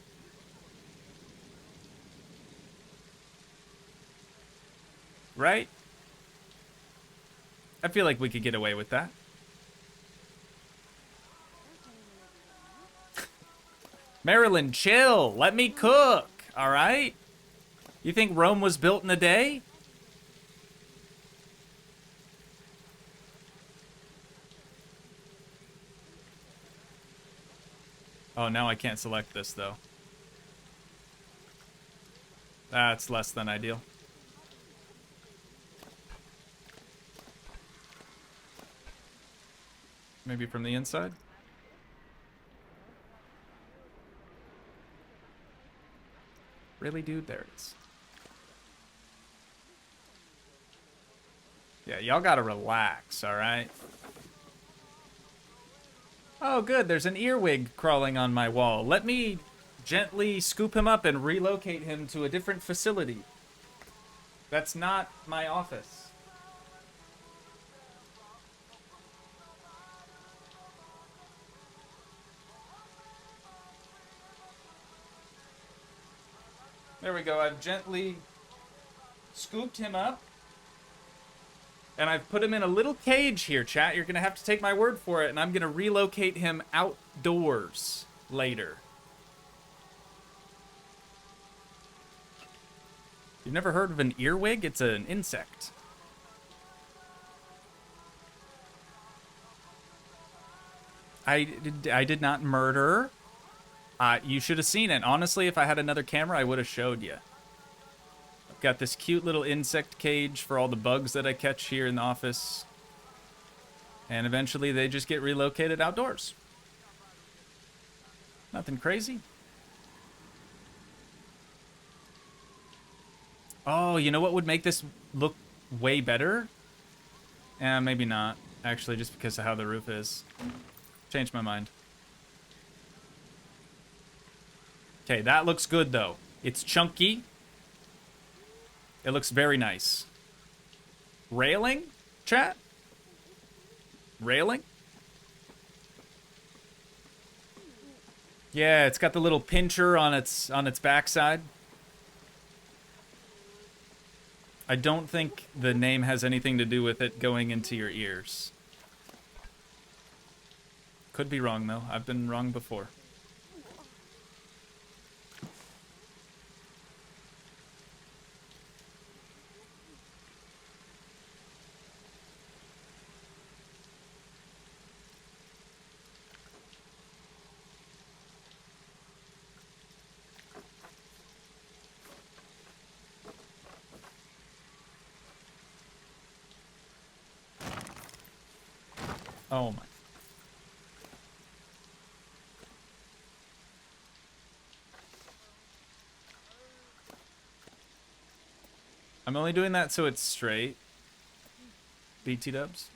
Right? I feel like we could get away with that. Marilyn, chill. Let me cook. All right? You think Rome was built in a day? Oh, now I can't select this, though. That's less than ideal. Maybe from the inside? Really, dude? There it is. Yeah, y'all gotta relax, alright? Oh, good. There's an earwig crawling on my wall. Let me gently scoop him up and relocate him to a different facility. That's not my office. There we go. I've gently scooped him up. And I've put him in a little cage here, chat. You're going to have to take my word for it. And I'm going to relocate him outdoors later. You've never heard of an earwig? It's an insect. I did not murder. You should have seen it. Honestly, if I had another camera, I would have showed you. I've got this cute little insect cage for all the bugs that I catch here in the office. And eventually they just get relocated outdoors. Nothing crazy. Oh, you know what would make this look way better? Maybe not. Actually, just because of how the roof is. Changed my mind. Okay, that looks good, though. It's chunky. It looks very nice. Railing, chat? Railing? Yeah, it's got the little pincher on its backside. I don't think the name has anything to do with it going into your ears. Could be wrong, though. I've been wrong before. Oh my. I'm only doing that so it's straight. BT dubs.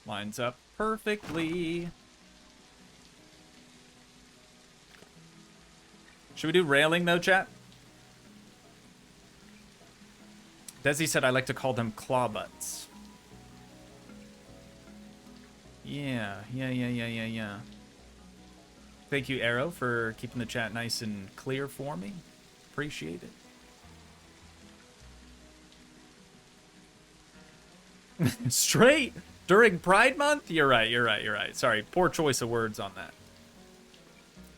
Lines up perfectly. Should we do railing though, chat? Desi said I like to call them claw butts. Yeah. Thank you, Arrow, for keeping the chat nice and clear for me. Appreciate it. Straight during Pride Month? You're right. Sorry, poor choice of words on that.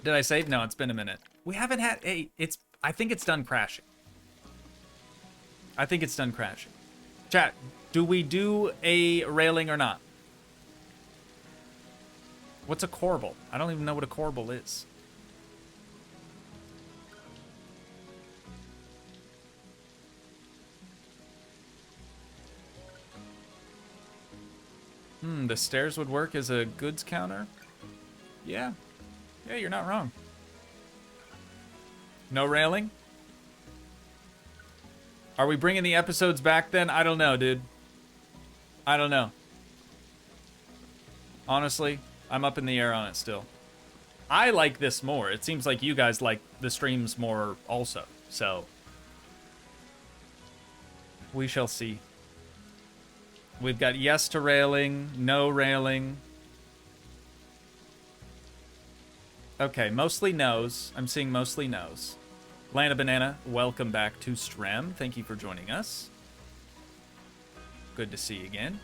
Did I save? No, it's been a minute. We haven't had I think it's done crashing. Chat, Do we do a railing or not? What's a corbel? I don't even know what a corbel is. The stairs would work as a goods counter? Yeah. Yeah, you're not wrong. No railing? Are we bringing the episodes back then? I don't know, dude. I don't know. Honestly, I'm up in the air on it still. I like this more. It seems like you guys like the streams more also. So, we shall see. We've got yes to railing, no railing. Okay, mostly no's. I'm seeing mostly no's. Lana Banana, welcome back to Strem. Thank you for joining us. Good to see you again.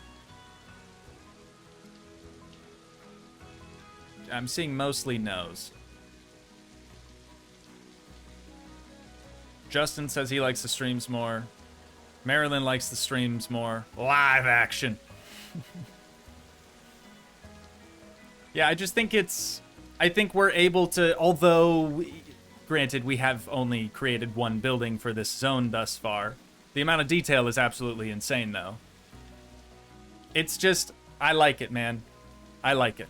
I'm seeing mostly no's. Justin says he likes the streams more. Marilyn likes the streams more. Live action. Yeah, I just think it's... I think we're able to... Although, granted, we have only created one building for this zone thus far. The amount of detail is absolutely insane, though. It's just... I like it, man. I like it.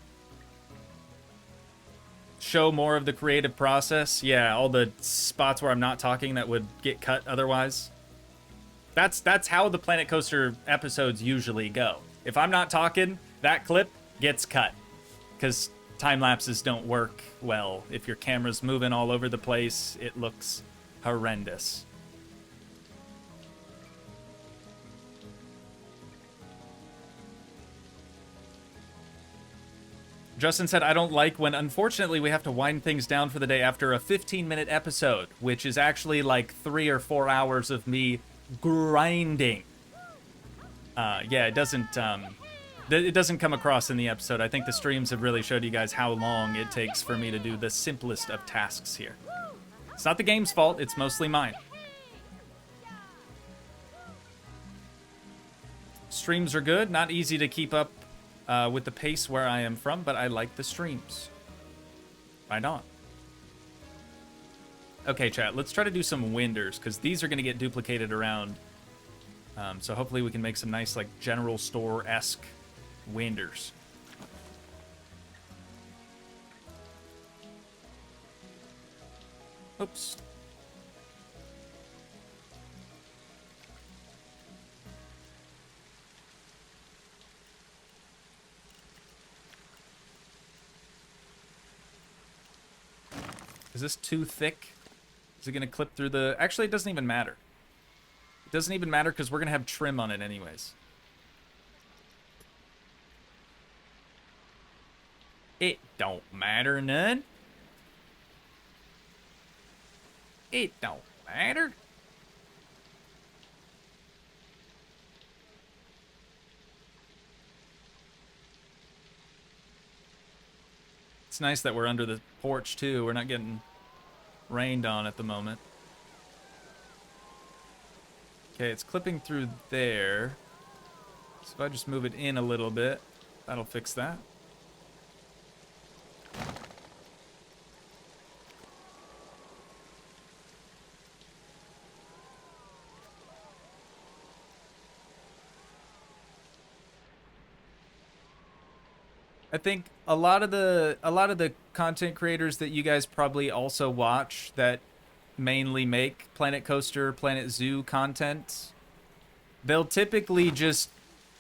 Show more of the creative process. Yeah, all the spots where I'm not talking that would get cut otherwise. That's how the Planet Coaster episodes usually go. If I'm not talking, that clip gets cut. Because time lapses don't work well. If your camera's moving all over the place, it looks horrendous. Justin said, I don't like when, unfortunately, we have to wind things down for the day after a 15-minute episode, which is actually like 3 or 4 hours of me grinding. Yeah, it doesn't come across in the episode. I think the streams have really showed you guys how long it takes for me to do the simplest of tasks here. It's not the game's fault, it's mostly mine. Streams are good, not easy to keep up with the pace where I am from, but I like the streams. Right on. Okay, chat, let's try to do some winders, because these are going to get duplicated around. So hopefully we can make some nice, like, general store-esque winders. Oops. Is this too thick? Is it going to clip through the... Actually, it doesn't even matter. It doesn't even matter because we're going to have trim on it anyways. It don't matter none. It don't matter. It's nice that we're under the porch, too. We're not getting rained on at the moment. Okay, it's clipping through there. So if I just move it in a little bit, that'll fix that. I think a lot of the content creators that you guys probably also watch that mainly make Planet Coaster, Planet Zoo content, they'll typically just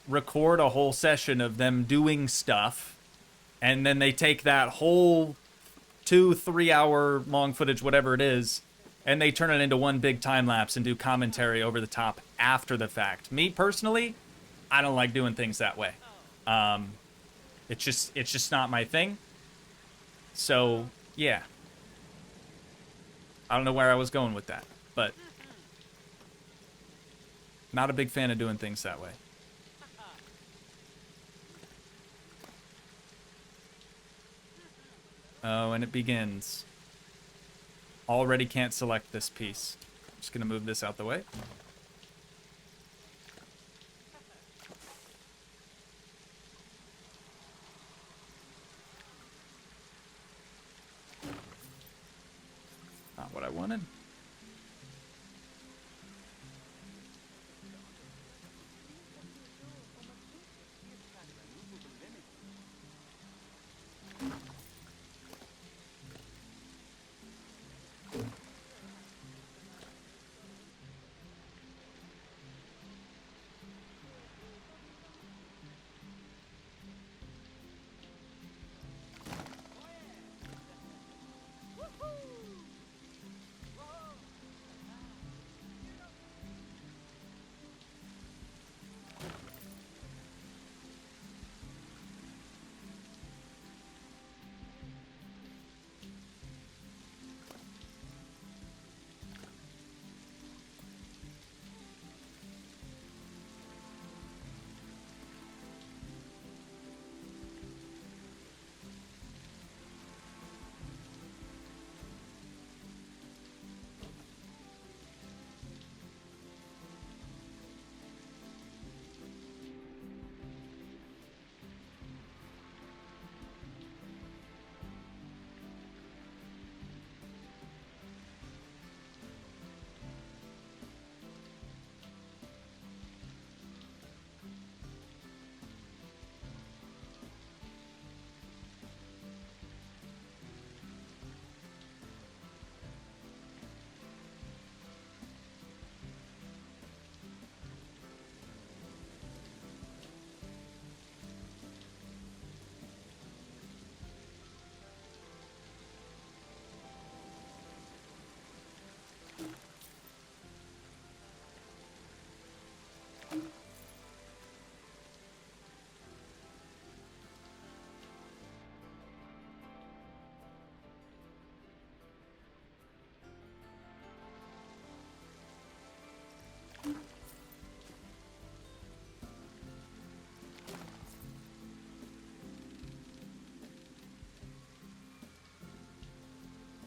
record a whole session of them doing stuff, and then they take that whole 2-3 hour long footage, whatever it is, and they turn it into one big time lapse and do commentary over the top after the fact. Me personally, I don't like doing things that way. It's just not my thing. So, yeah. I don't know where I was going with that, but not a big fan of doing things that way. Oh, and it begins. Already can't select this piece. Just gonna move this out the way. what I wanted.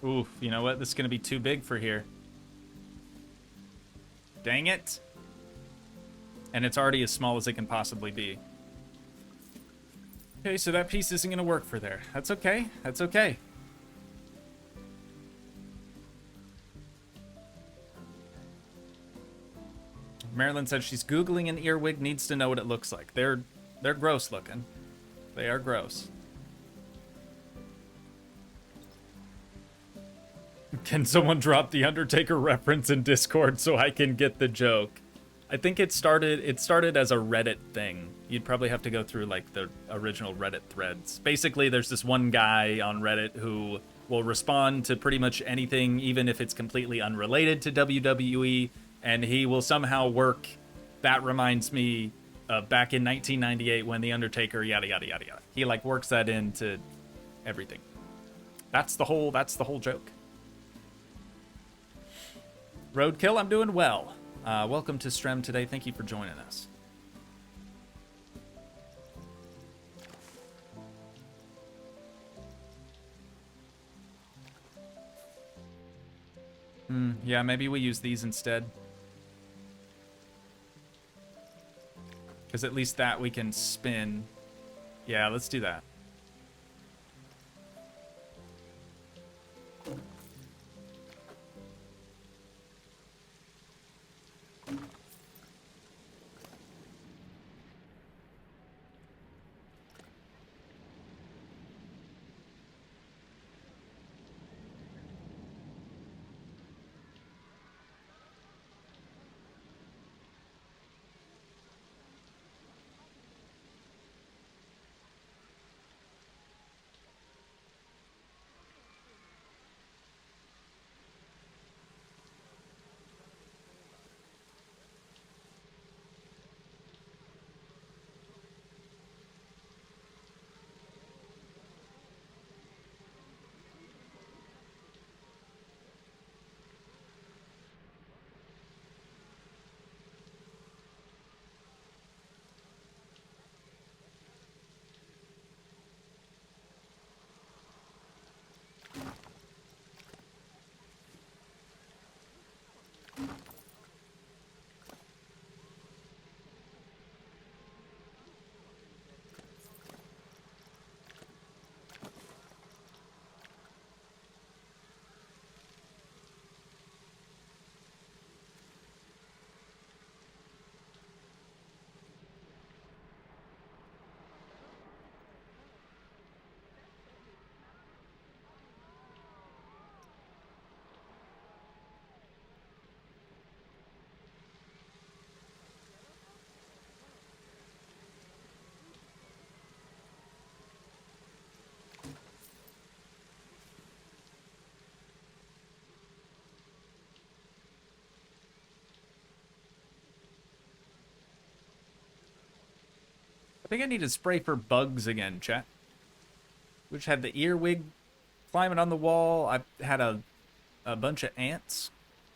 Oof, you know what? This is going to be too big for here. Dang it. And it's already as small as it can possibly be. Okay, so that piece isn't going to work for there. That's okay. That's okay. Marilyn said she's Googling an earwig, needs to know what it looks like. They're gross looking. They are gross. Can someone drop the Undertaker reference in Discord so I can get the joke? I think it started as a Reddit thing. You'd probably have to go through like the original Reddit threads. Basically, there's this one guy on Reddit who will respond to pretty much anything, even if it's completely unrelated to WWE, and he will somehow work, that reminds me back in 1998 when The Undertaker, yada, yada, yada, yada. He like works that into everything. That's the whole joke. Roadkill, I'm doing well. Welcome to Strem today. Thank you for joining us. Yeah, maybe we use these instead. Because at least that we can spin. Yeah, let's do that. I think I need to spray for bugs again, chat. Which had the earwig climbing on the wall. I had a bunch of ants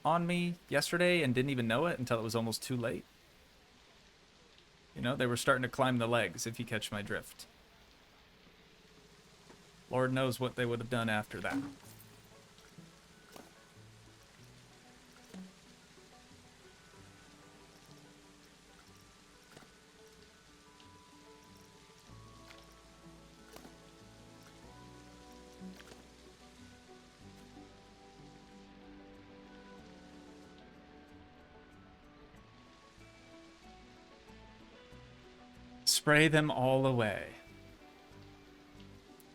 on me yesterday and didn't even know it until it was almost too late. You know, they were starting to climb the legs, if you catch my drift. Lord knows what they would have done after that. Spray them all away.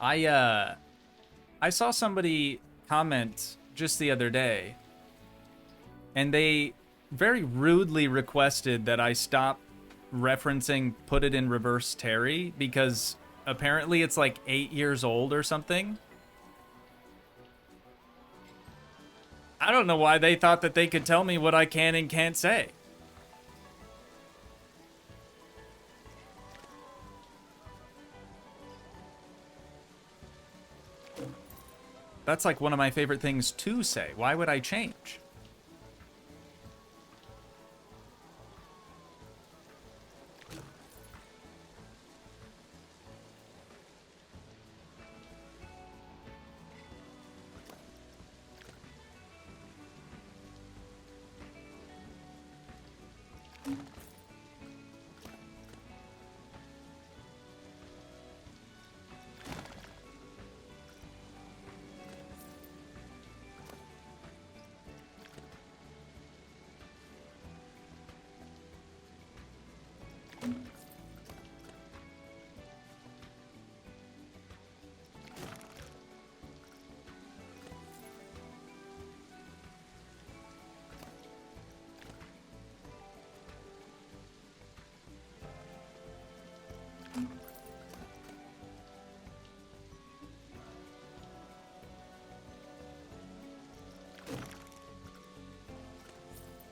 I saw somebody comment just the other day, and they very rudely requested that I stop referencing Put It in Reverse Terry because apparently it's like 8 years old or something. I don't know why they thought that they could tell me what I can and can't say. That's like one of my favorite things to say. Why would I change?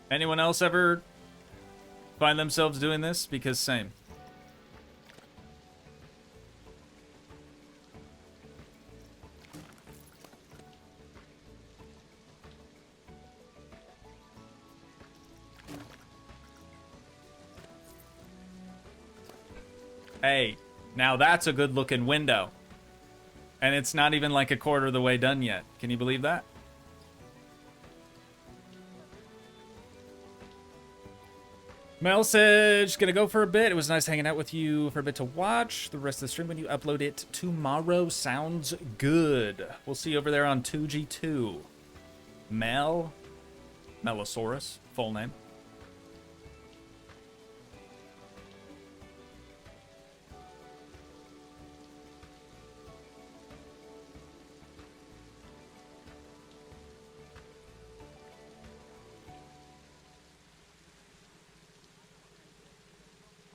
Anyone else ever find themselves doing this? Because same. Hey, now that's a good looking window. And it's not even like a quarter of the way done yet. Can you believe that? Melsage, gonna go for a bit. It was nice hanging out with you for a bit to watch. The rest of the stream when you upload it tomorrow sounds good. We'll see you over there on Toogii 2. Melosaurus, full name.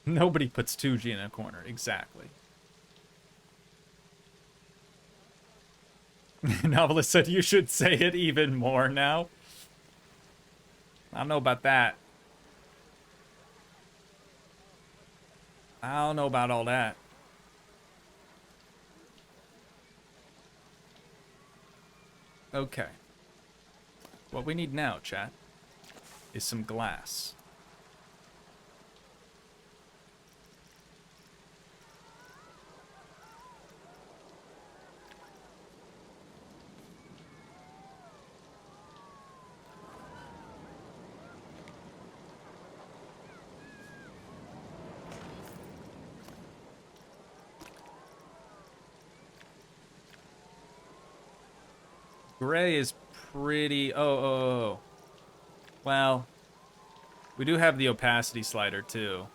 Nobody puts Toogii in a corner, exactly. Novelist said you should say it even more now. I don't know about that. I don't know about all that. Okay. What we need now, chat, is some glass. Gray is pretty... Oh. Well, we do have the opacity slider, too.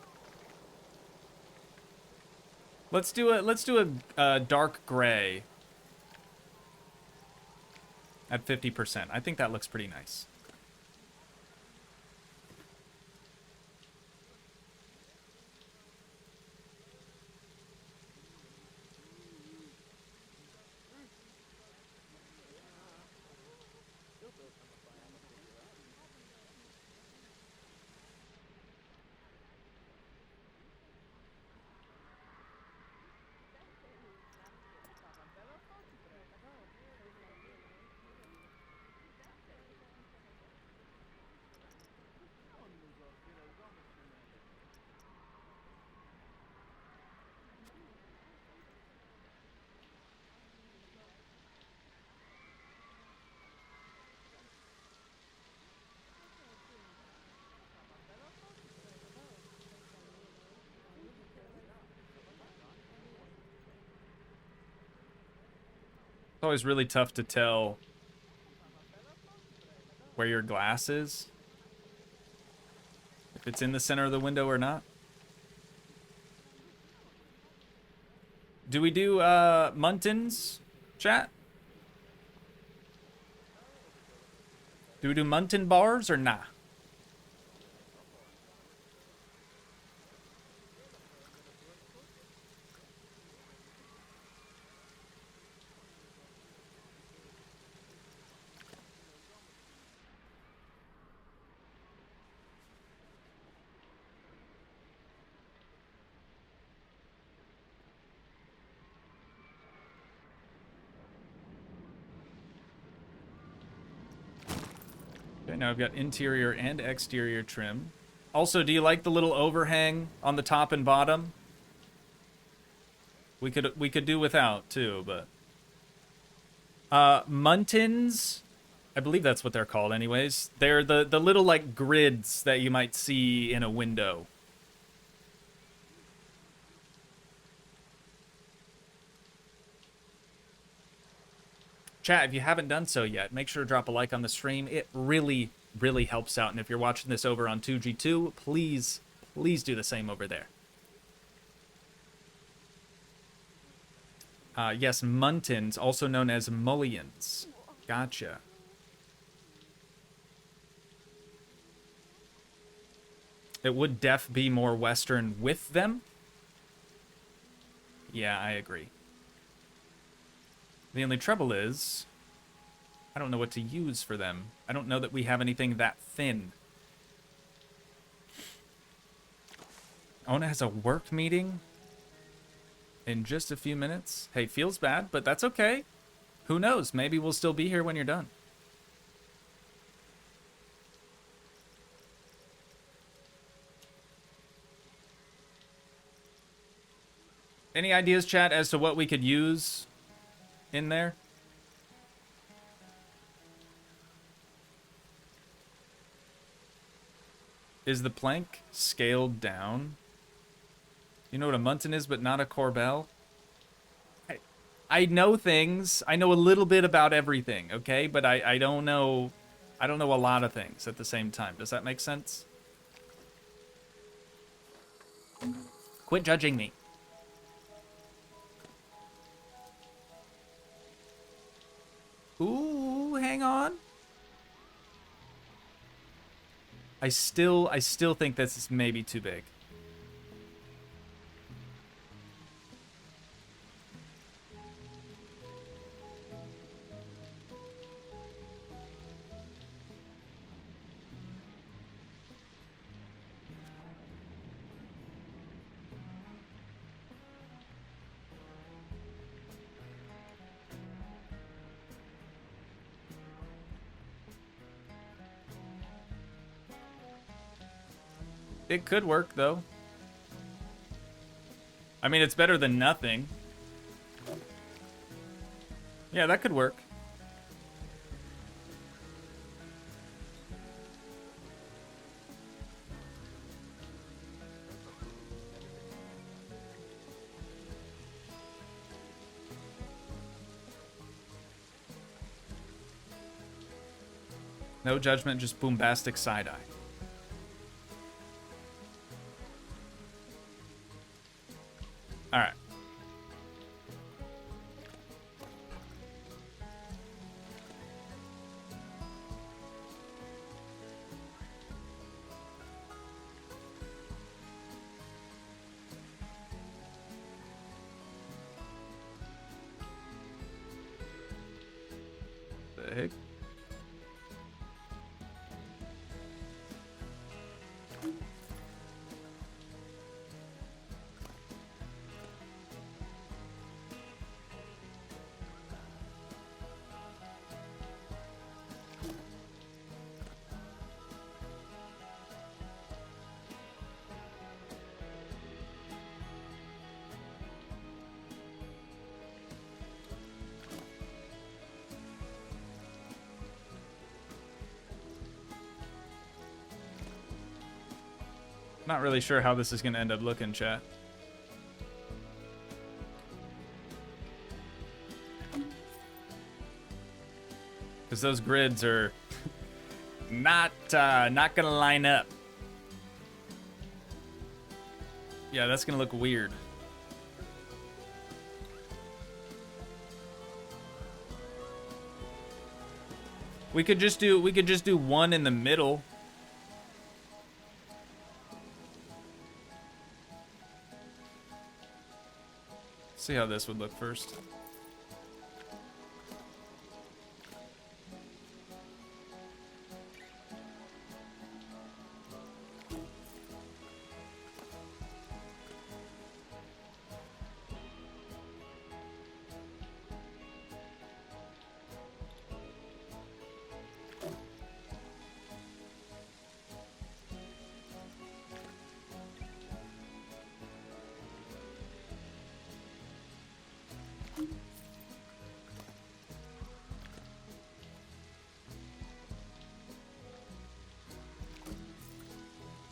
Let's do a dark gray at 50%. I think that looks pretty nice. It's always really tough to tell where your glass is, if it's in the center of the window or not. Do we do Muntins, chat? Do we do Muntin bars or nah? Okay, now I've got interior and exterior trim. Also, do you like the little overhang on the top and bottom? We could do without too, but Muntins, I believe that's what they're called anyways. They're the little like grids that you might see in a window. Chat, if you haven't done so yet, make sure to drop a like on the stream. It really, really helps out. And if you're watching this over on Toogii 2, please do the same over there. Yes, Muntins, also known as mullions. Gotcha. It would be more Western with them. Yeah, I agree. The only trouble is, I don't know what to use for them. I don't know that we have anything that thin. Ona has a work meeting in just a few minutes. Hey, feels bad, but that's okay. Who knows? Maybe we'll still be here when you're done. Any ideas, chat, as to what we could use in there? Is the plank scaled down? You know what a Muntin is, but not a Corbel? I know things. I know a little bit about everything, okay? But I don't know a lot of things at the same time. Does that make sense? Quit judging me. Ooh, hang on. I still think this is maybe too big. It could work, though. I mean, it's better than nothing. Yeah, that could work. No judgment, just bombastic side-eye. Alright. The heck? Not really sure how this is going to end up looking, chat. because those grids are not gonna line up. Yeah, that's gonna look weird. We could just do one in the middle. See how this would look first.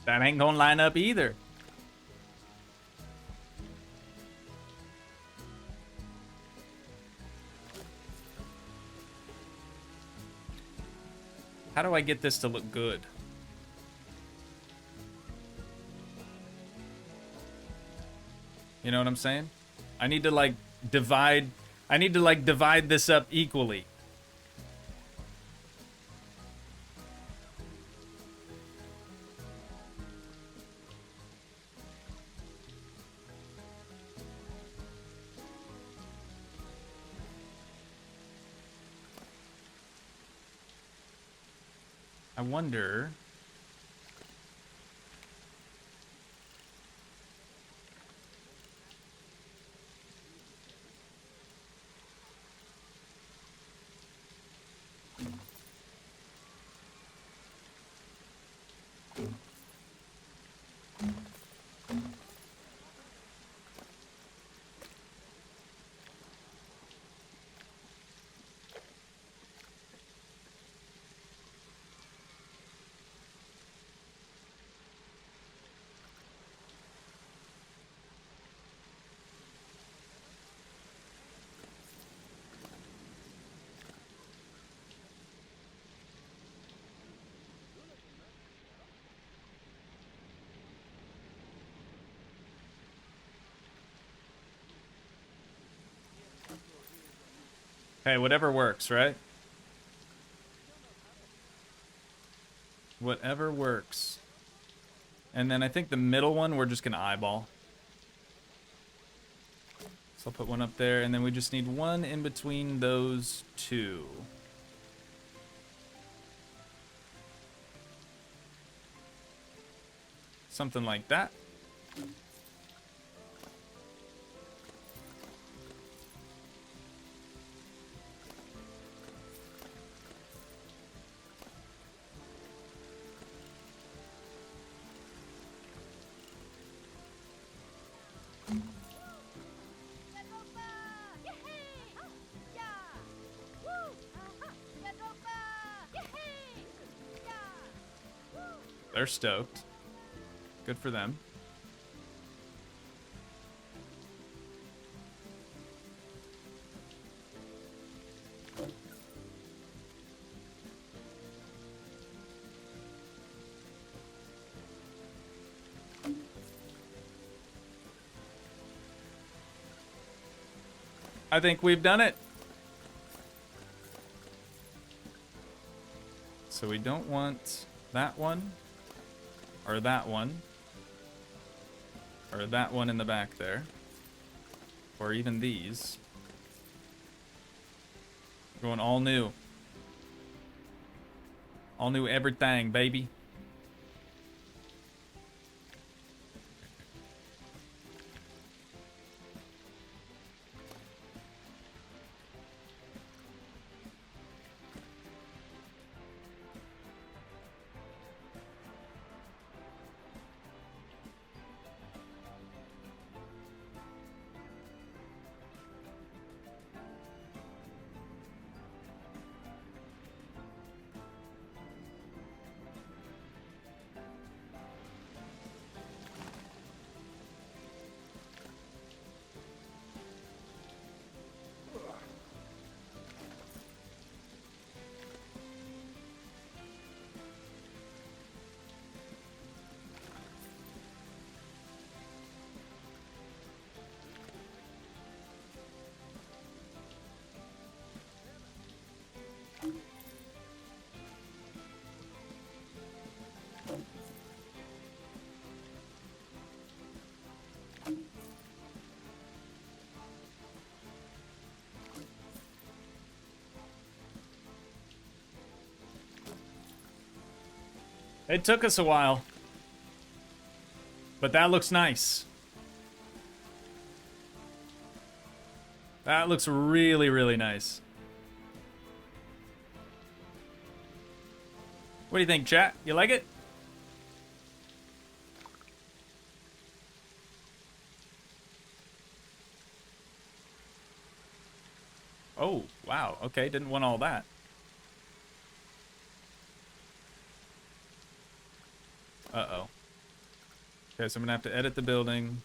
That ain't gonna line up either. How do I get this to look good? You know what I'm saying? I need to like divide this up equally. I wonder. Hey, whatever works, right? Whatever works. And then I think the middle one we're just gonna eyeball. So I'll put one up there, and then we just need one in between those two. Something like that. They're stoked. Good for them. I think we've done it. So we don't want that one, or that one, or that one in the back there, or even these. Going all new. All new everything, baby. It took us a while. But that looks nice. That looks really, really nice. What do you think, chat? You like it? Oh, wow. Okay, didn't want all that. Uh-oh. Okay, so I'm gonna have to edit the building.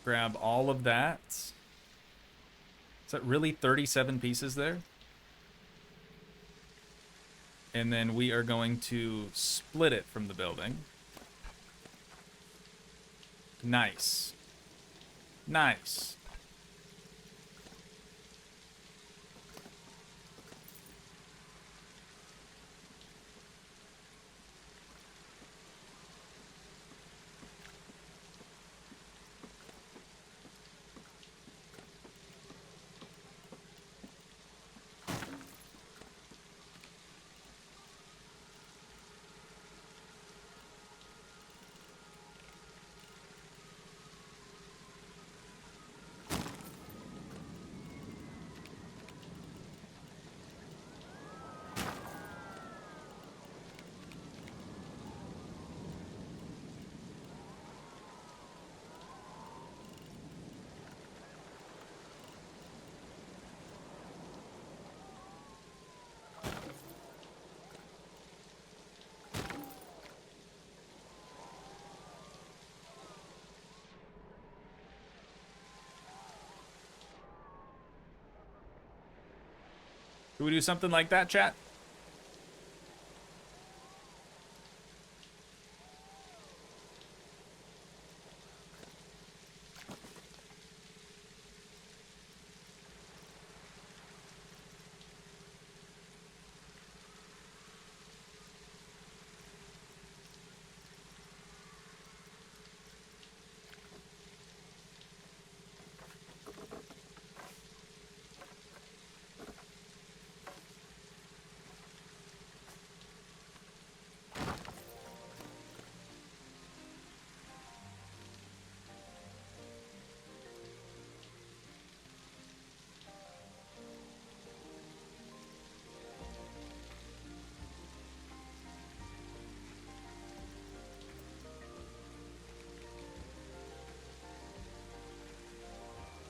Grab all of that. Is that really 37 pieces there? And then we are going to split it from the building. Nice. Nice. Can we do something like that, chat?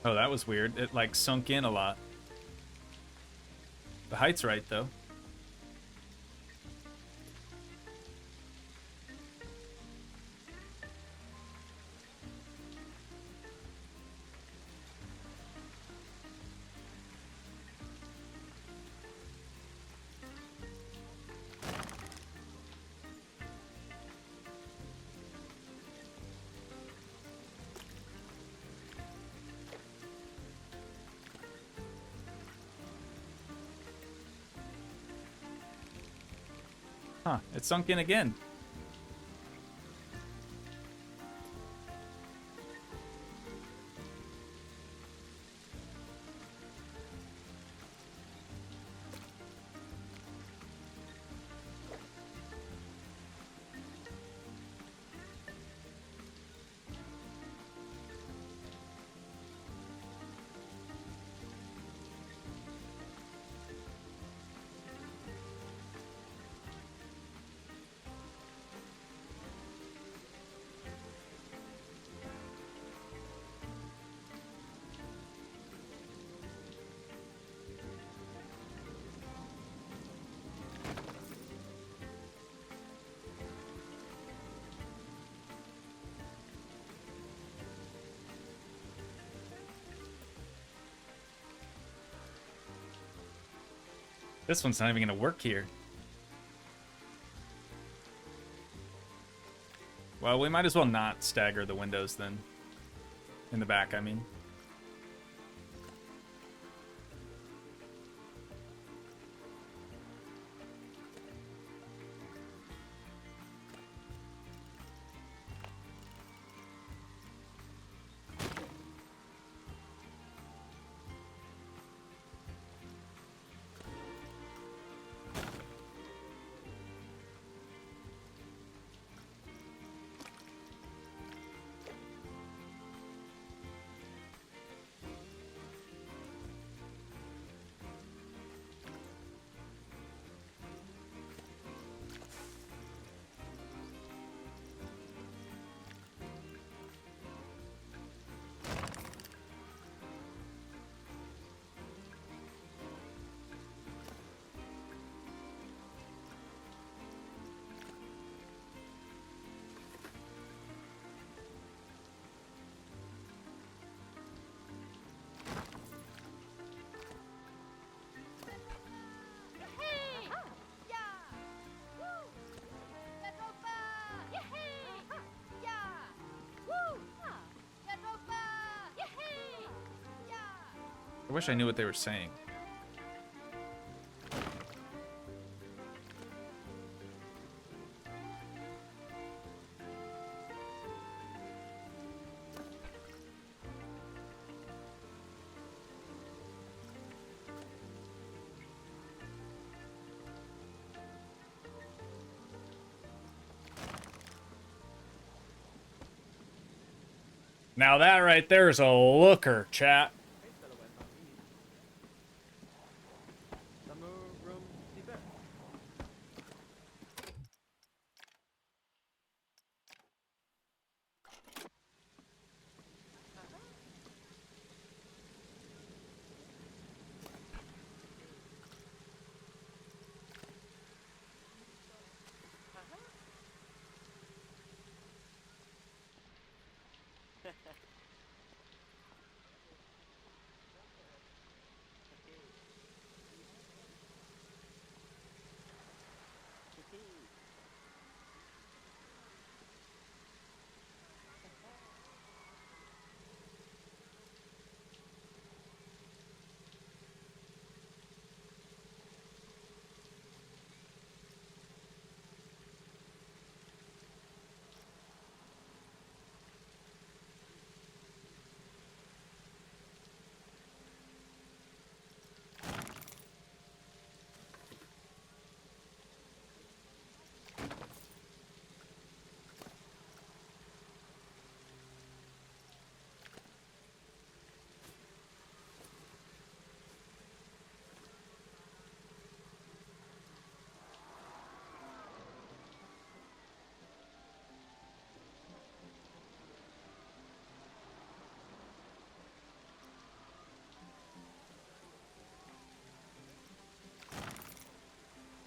Oh, that was weird. It, like, sunk in a lot. The height's right, though. Huh, it sunk in again. This one's not even gonna work here. Well, we might as well not stagger the windows then. In the back, I mean. I wish I knew what they were saying. Now that right there is a looker, chat.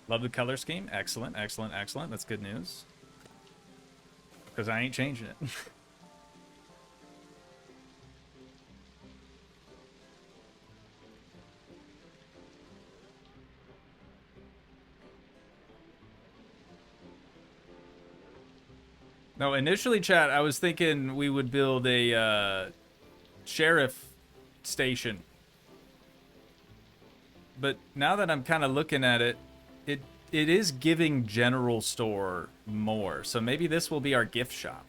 Love the color scheme. Excellent, excellent, excellent. That's good news. Because I ain't changing it. No, initially, chat, I was thinking we would build a sheriff station. But now that I'm kind of looking at it, it is giving general store more. So maybe this will be our gift shop.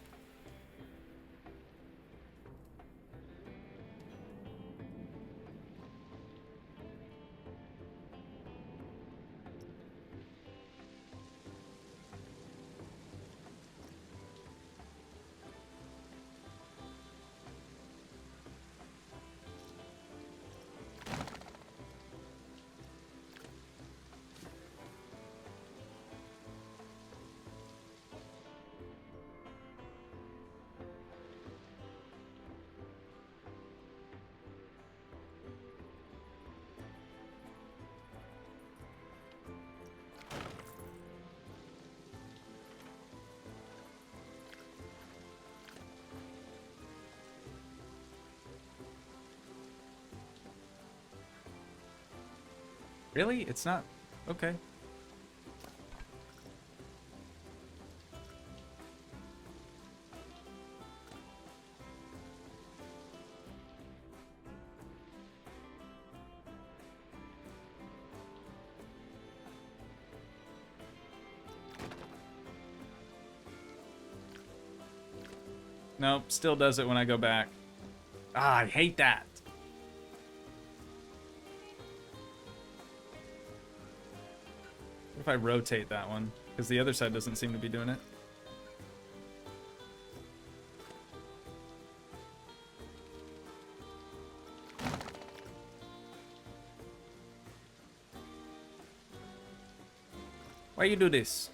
Really? It's not? Okay. Nope, still does it when I go back. Ah, I hate that. What if I rotate that one? Because the other side doesn't seem to be doing it. Why you do this?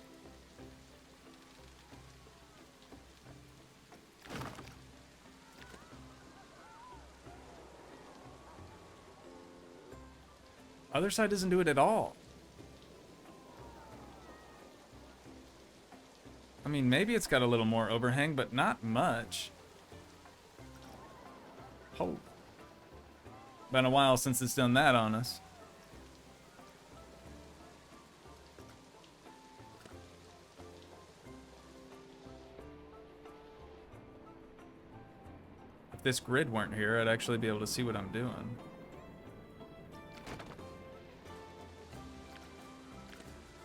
Other side doesn't do it at all. I mean, maybe it's got a little more overhang, but not much. Oh. Been a while since it's done that on us. If this grid weren't here, I'd actually be able to see what I'm doing.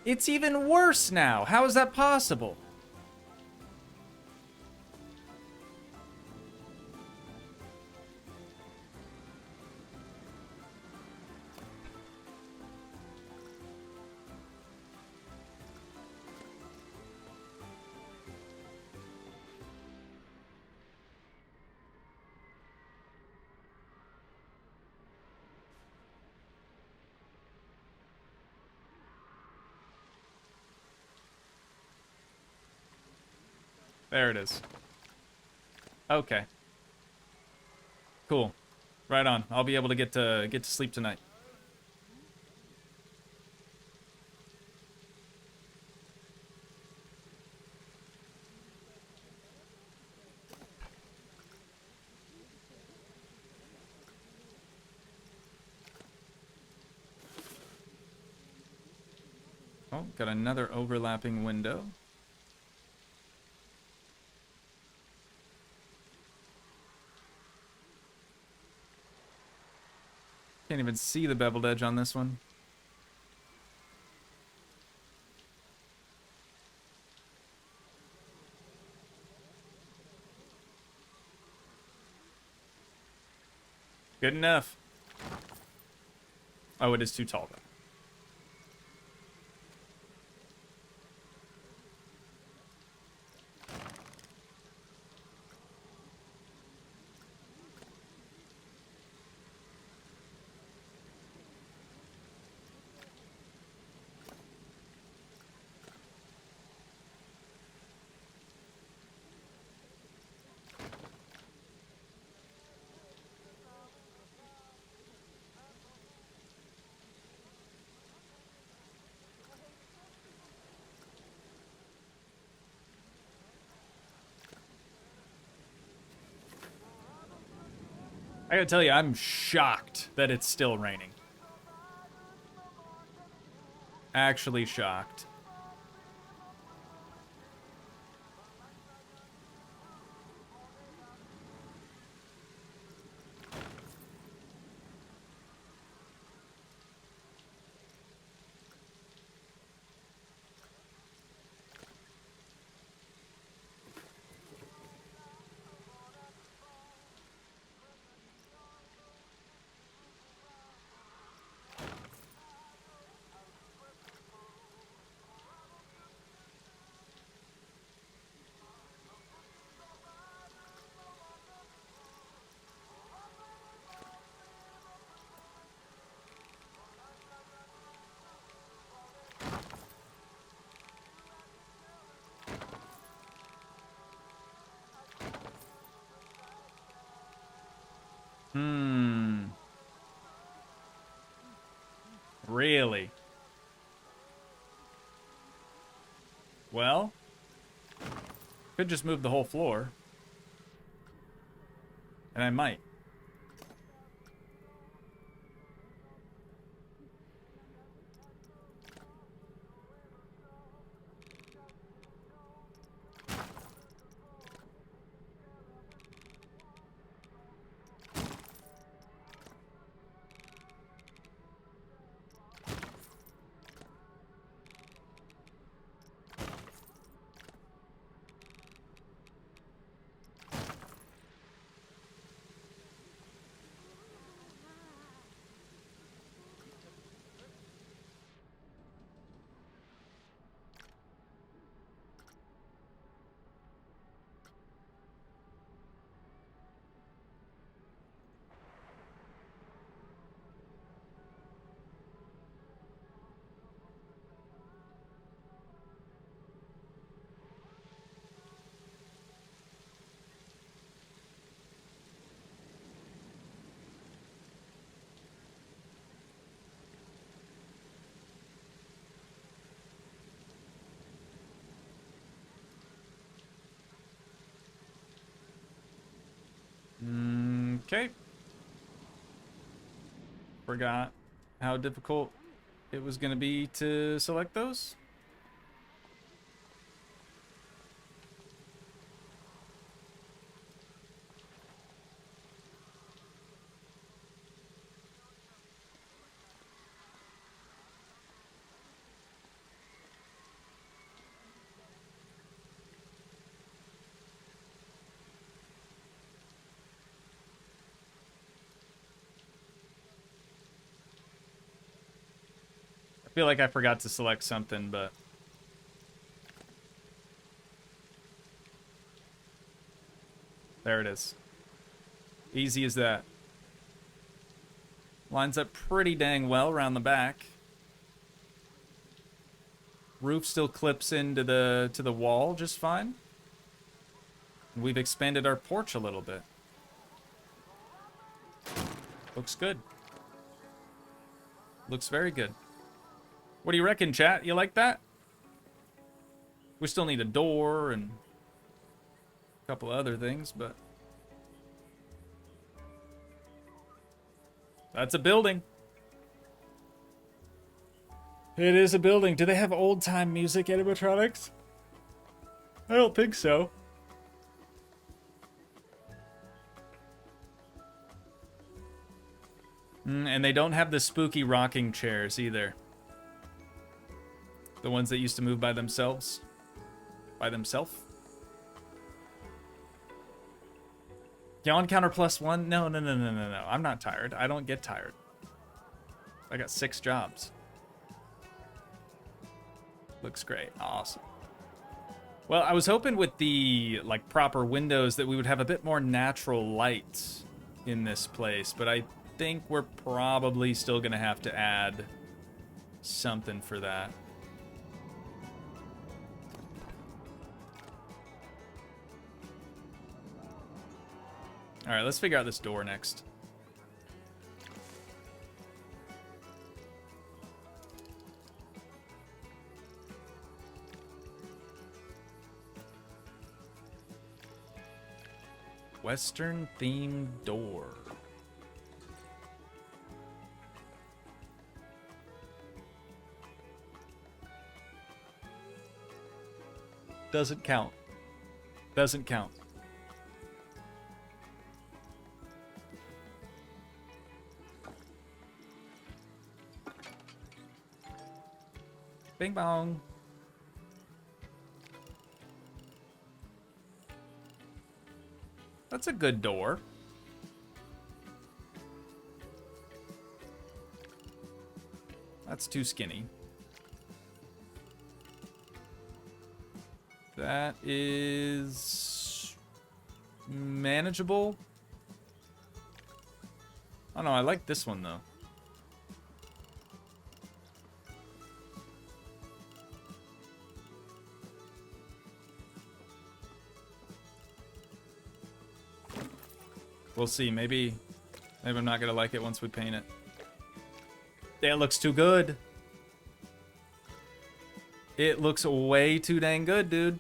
It's even worse now. How is that possible? There it is. Okay. Cool. Right on. I'll be able to get to sleep tonight. Oh, got another overlapping window. Can't even see the beveled edge on this one. Good enough. Oh, it is too tall, though. I gotta tell you, I'm shocked that it's still raining. Actually shocked. Really? Well, could just move the whole floor. And I might. Okay. Forgot how difficult it was going to be to select those. feel like I forgot to select something, but... There it is. Easy as that. Lines up pretty dang well around the back. Roof still clips into the wall just fine. We've expanded our porch a little bit. Looks good. Looks very good. What do you reckon, chat? You like that? We still need a door and a couple other things, but... That's a building. It is a building. Do they have old-time music animatronics? I don't think so. And they don't have the spooky rocking chairs either. The ones that used to move by themselves. By themselves. Yawn counter +1? No. I'm not tired. I don't get tired. I got 6 jobs. Looks great. Awesome. Well, I was hoping with the like proper windows that we would have a bit more natural light in this place, but I think we're probably still gonna have to add something for that. All right, let's figure out this door next. Western themed door. Doesn't count. Doesn't count. Bing bong. That's a good door. That's too skinny. That is manageable. Oh no, I like this one though. We'll see. Maybe I'm not gonna like it once we paint it. That looks too good. It looks way too dang good, dude.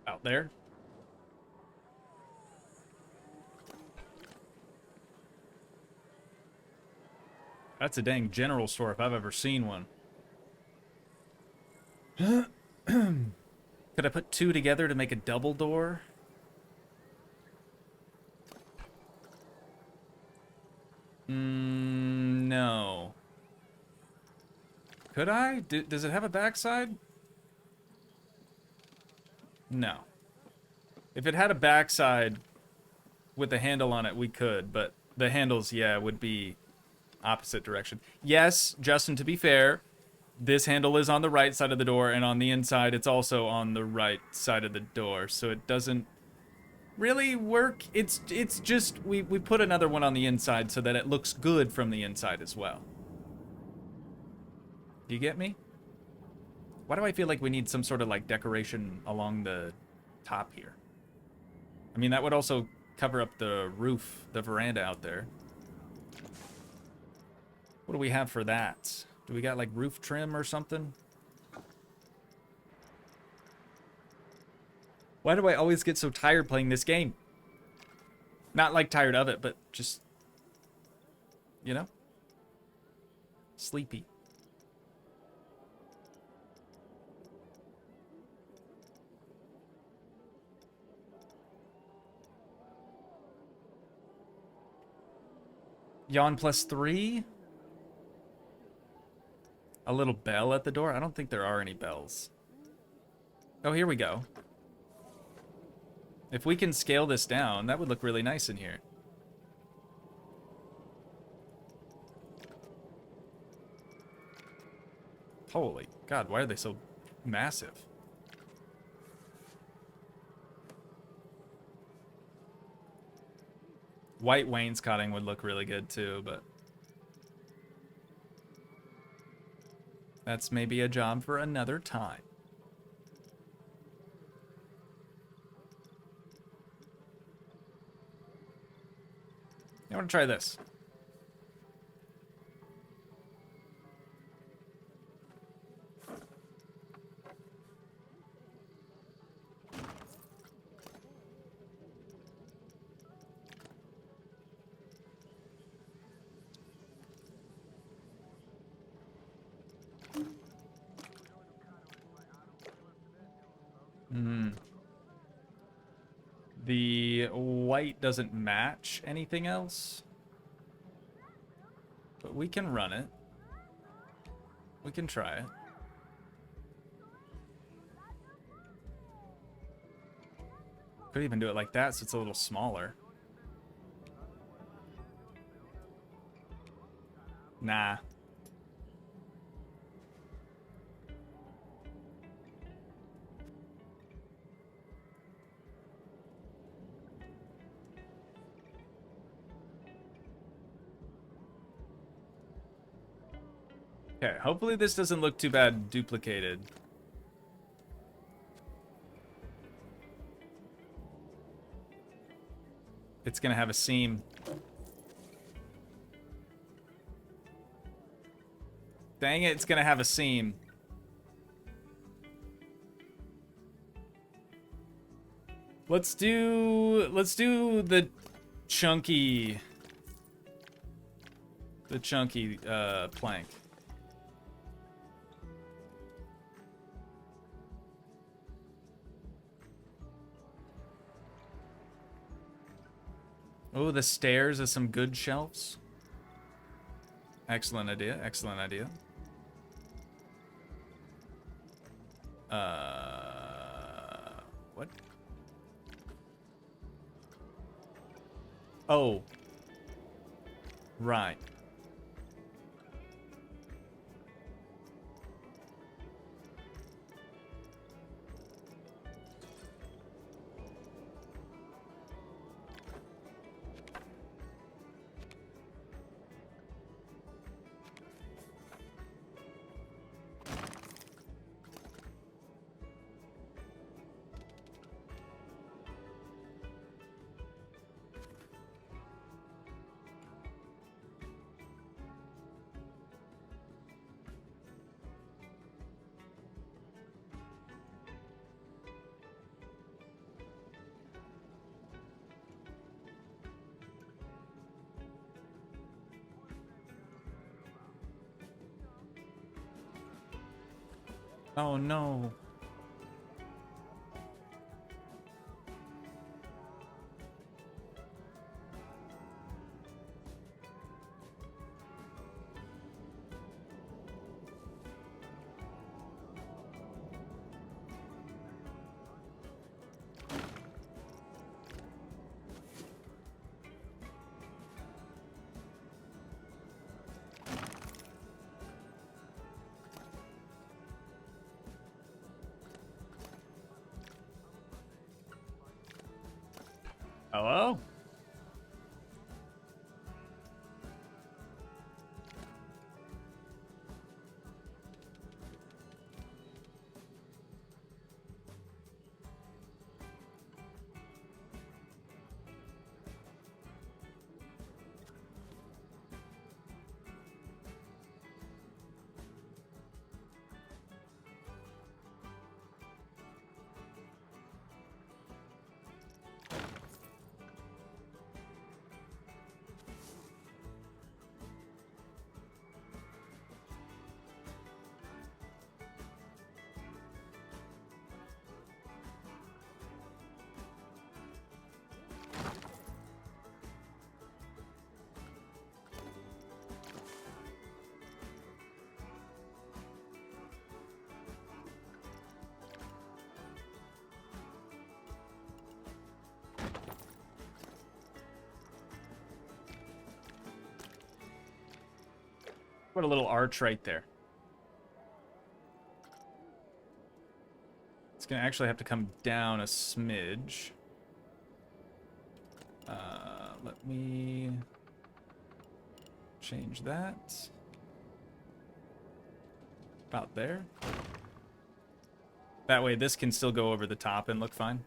Out there. That's a dang general store if I've ever seen one. Could I put 2 together to make a double door? No. Could I? Does it have a backside? No. If it had a backside with a handle on it, we could, but the handles, yeah, would be opposite direction. Yes, Justin, to be fair, this handle is on the right side of the door, and on the inside, it's also on the right side of the door, so it doesn't really work. It's just, we put another one on the inside so that it looks good from the inside as well. Do you get me? Why do I feel like we need some sort of like decoration along the top here? I mean, that would also cover up the roof, the veranda out there. What do we have for that? Do we got like roof trim or something? Why do I always get so tired playing this game? Not like tired of it, but just, you know, sleepy. Yawn +3? A little bell at the door? I don't think there are any bells. Oh, here we go. If we can scale this down, that would look really nice in here. Holy God, why are they so massive? White wainscoting would look really good too, but that's maybe a job for another time. I want to try this. The white doesn't match anything else, but we can run it. We can try it. Could even do it like that so it's a little smaller. Nah. Okay, hopefully this doesn't look too bad duplicated. It's gonna have a seam. Dang it, it's gonna have a seam. Let's do the chunky plank. Oh, the stairs is some good shelves. Excellent idea, excellent idea. What? Oh. Right. Oh no. Hello? Put a little arch right there. It's gonna actually have to come down a smidge. Let me change that. About there. That way this can still go over the top and look fine.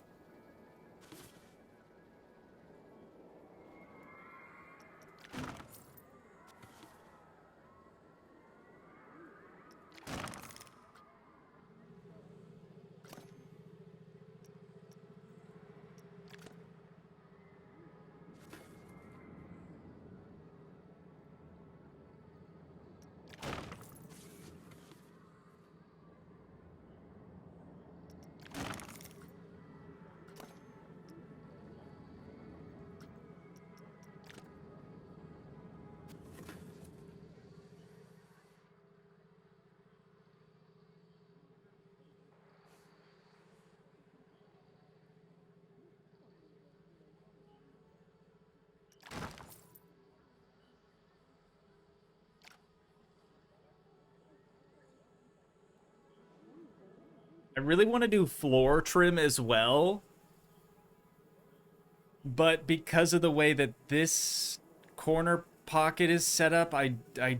I really want to do floor trim as well. But because of the way that this corner pocket is set up, I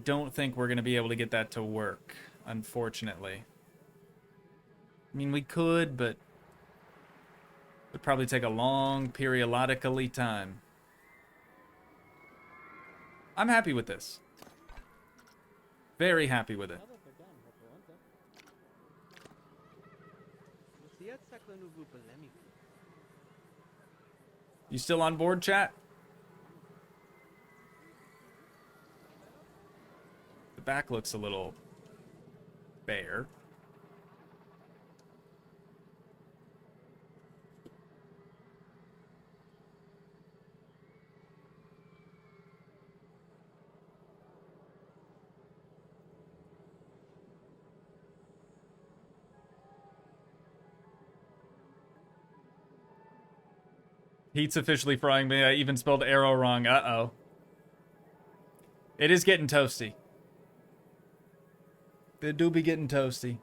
don't think we're going to be able to get that to work, unfortunately. I mean, we could, but it would probably take a long, periodically time. I'm happy with this. Very happy with it. You still on board, chat? The back looks a little bare. Heat's officially frying me. I even spelled arrow wrong. Uh-oh. It is getting toasty. It do be getting toasty.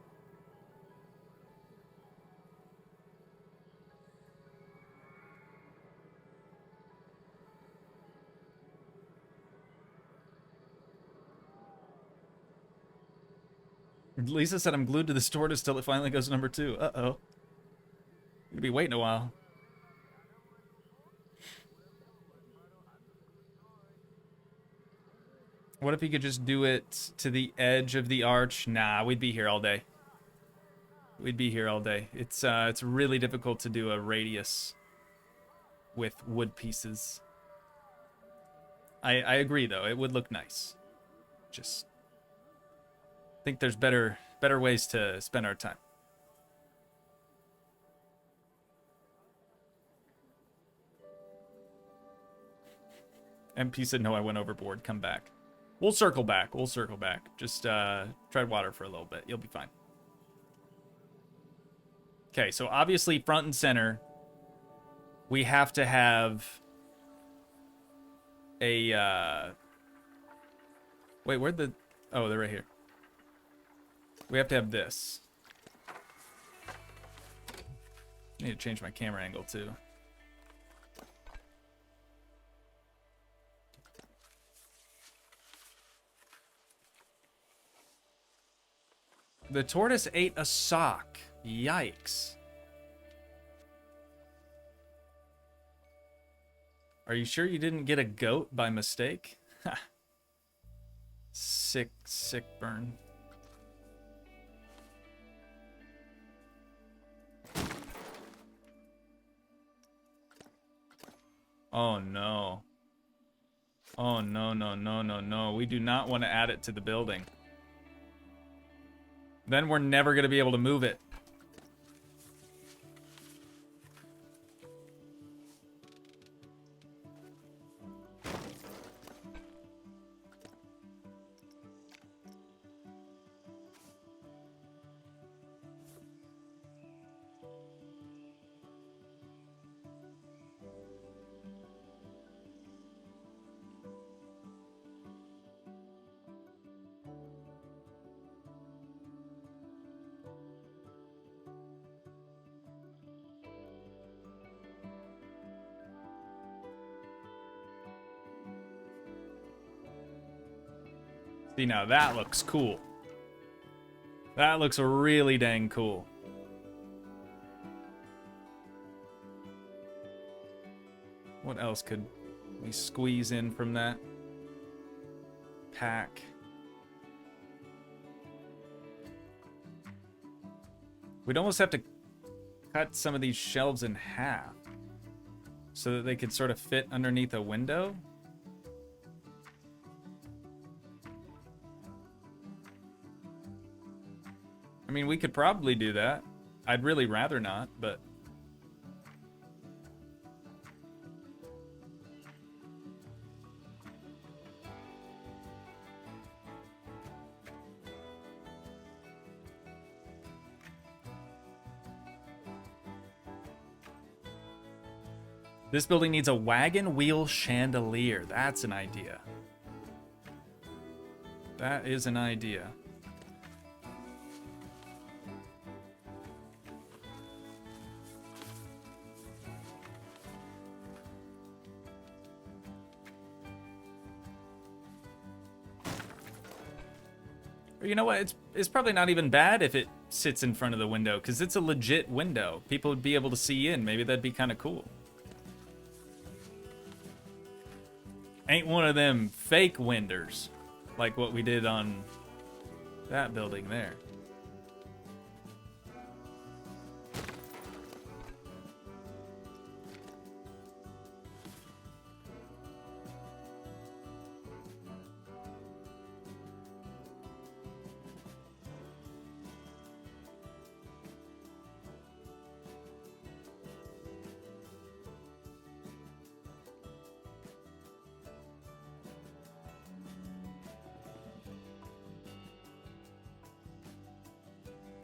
Lisa said I'm glued to this tortoise till it finally goes number 2. Uh-oh. Gonna be waiting a while. What if you could just do it to the edge of the arch? Nah, we'd be here all day. We'd be here all day. It's really difficult to do a radius with wood pieces. I agree though, it would look nice. Just think there's better ways to spend our time. MP said no, I went overboard. Come back. We'll circle back. We'll circle back. Just tread water for a little bit. You'll be fine. Okay, so obviously front and center, we have to have a wait, where'd the... Oh, they're right here. We have to have this. I need to change my camera angle too. The tortoise ate a sock. Yikes. Are you sure you didn't get a goat by mistake? Sick, sick burn. Oh no. Oh no, no, no, no, no. We do not want to add it to the building. Then we're never going to be able to move it. See, now that looks cool. That looks really dang cool. What else could we squeeze in from that pack? We'd almost have to cut some of these shelves in half so that they could sort of fit underneath a window. I mean, we could probably do that. I'd really rather not, but... This building needs a wagon wheel chandelier. That's an idea. That is an idea. Or you know what? It's probably not even bad if it sits in front of the window, because it's a legit window. People would be able to see in. Maybe that'd be kind of cool. Ain't one of them fake winders like what we did on that building there.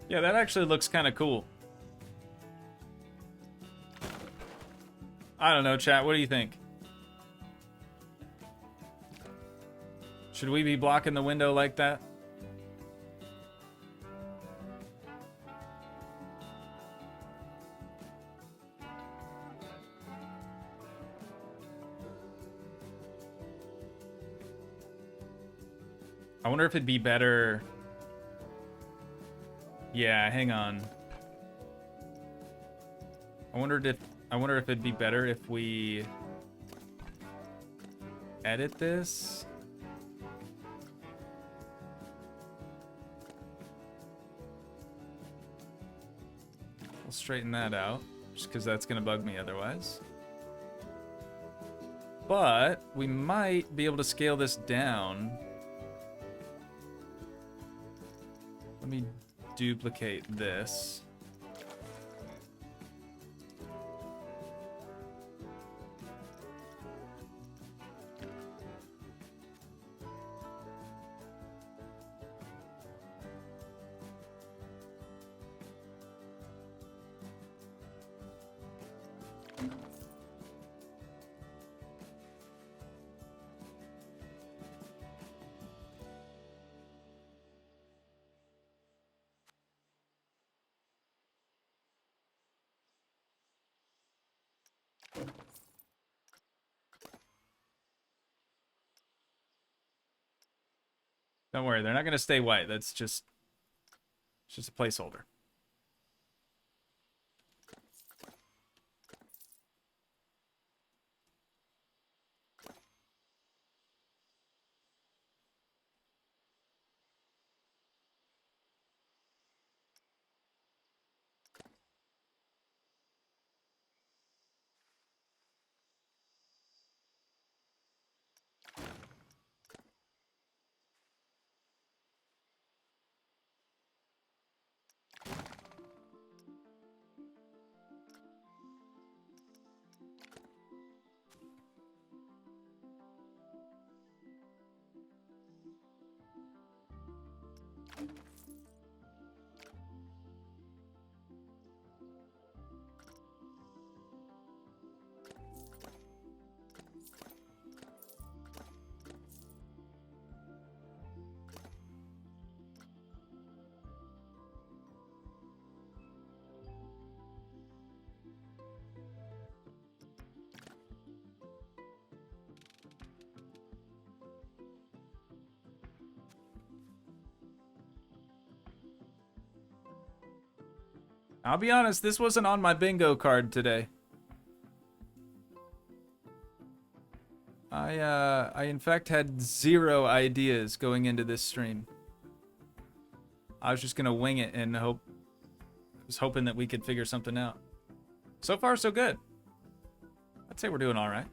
Yeah, that actually looks kind of cool. I don't know, chat. What do you think? Should we be blocking the window like that? I wonder if it'd be better... Yeah, hang on. I wonder if it'd be better if we edit this. We'll straighten that out, just because that's gonna bug me otherwise. But we might be able to scale this down. Let me duplicate this. Don't worry, they're not gonna stay white. That's just It's just a placeholder. I'll be honest, this wasn't on my bingo card today. I in fact had 0 ideas going into this stream. I was just gonna wing it and was hoping that we could figure something out. So far, so good. I'd say we're doing all right.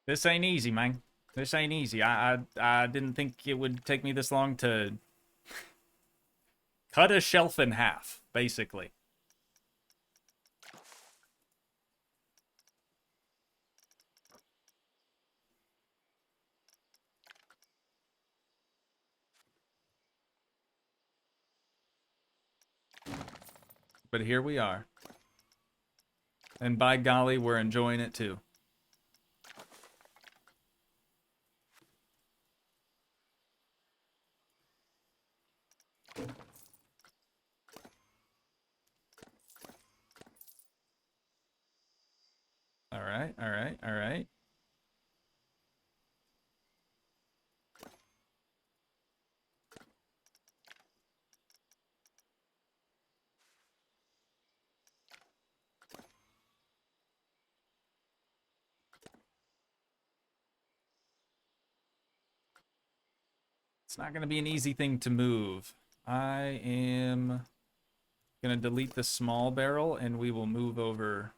This ain't easy, man. This ain't easy. I didn't think it would take me this long to cut a shelf in half, basically. But here we are. And by golly, we're enjoying it too. All right, all right, all right. It's not going to be an easy thing to move. I am going to delete the small barrel and we will move over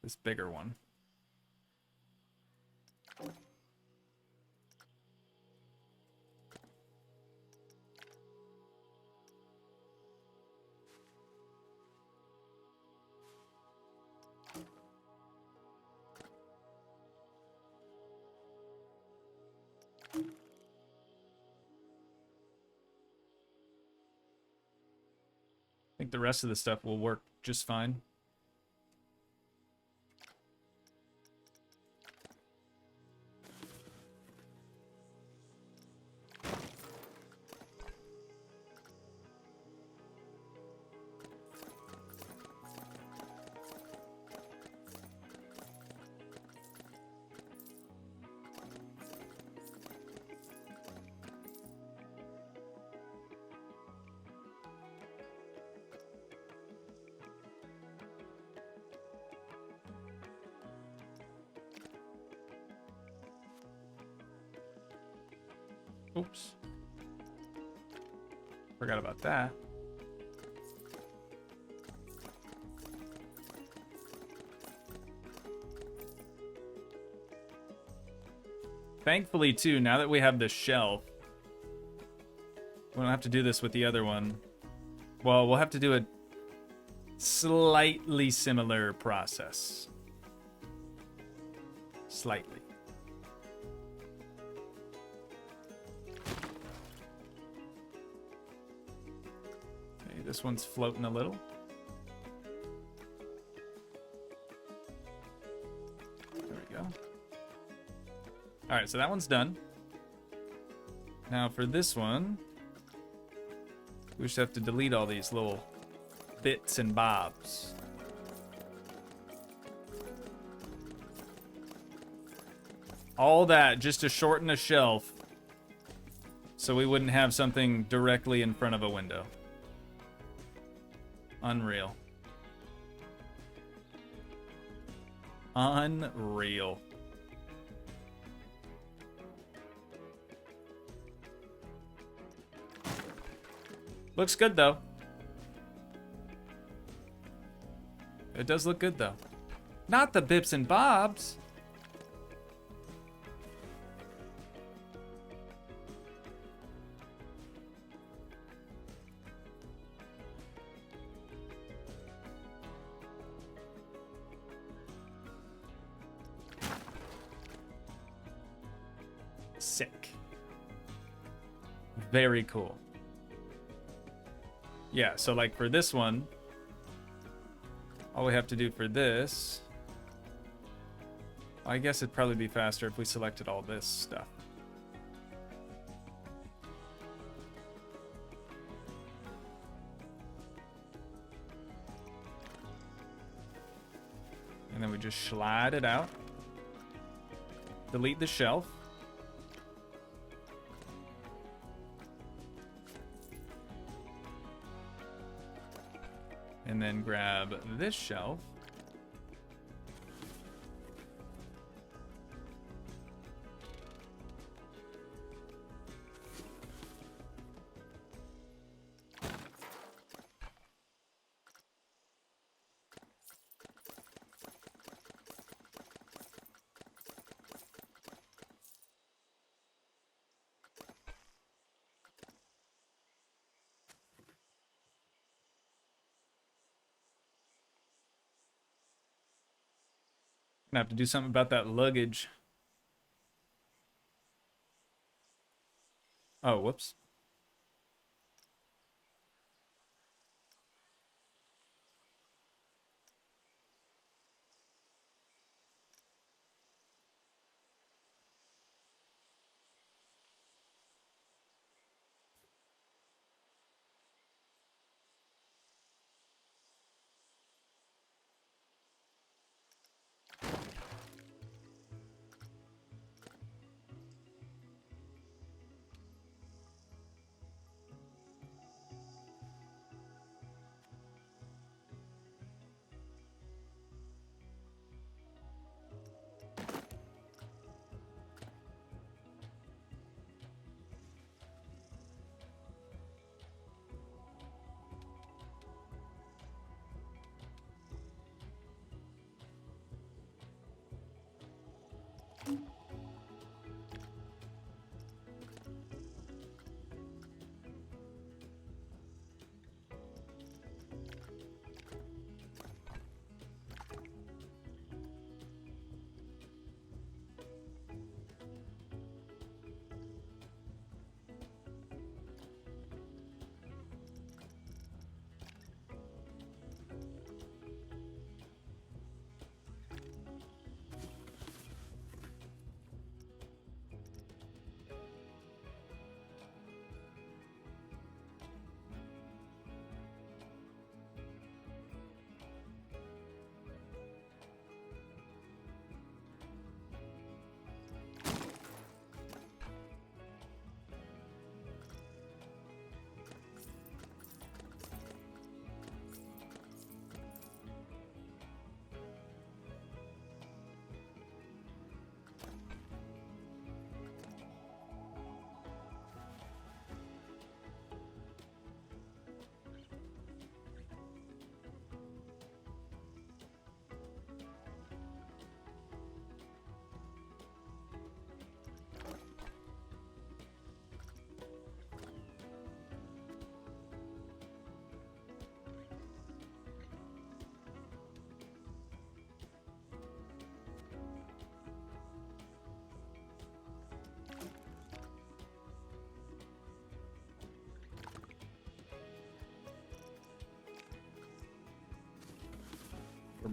this bigger one. I think the rest of the stuff will work just fine. Oops. Forgot about that. Thankfully, too, now that we have this shelf, we don't have to do this with the other one. Well, we'll have to do a slightly similar process. Slightly. Okay, this one's floating a little. There we go. All right, so that one's done. Now for this one, we just have to delete all these little bits and bobs. All that just to shorten a shelf so we wouldn't have something directly in front of a window. Unreal. Unreal. Looks good, though. It does look good, though. Not the bips and bobs. Sick. Very cool. Yeah, so like for this one, all we have to do for this, I guess it'd probably be faster if we selected all this stuff. And then we just slide it out. Delete the shelf. And then grab this shelf. Gonna have to do something about that luggage. Oh, whoops.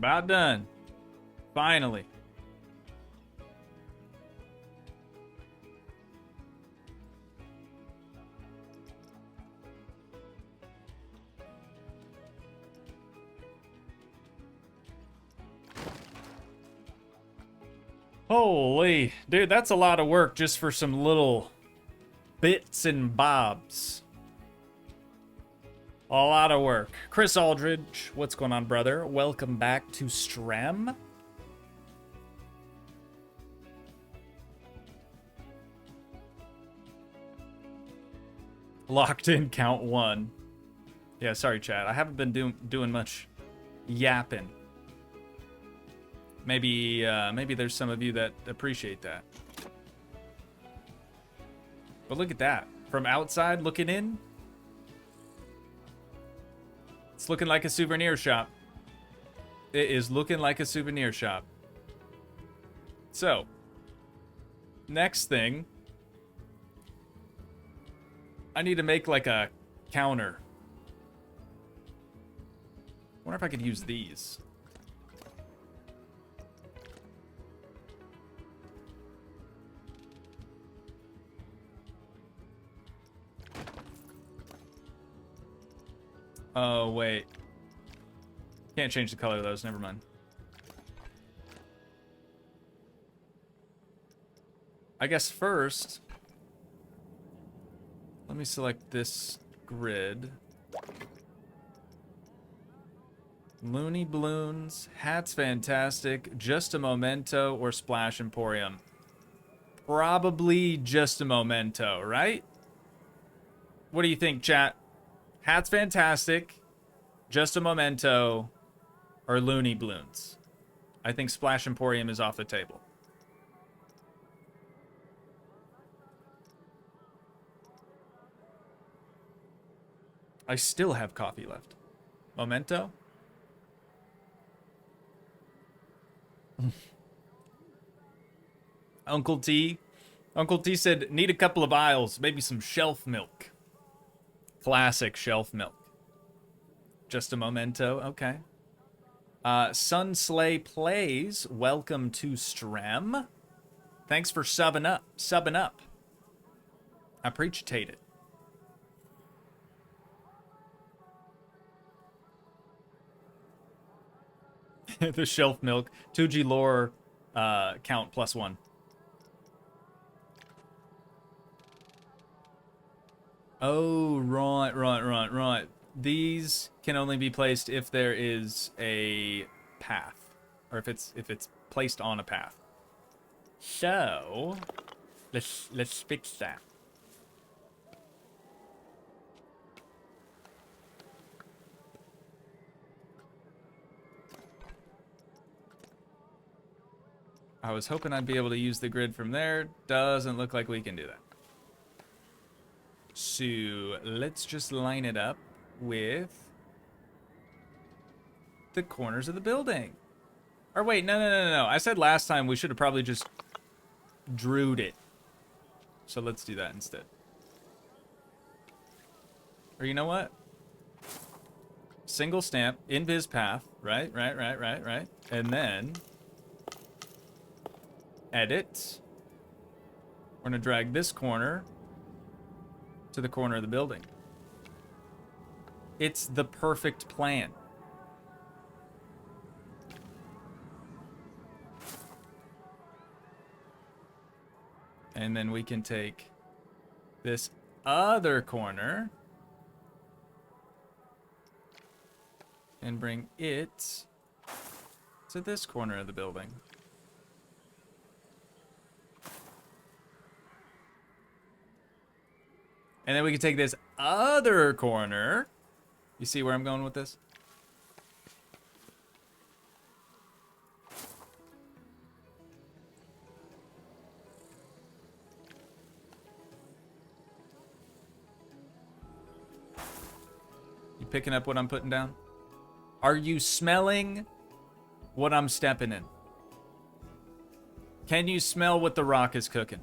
about done. Finally. Holy, dude, that's a lot of work just for some little bits and bobs. A lot of work. Chris Aldridge, what's going on, brother? Welcome back to Strem. Locked in, count one. Yeah, sorry, chat. I haven't been doing much yapping. Maybe there's some of you that appreciate that. But look at that. From outside looking in, it's looking like a souvenir shop. It is looking like a souvenir shop. So, next thing, I need to make like a counter. Wonder if I could use these. Oh, wait. Can't change the color of those. Never mind. I guess first, let me select this grid. Looney Balloons, Hat's Fantastic, Just a Memento, or Splash Emporium. Probably Just a Memento, right? What do you think, chat? Hat's Fantastic, Just a Memento, or Looney Balloons? I think Splash Emporium is off the table. I still have coffee left. Memento? Uncle T. Uncle T said, need a couple of aisles, maybe some shelf milk. Classic shelf milk. Just a Memento, okay. Sunslay Plays, welcome to Strem. Thanks for subbing up. I appreciate it. The shelf milk. Toogii lore count +1. Oh, right. These can only be placed if there is a path, or if it's placed on a path. So, let's fix that. I was hoping I'd be able to use the grid from there. Doesn't look like we can do that. So let's just line it up with the corners of the building. Or wait, no. I said last time we should have probably just drewed it. So let's do that instead. Or you know what? Single stamp, invis path, right. And then edit. We're gonna drag this corner to the corner of the building. It's the perfect plan. And then we can take this other corner and bring it to this corner of the building. And then we can take this other corner. You see where I'm going with this? You picking up what I'm putting down? Are you smelling what I'm stepping in? Can you smell what The Rock is cooking?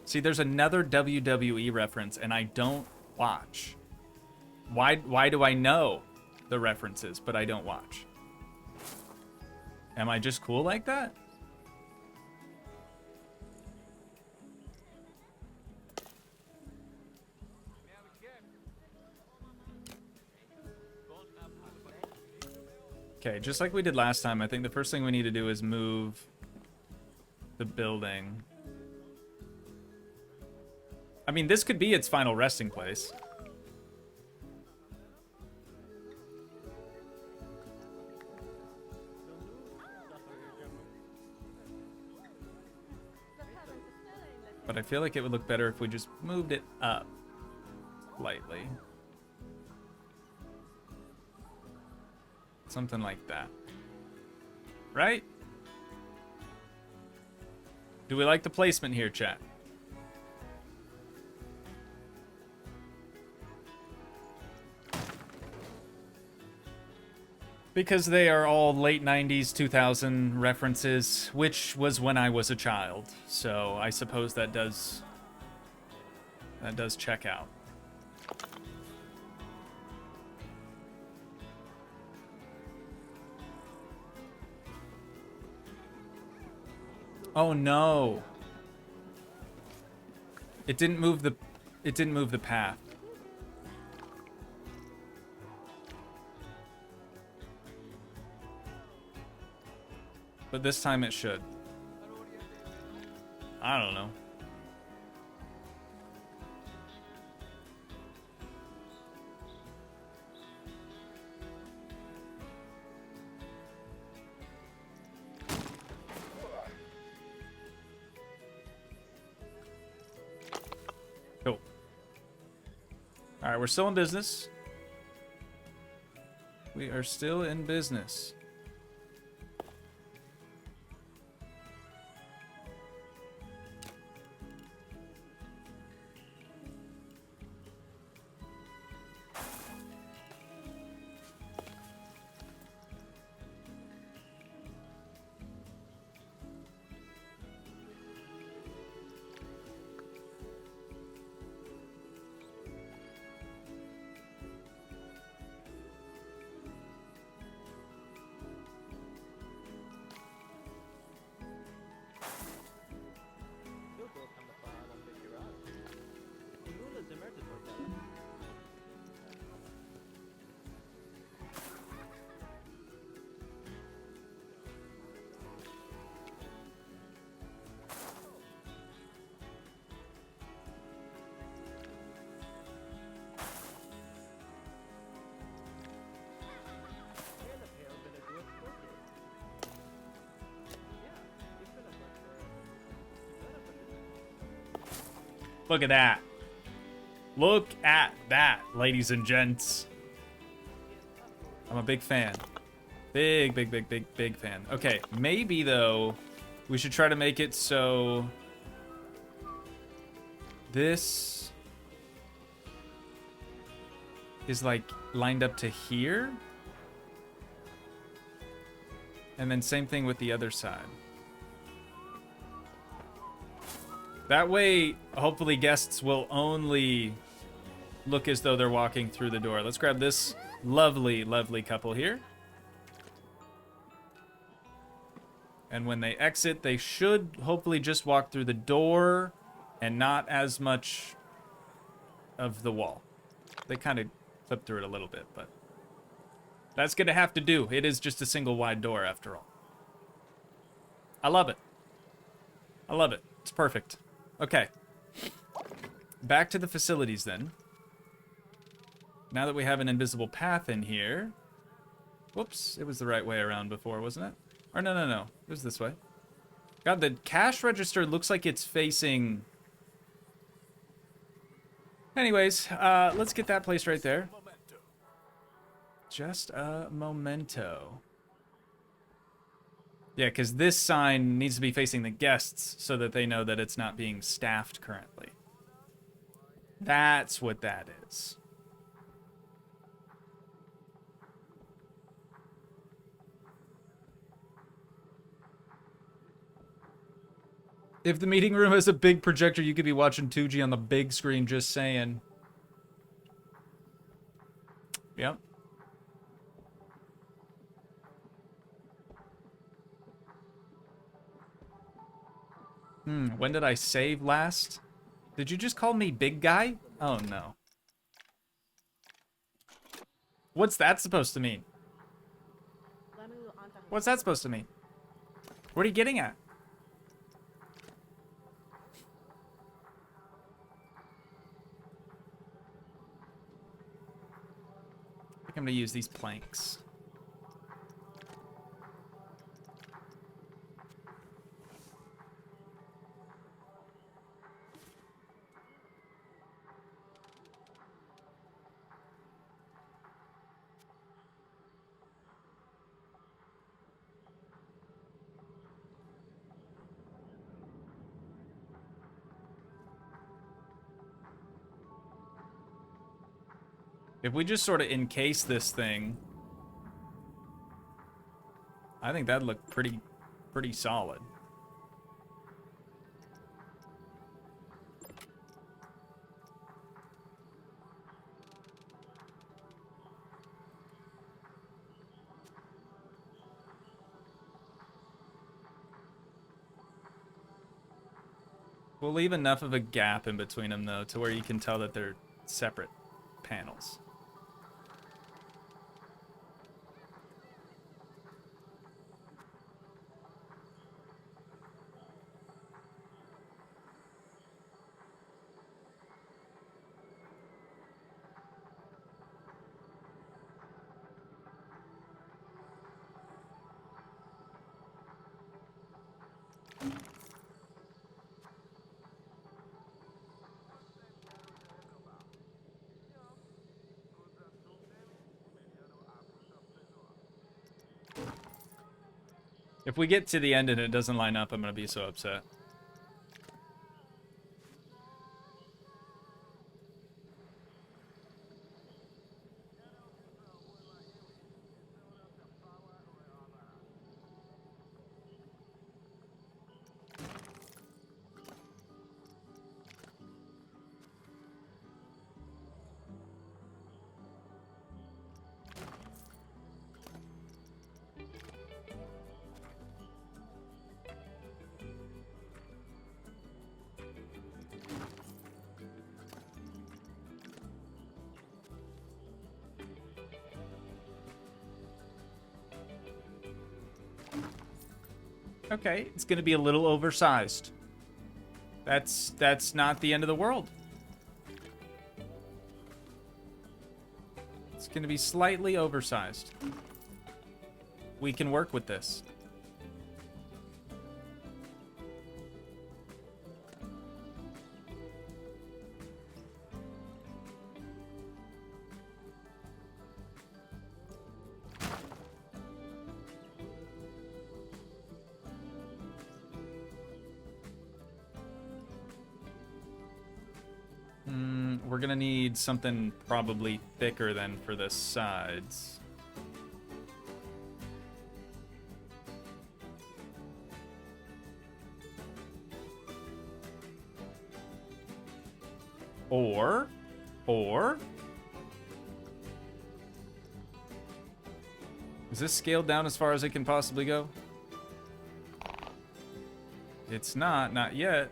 See, there's another WWE reference, and I don't watch. Why do I know the references, but I don't watch? Am I just cool like that? Okay, just like we did last time, I think the first thing we need to do is move the building. I mean, this could be its final resting place. But I feel like it would look better if we just moved it up lightly. Something like that. Right? Do we like the placement here, chat? Because they are all late 90s, 2000 references, which was when I was a child. So I suppose that does check out. Oh no. It didn't move the path. But this time it should. I don't know. Cool. All right, we're still in business. We are still in business. Look at that. Look at that, ladies and gents. I'm a big fan. Big fan. Okay, maybe, though, we should try to make it so this is, like, lined up to here. And then same thing with the other side. That way, hopefully guests will only look as though they're walking through the door. Let's grab this lovely, lovely couple here. And when they exit, they should hopefully just walk through the door and not as much of the wall. They kind of clip through it a little bit, but that's going to have to do. It is just a single wide door after all. I love it. I love it. It's perfect. Okay. Back to the facilities then. Now that we have an invisible path in here. Whoops, it was the right way around before, wasn't it? Or no. It was this way. God, the cash register looks like it's facing... Anyways, let's get that place right there. Just a memento. Yeah, because this sign needs to be facing the guests so that they know that it's not being staffed currently. That's what that is. If the meeting room has a big projector, you could be watching Toogii on the big screen, just saying. Yep. When did I save last? Did you just call me big guy? Oh no. What's that supposed to mean? What's that supposed to mean? What are you getting at? I think I'm gonna use these planks. If we just sort of encase this thing, I think that'd look pretty solid. We'll leave enough of a gap in between them, though, to where you can tell that they're separate panels. If we get to the end and it doesn't line up, I'm going to be so upset. Okay, it's going to be a little oversized. That's not the end of the world. It's going to be slightly oversized. We can work with this. We're gonna need something probably thicker than for the sides. Or is this scaled down as far as it can possibly go? It's not yet.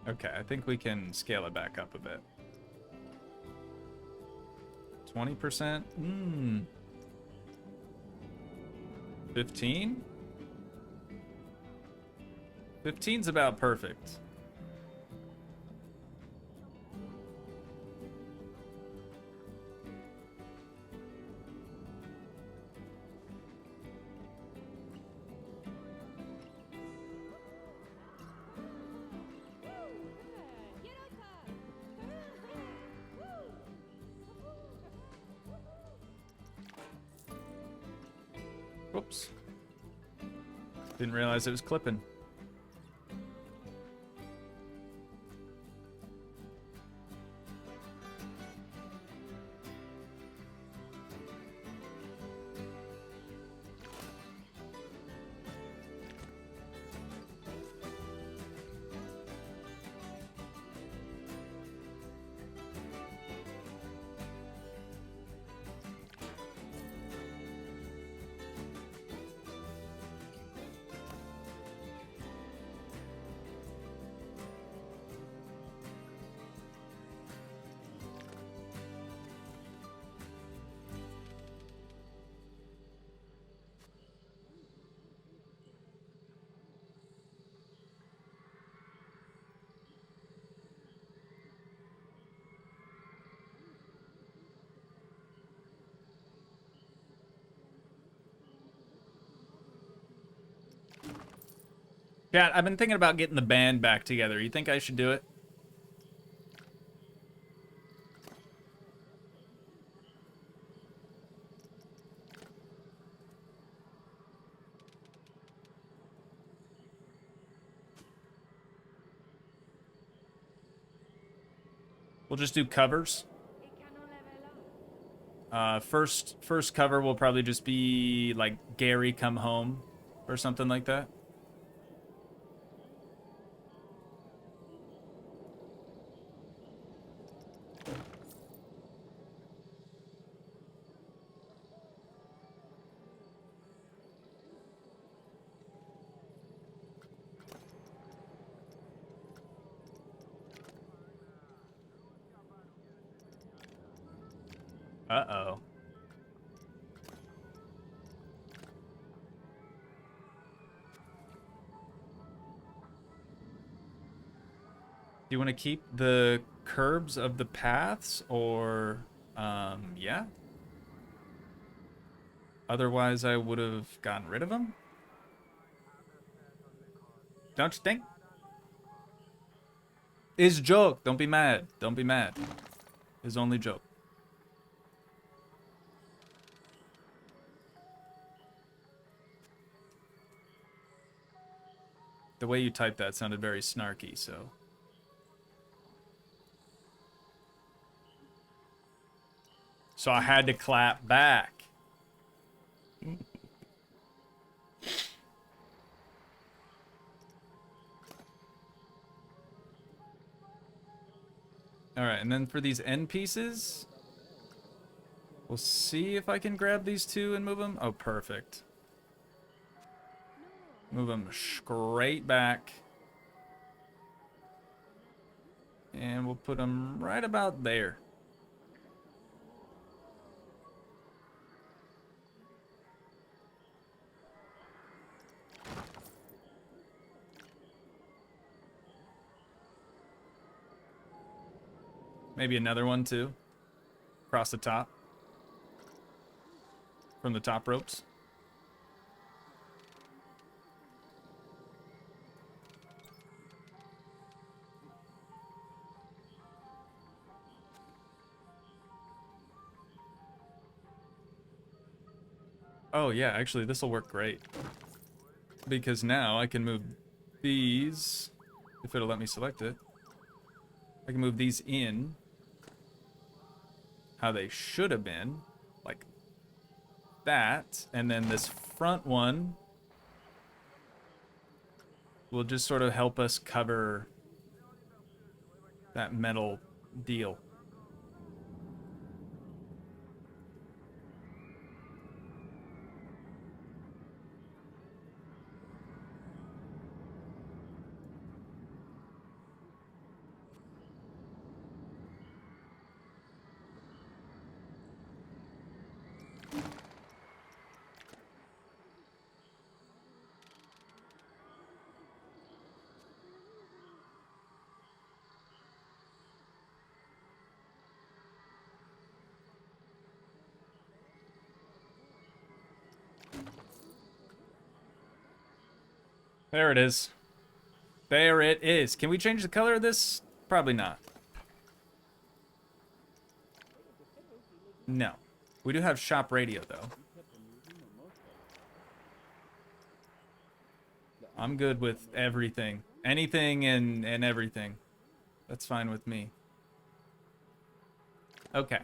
Okay, I think we can scale it back up a bit. 20%? 15? 15's about perfect. Whoops. Didn't realize it was clipping. Chat, I've been thinking about getting the band back together. You think I should do it? We'll just do covers. First cover will probably just be like Gary Come Home or something like that. Uh-oh. Do you want to keep the curbs of the paths or, yeah? Otherwise, I would have gotten rid of them. Don't you think? It's joke. Don't be mad. Don't be mad. It's only joke. The way you typed that sounded very snarky, so. So I had to clap back. All right, and then for these end pieces, we'll see if I can grab these two and move them. Oh, perfect. Move them straight back. And we'll put them right about there. Maybe another one too. Across the top. From the top ropes. Oh yeah, actually this will work great. Because now I can move these, if it'll let me select it. I can move these in how they should have been, like that, and then this front one will just sort of help us cover that metal deal. There it is. There it is. Can we change the color of this? Probably not. No. We do have shop radio, though. I'm good with everything. Anything and everything. That's fine with me. Okay.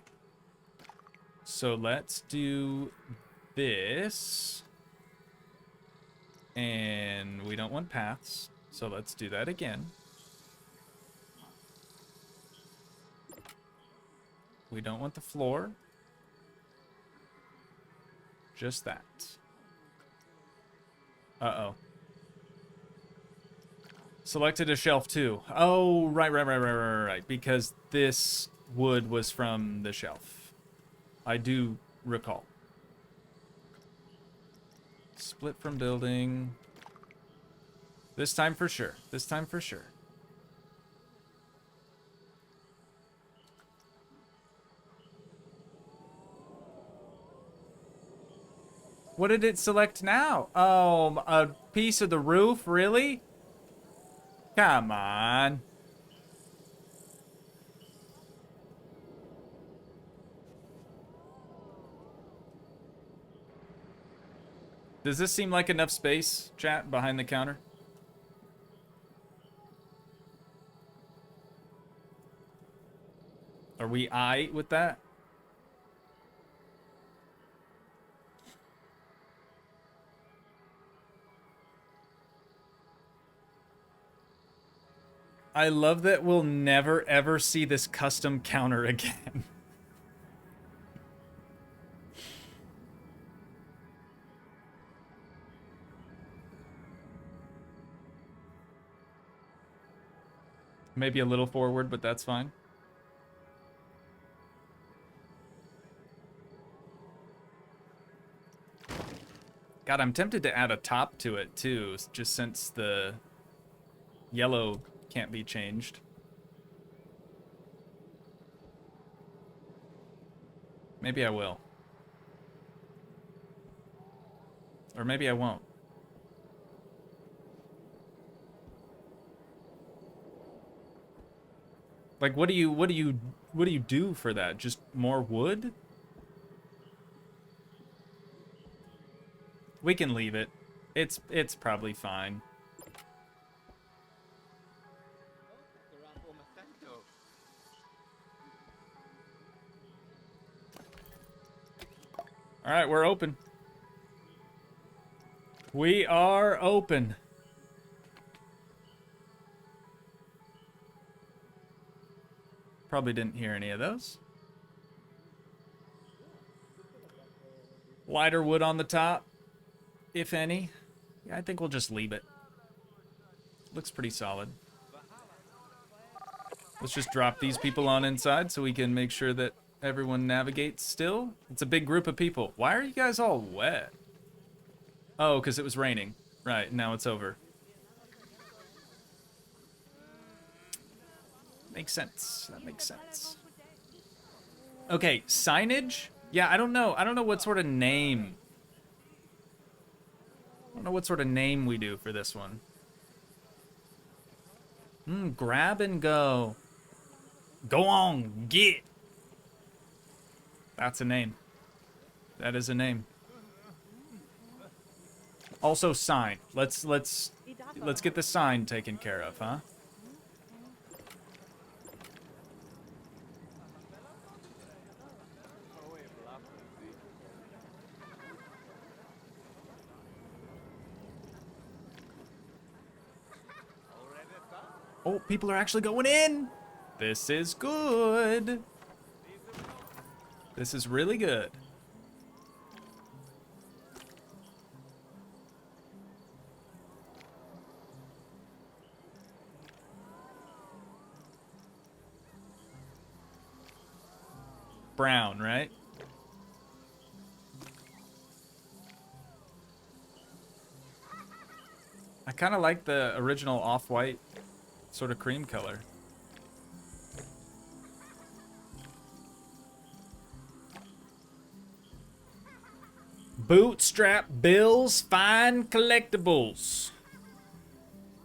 So let's do this. And we don't want paths, so let's do that again. We don't want the floor. Just that. Uh-oh. Selected a shelf too. Oh, right. Because this wood was from the shelf. I do recall. Split from building. This time for sure. This time for sure. What did it select now? Oh, a piece of the roof? Really? Come on. Does this seem like enough space, chat, behind the counter? Are we aight with that? I love that we'll never ever see this custom counter again. Maybe a little forward, but that's fine. God, I'm tempted to add a top to it too, just since the yellow can't be changed. Maybe I will. Or maybe I won't. Like, what do you do for that? Just more wood? We can leave it. It's probably fine. All right, we're open. We are open. Probably didn't hear any of those. Lighter wood on the top, if any. Yeah, I think we'll just leave it. Looks pretty solid. Let's just drop these people on inside so we can make sure that everyone navigates still. It's a big group of people. Why are you guys all wet? Oh, because it was raining. Right, now it's over. Makes sense. That makes sense. Okay, signage? Yeah, I don't know. I don't know what sort of name. I don't know what sort of name we do for this one. Grab and go. Go on, get. That's a name. That is a name. Also sign. Let's get the sign taken care of, huh? Oh, people are actually going in. This is good. This is really good. Brown, right? I kind of like the original off-white sort of cream color. Bootstrap bills, fine collectibles.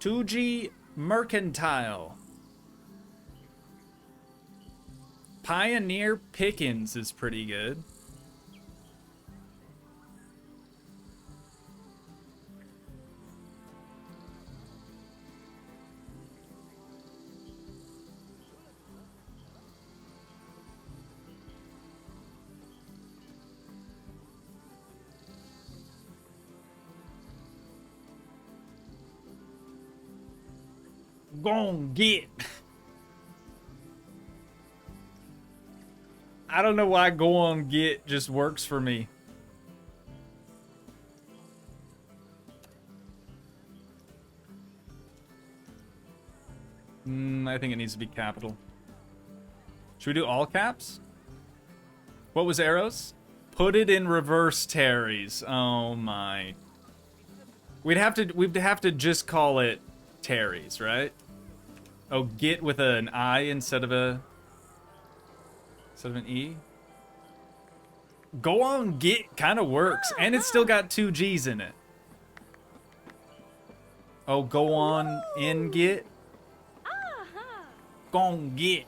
Toogii Mercantile. Pioneer Pickens is pretty good. Gon' get. I don't know why go on get just works for me. I think it needs to be capital. Should we do all caps? What was arrows? Put it in reverse, Terry's. Oh my. We'd have to just call it Terry's, right? Oh, get with an I instead of an E. Go on, get kind of works, and it's still got 2 G's in it. Oh, go on in get. gon' get.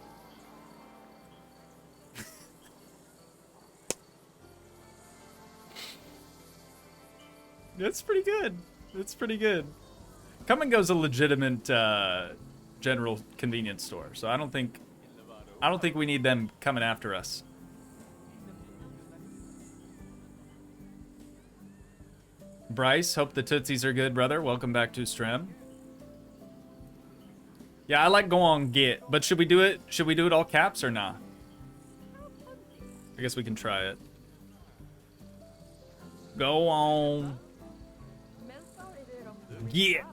That's pretty good. That's pretty good. Come and Go's a legitimate general convenience store, so I don't think we need them coming after us. Bryce, hope the Tootsies are good, brother. Welcome back to stream. Yeah, I like go on get, but should we do it? Should we do it all caps or nah? I guess we can try it. Go on. Yeah.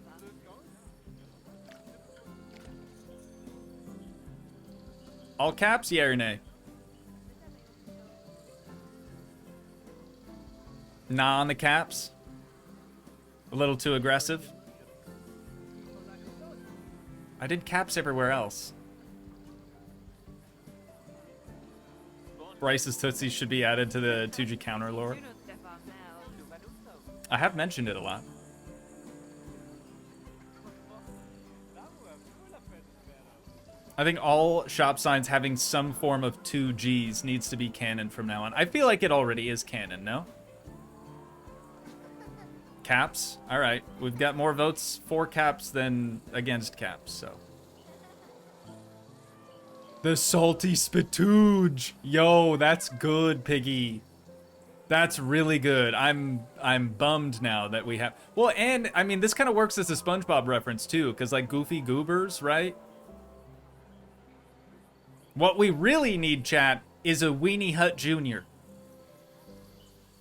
All caps, yeah or nay? Nah on the caps. A little too aggressive. I did caps everywhere else. Bryce's Tootsies should be added to the Toogii counter lore. I have mentioned it a lot. I think all shop signs having some form of 2Gs needs to be canon from now on. I feel like it already is canon, no? Caps? Alright. We've got more votes for caps than against caps, so. The salty spitooge. Yo, that's good, Piggy. That's really good. I'm bummed now that we have... Well, and, I mean, this kind of works as a SpongeBob reference, too, because, like, Goofy Goobers, right? What we really need, chat, is a Weenie Hut Jr.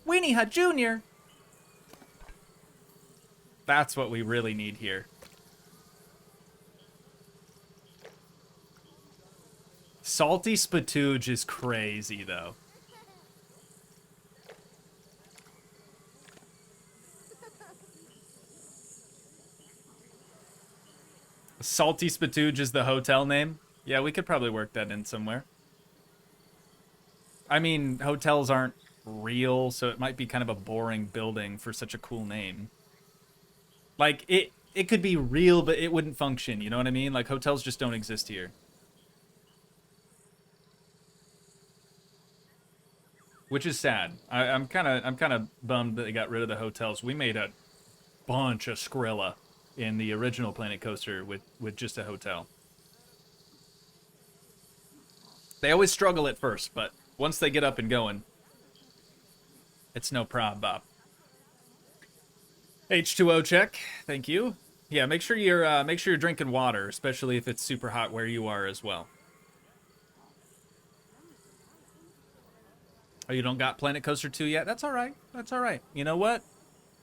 Weenie Hut Jr.? That's what we really need here. Salty spitooge is crazy, though. Salty spitooge is the hotel name? Yeah, we could probably work that in somewhere. I mean, hotels aren't real, so it might be kind of a boring building for such a cool name. Like, it could be real, but it wouldn't function, you know what I mean? Like, hotels just don't exist here. Which is sad. I'm kind of bummed that they got rid of the hotels. We made a bunch of Skrilla in the original Planet Coaster with just a hotel. They always struggle at first, but once they get up and going, it's no prob. H2O check, thank you. Yeah, make sure you're drinking water, especially if it's super hot where you are as well. Oh, you don't got Planet Coaster 2 yet? That's all right. That's all right. You know what?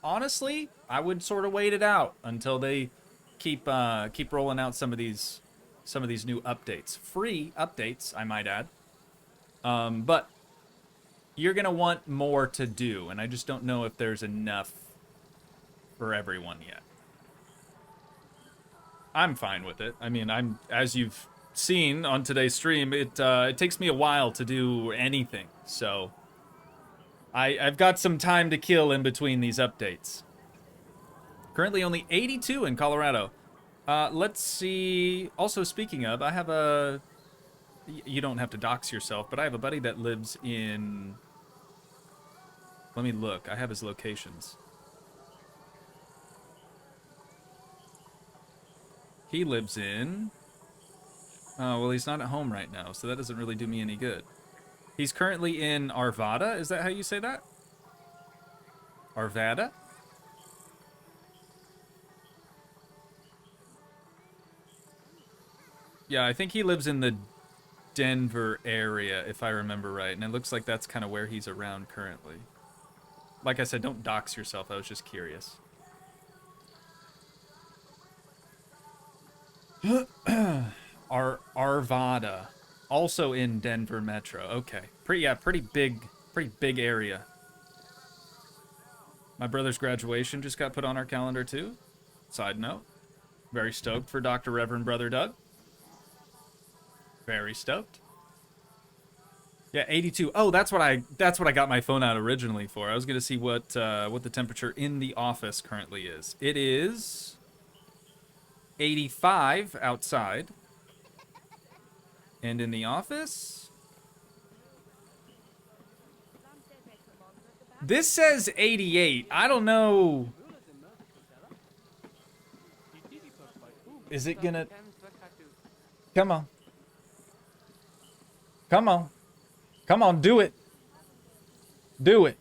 Honestly, I would sort of wait it out until they keep rolling out some of these new updates. Free updates, I might add. But you're going to want more to do, and I just don't know if there's enough for everyone yet. I'm fine with it. I mean, as you've seen on today's stream, it takes me a while to do anything, so I've got some time to kill in between these updates. Currently only 82 in Colorado. Let's see. Also, speaking of, I have a... You don't have to dox yourself, but I have a buddy that lives in... Let me look. I have his locations. He lives in... Oh, well, he's not at home right now, so that doesn't really do me any good. He's currently in Arvada. Is that how you say that? Arvada? Yeah, I think he lives in the Denver area, if I remember right. And it looks like that's kind of where he's around currently. Like I said, don't dox yourself. I was just curious. Arvada. Also in Denver Metro. Okay. Pretty big area. My brother's graduation just got put on our calendar too. Side note. Very stoked for Dr. Reverend Brother Doug. Very stoked. Yeah, 82. Oh, that's what I got my phone out originally for. I was gonna see what the temperature in the office currently is. It is 85 outside. And in the office, this says 88. I don't know. Is it gonna... Come on. Come on. Come on, do it. Do it.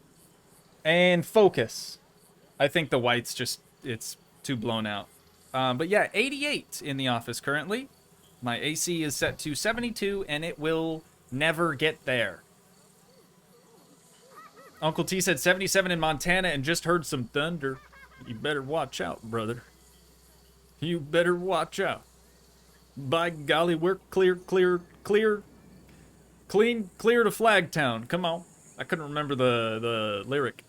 And focus. I think the white's just, it's too blown out. But yeah, 88 in the office currently. My AC is set to 72, and it will never get there. Uncle T said 77 in Montana and just heard some thunder. You better watch out, brother. You better watch out. By golly, we're clear to Flagtown. Come on. I couldn't remember the lyric.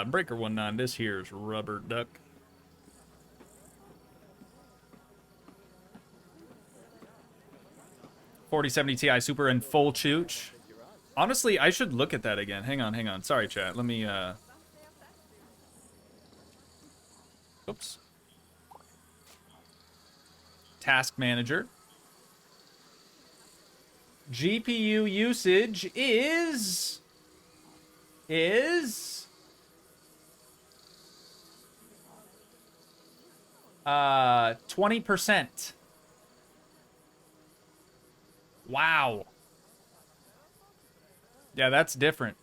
Breaker 19, this here's Rubber Duck. $4070 Ti Super and full chooch. Honestly, I should look at that again. Hang on. Sorry, chat. Let me, oops. Task Manager. GPU usage is 20%. Wow. Yeah, that's different.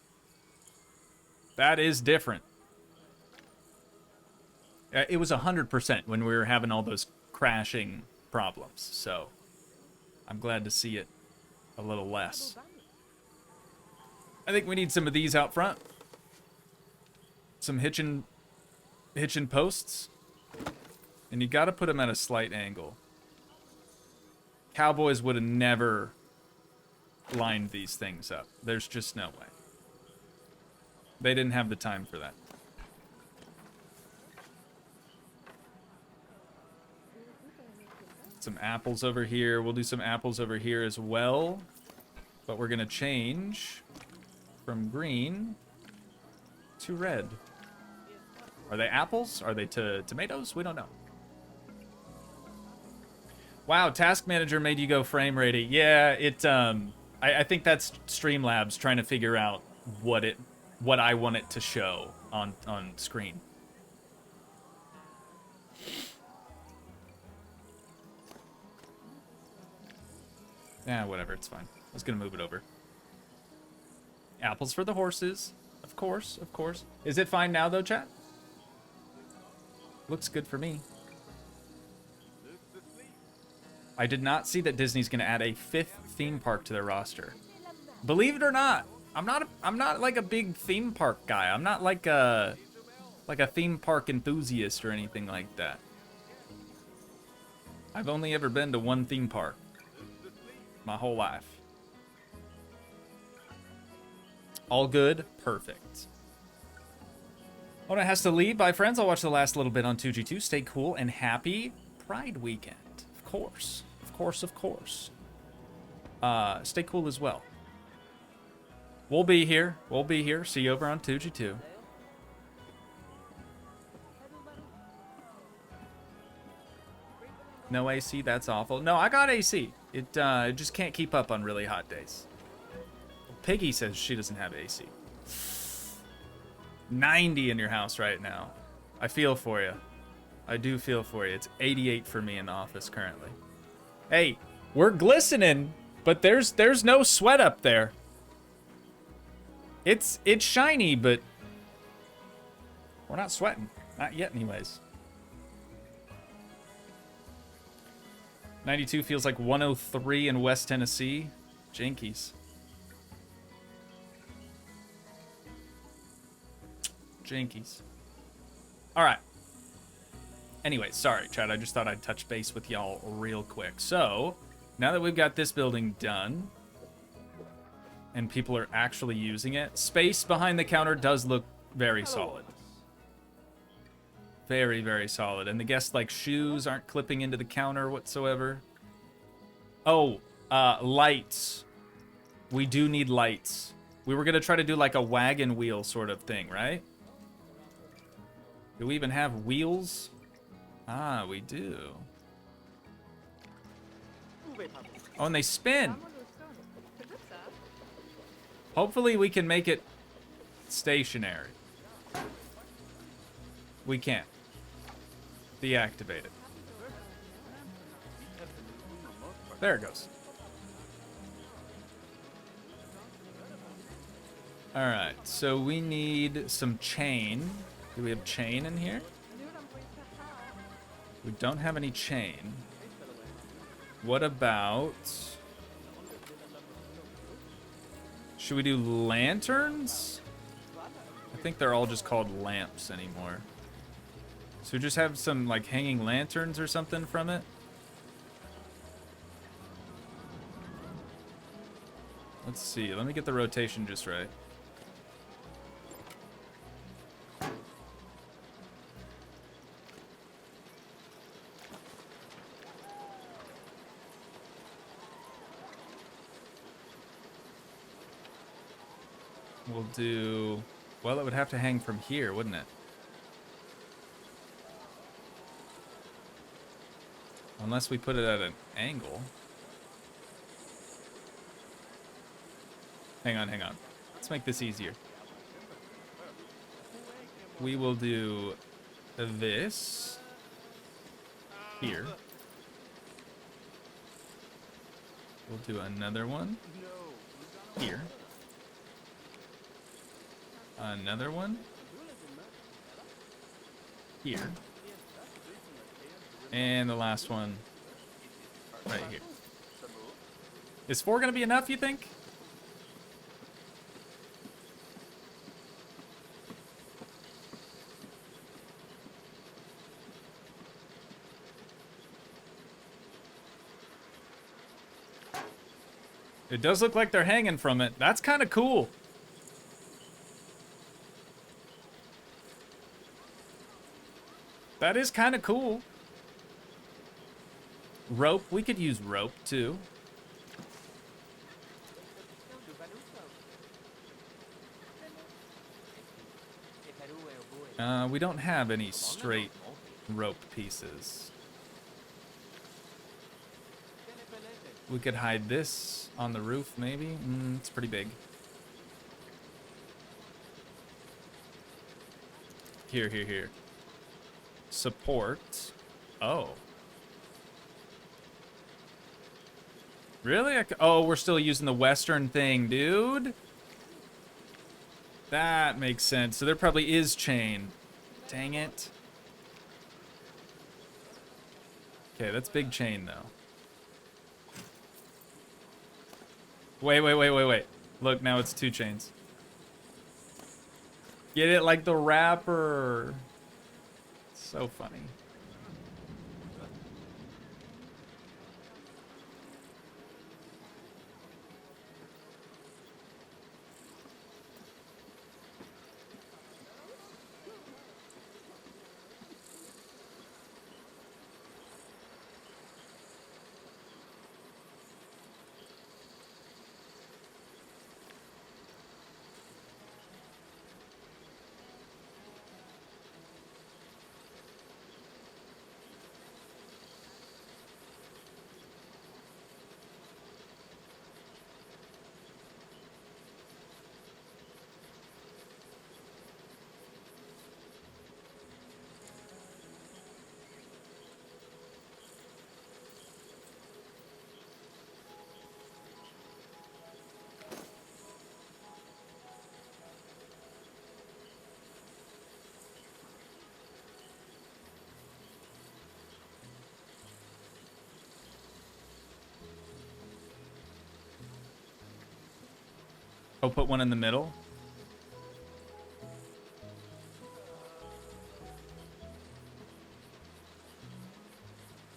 That is different. It was 100% when we were having all those crashing problems, so I'm glad to see it a little less. I think we need some of these out front. Some hitching posts. And you gotta put them at a slight angle. Cowboys would have never lined these things up. There's just no way. They didn't have the time for that. Some apples over here. We'll do some apples over here as well. But we're gonna change from green to red. Are they apples? Are they tomatoes? We don't know. Wow, Task Manager made you go frame ratey. Yeah, I think that's Streamlabs trying to figure out what I want it to show on screen. Yeah, whatever, it's fine. I was gonna move it over. Apples for the horses. Of course, of course. Is it fine now though, chat? Looks good for me. I did not see that Disney's gonna add a 5th theme park to their roster. Believe it or not, I'm not like a big theme park guy. I'm not like a theme park enthusiast or anything like that. I've only ever been to one theme park my whole life. All good, perfect. Ona has to leave. Bye, friends. I'll watch the last little bit on Toogii 2. Stay cool and happy Pride weekend. Of course. Of course. Stay cool as well. We'll be here. See you over on Toogii 2. No AC, that's awful. No, I got AC. It just can't keep up on really hot days. Piggy says she doesn't have AC. 90 in your house right now. I feel for you. I do feel for you. It's 88 for me in the office currently. Hey, we're glistening, but there's no sweat up there. It's shiny, but we're not sweating. Not yet anyways. 92 feels like 103 in West Tennessee. Jinkies. All right. Anyway, sorry, Chad. I just thought I'd touch base with y'all real quick. So, now that we've got this building done, and people are actually using it, space behind the counter does look very solid. Very, very solid. And the guests, like, shoes aren't clipping into the counter whatsoever. Oh, lights. We do need lights. We were going to try to do, like, a wagon wheel sort of thing, right? Do we even have wheels? Ah, we do. Oh, and they spin. Hopefully we can make it stationary. We can't. Deactivate it. There it goes. Alright, so we need some chain. Do we have chain in here? We don't have any chain. What about... Should we do lanterns? I think they're all just called lamps anymore. So just have some like hanging lanterns or something from it. Let's see. Let me get the rotation just right. We'll do... Well, it would have to hang from here, wouldn't it? Unless we put it at an angle. Hang on, hang on. Let's make this easier. We will do this here. We'll do another one here. Another one here. And the last one right here. Is 4 gonna be enough, you think? It does look like they're hanging from it. That's kind of cool. That is kind of cool. Rope. We could use rope, too. We don't have any straight rope pieces. We could hide this on the roof, maybe. It's pretty big. Here, here, here. Support. Oh. Really? Oh, we're still using the Western thing, dude. That makes sense. So there probably is chain. Dang it. Okay, that's big chain, though. Wait, wait, wait, wait, wait. Look, now it's 2 chains. Get it like the rapper. So funny. Oh, put one in the middle.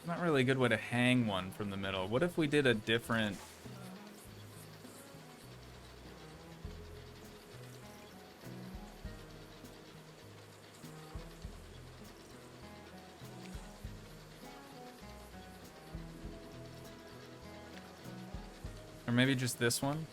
Not really a good way to hang one from the middle. What if we did a different... Or maybe just this one?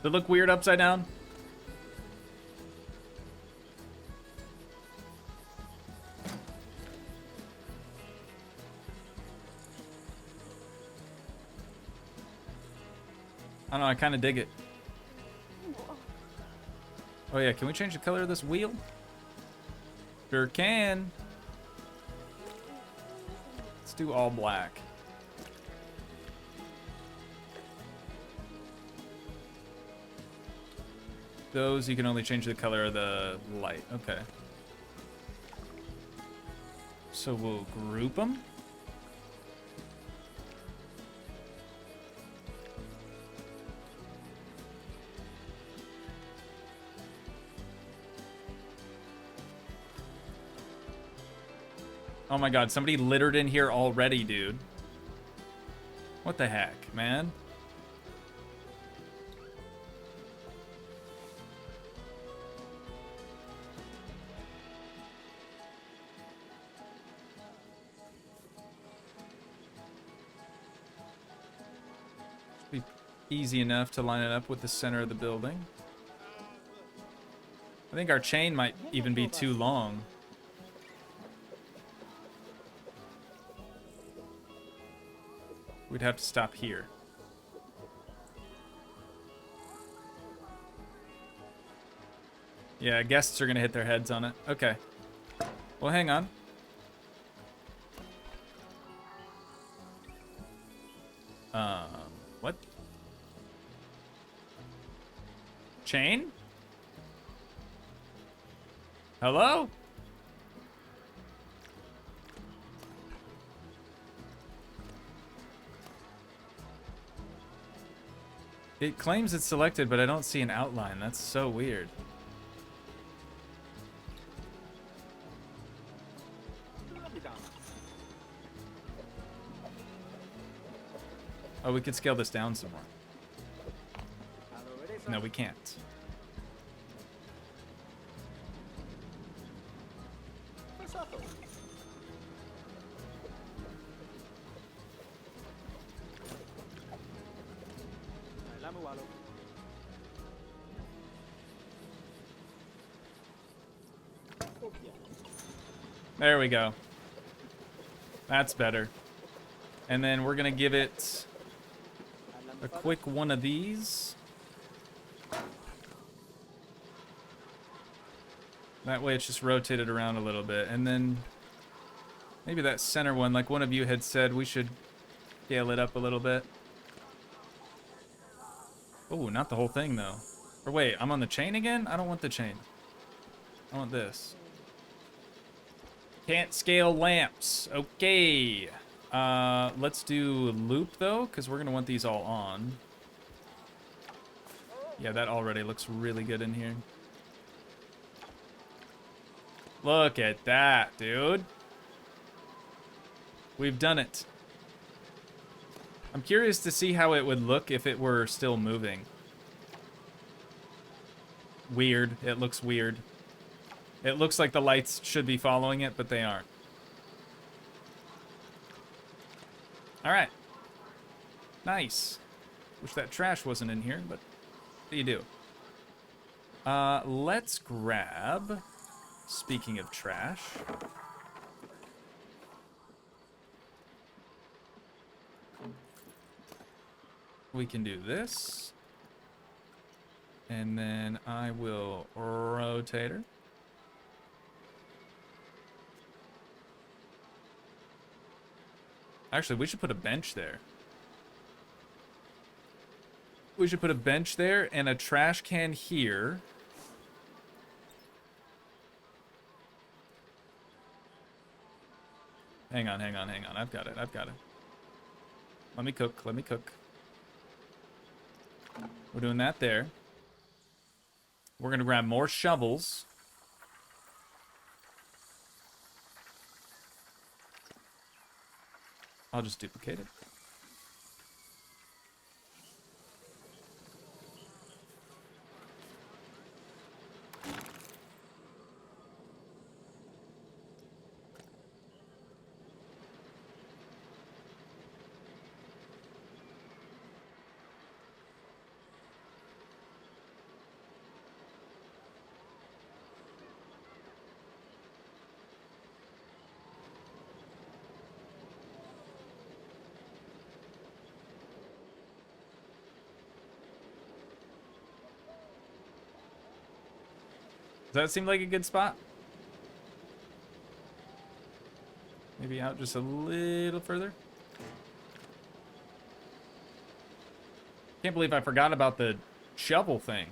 Does it look weird upside down? I don't know, I kind of dig it. Oh yeah, can we change the color of this wheel? Sure can. Let's do all black. Those, you can only change the color of the light. Okay. So we'll group them. Oh my god, somebody littered in here already, dude. What the heck, man? Be easy enough to line it up with the center of the building. I think our chain might even be too long. We'd have to stop here. Yeah, guests are gonna hit their heads on it. Okay. Well, hang on. What? Chain? Hello? It claims it's selected, but I don't see an outline. That's so weird. Oh, we could scale this down some more. No, we can't. There we go. That's better. And then we're gonna give it a quick one of these. That way it's just rotated around a little bit. And then maybe that center one, like one of you had said, we should scale it up a little bit. Oh, not the whole thing though. Or wait, I'm on the chain again? I don't want the chain. I want this. Can't scale lamps. Okay. Let's do loop though, because we're gonna want these all on. Yeah, that already looks really good in here. Look at that, dude. We've done it. I'm curious to see how it would look if it were still moving. Weird. It looks weird. It looks like the lights should be following it, but they aren't. Alright. Nice. Wish that trash wasn't in here, but what do you do? Let's grab... Speaking of trash... We can do this. And then I will rotate her. Actually, we should put a bench there. We should put a bench there and a trash can here. Hang on, hang on, hang on. I've got it, I've got it. Let me cook, let me cook. We're doing that there. We're gonna grab more shovels. I'll just duplicate it. Does that seem like a good spot? Maybe out just a little further. Can't believe I forgot about the shovel thing.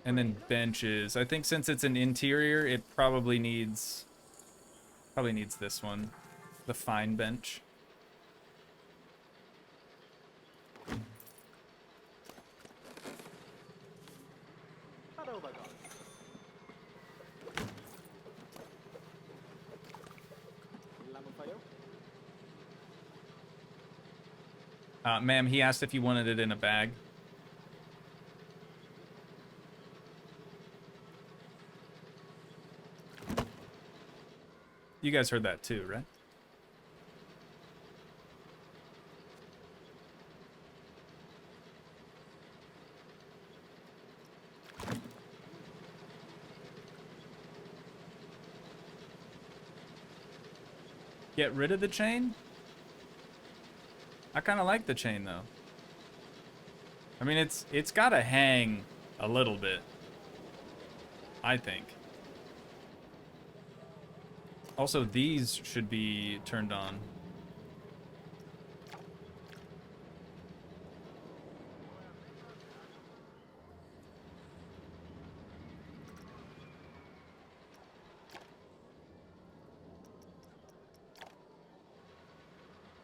And then benches. I think since it's an interior, it probably needs this one. The fine bench. Ma'am, he asked if you wanted it in a bag. You guys heard that too, right? Get rid of the chain? I kind of like the chain though. I mean, it's got to hang a little bit, I think. Also, these should be turned on.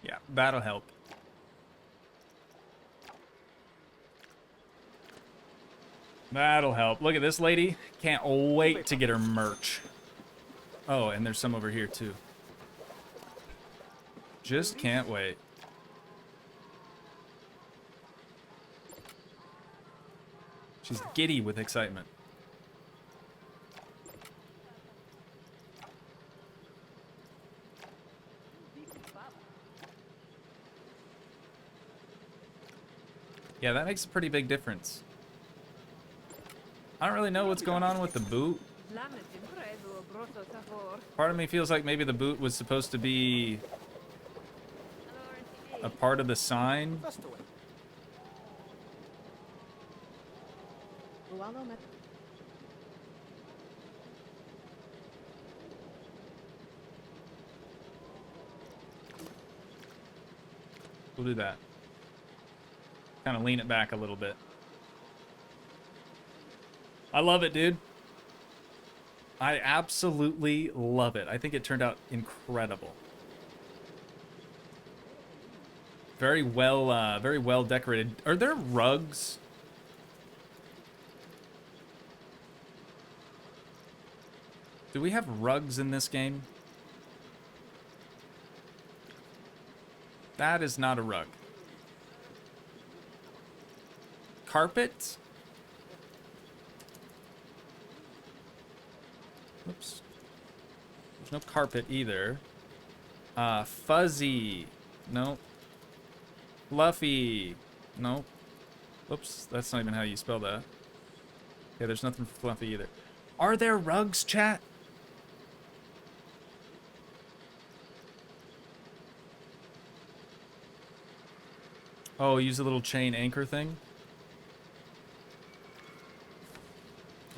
Yeah, that'll help. That'll help. Look at this lady. Can't wait to get her merch. Oh, and there's some over here too. Just can't wait. She's giddy with excitement. Yeah, that makes a pretty big difference. I don't really know what's going on with the boot. Part of me feels like maybe the boot was supposed to be a part of the sign. We'll do that. Kind of lean it back a little bit. I love it, dude. I absolutely love it. I think it turned out incredible. Very well decorated. Are there rugs? Do we have rugs in this game? That is not a rug. Carpet? Oops. There's no carpet either. Fuzzy. Nope. Fluffy. Nope. Oops, that's not even how you spell that. Yeah, there's nothing fluffy either. Are there rugs, chat? Oh, use a little chain anchor thing?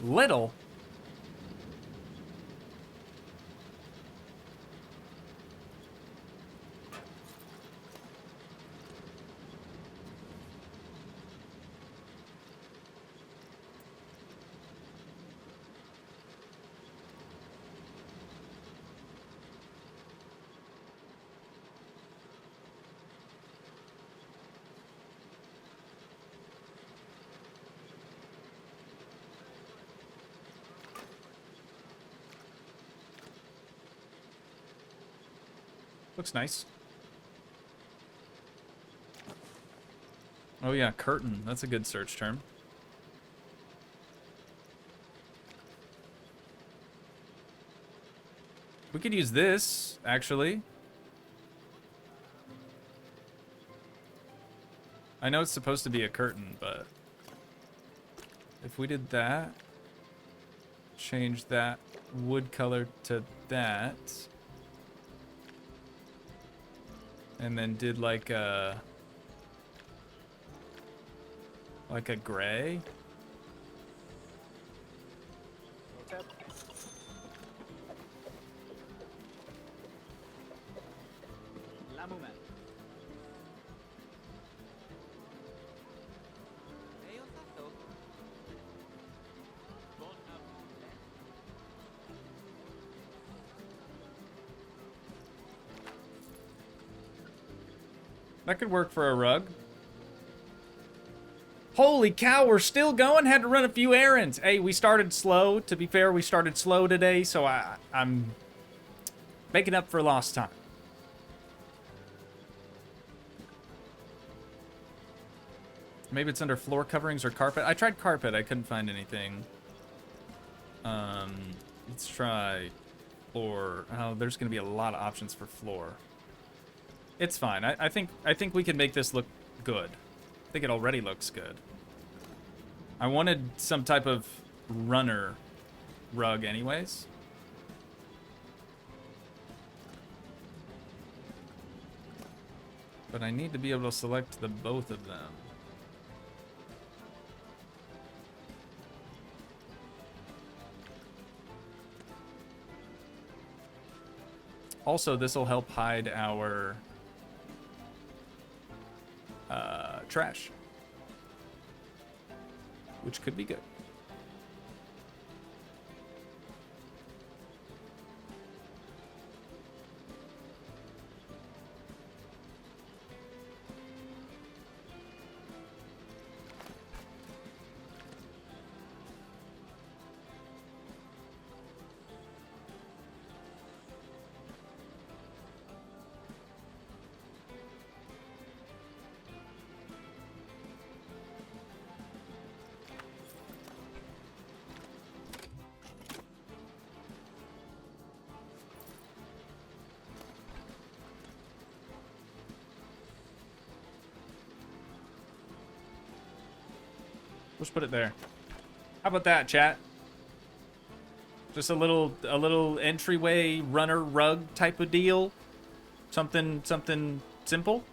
Little? Looks nice. Oh yeah, curtain. That's a good search term. We could use this, actually. I know it's supposed to be a curtain, but if we did that, change that wood color to that, and then did like a gray. That could work for a rug. Holy cow, we're still going. Had to run a few errands. Hey, we started slow. To be fair, we started slow today, so I'm making up for lost time. Maybe it's under floor coverings or carpet. I tried carpet. I couldn't find anything. Let's try floor. Oh, there's going to be a lot of options for floor. It's fine. I think we can make this look good. I think it already looks good. I wanted some type of runner rug anyways. But I need to be able to select the both of them. Also, this will help hide our trash, which could be good. Let's put it there. How about that, chat? Just a little entryway runner rug type of deal. Something simple.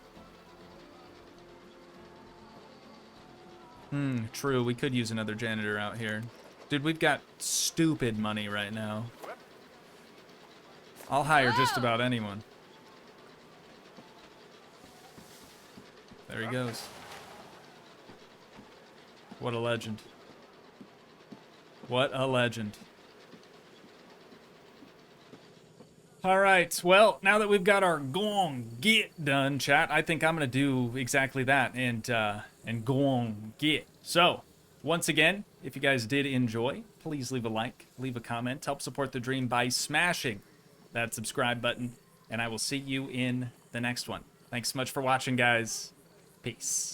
True. We could use another janitor out here. Dude, we've got stupid money right now. I'll hire just about anyone. There he goes. What a legend. What a legend. All right, well, now that we've got our gong get done, chat, I think I'm going to do exactly that and gong get. So, once again, if you guys did enjoy, please leave a like, leave a comment, help support the dream by smashing that subscribe button, and I will see you in the next one. Thanks so much for watching, guys. Peace.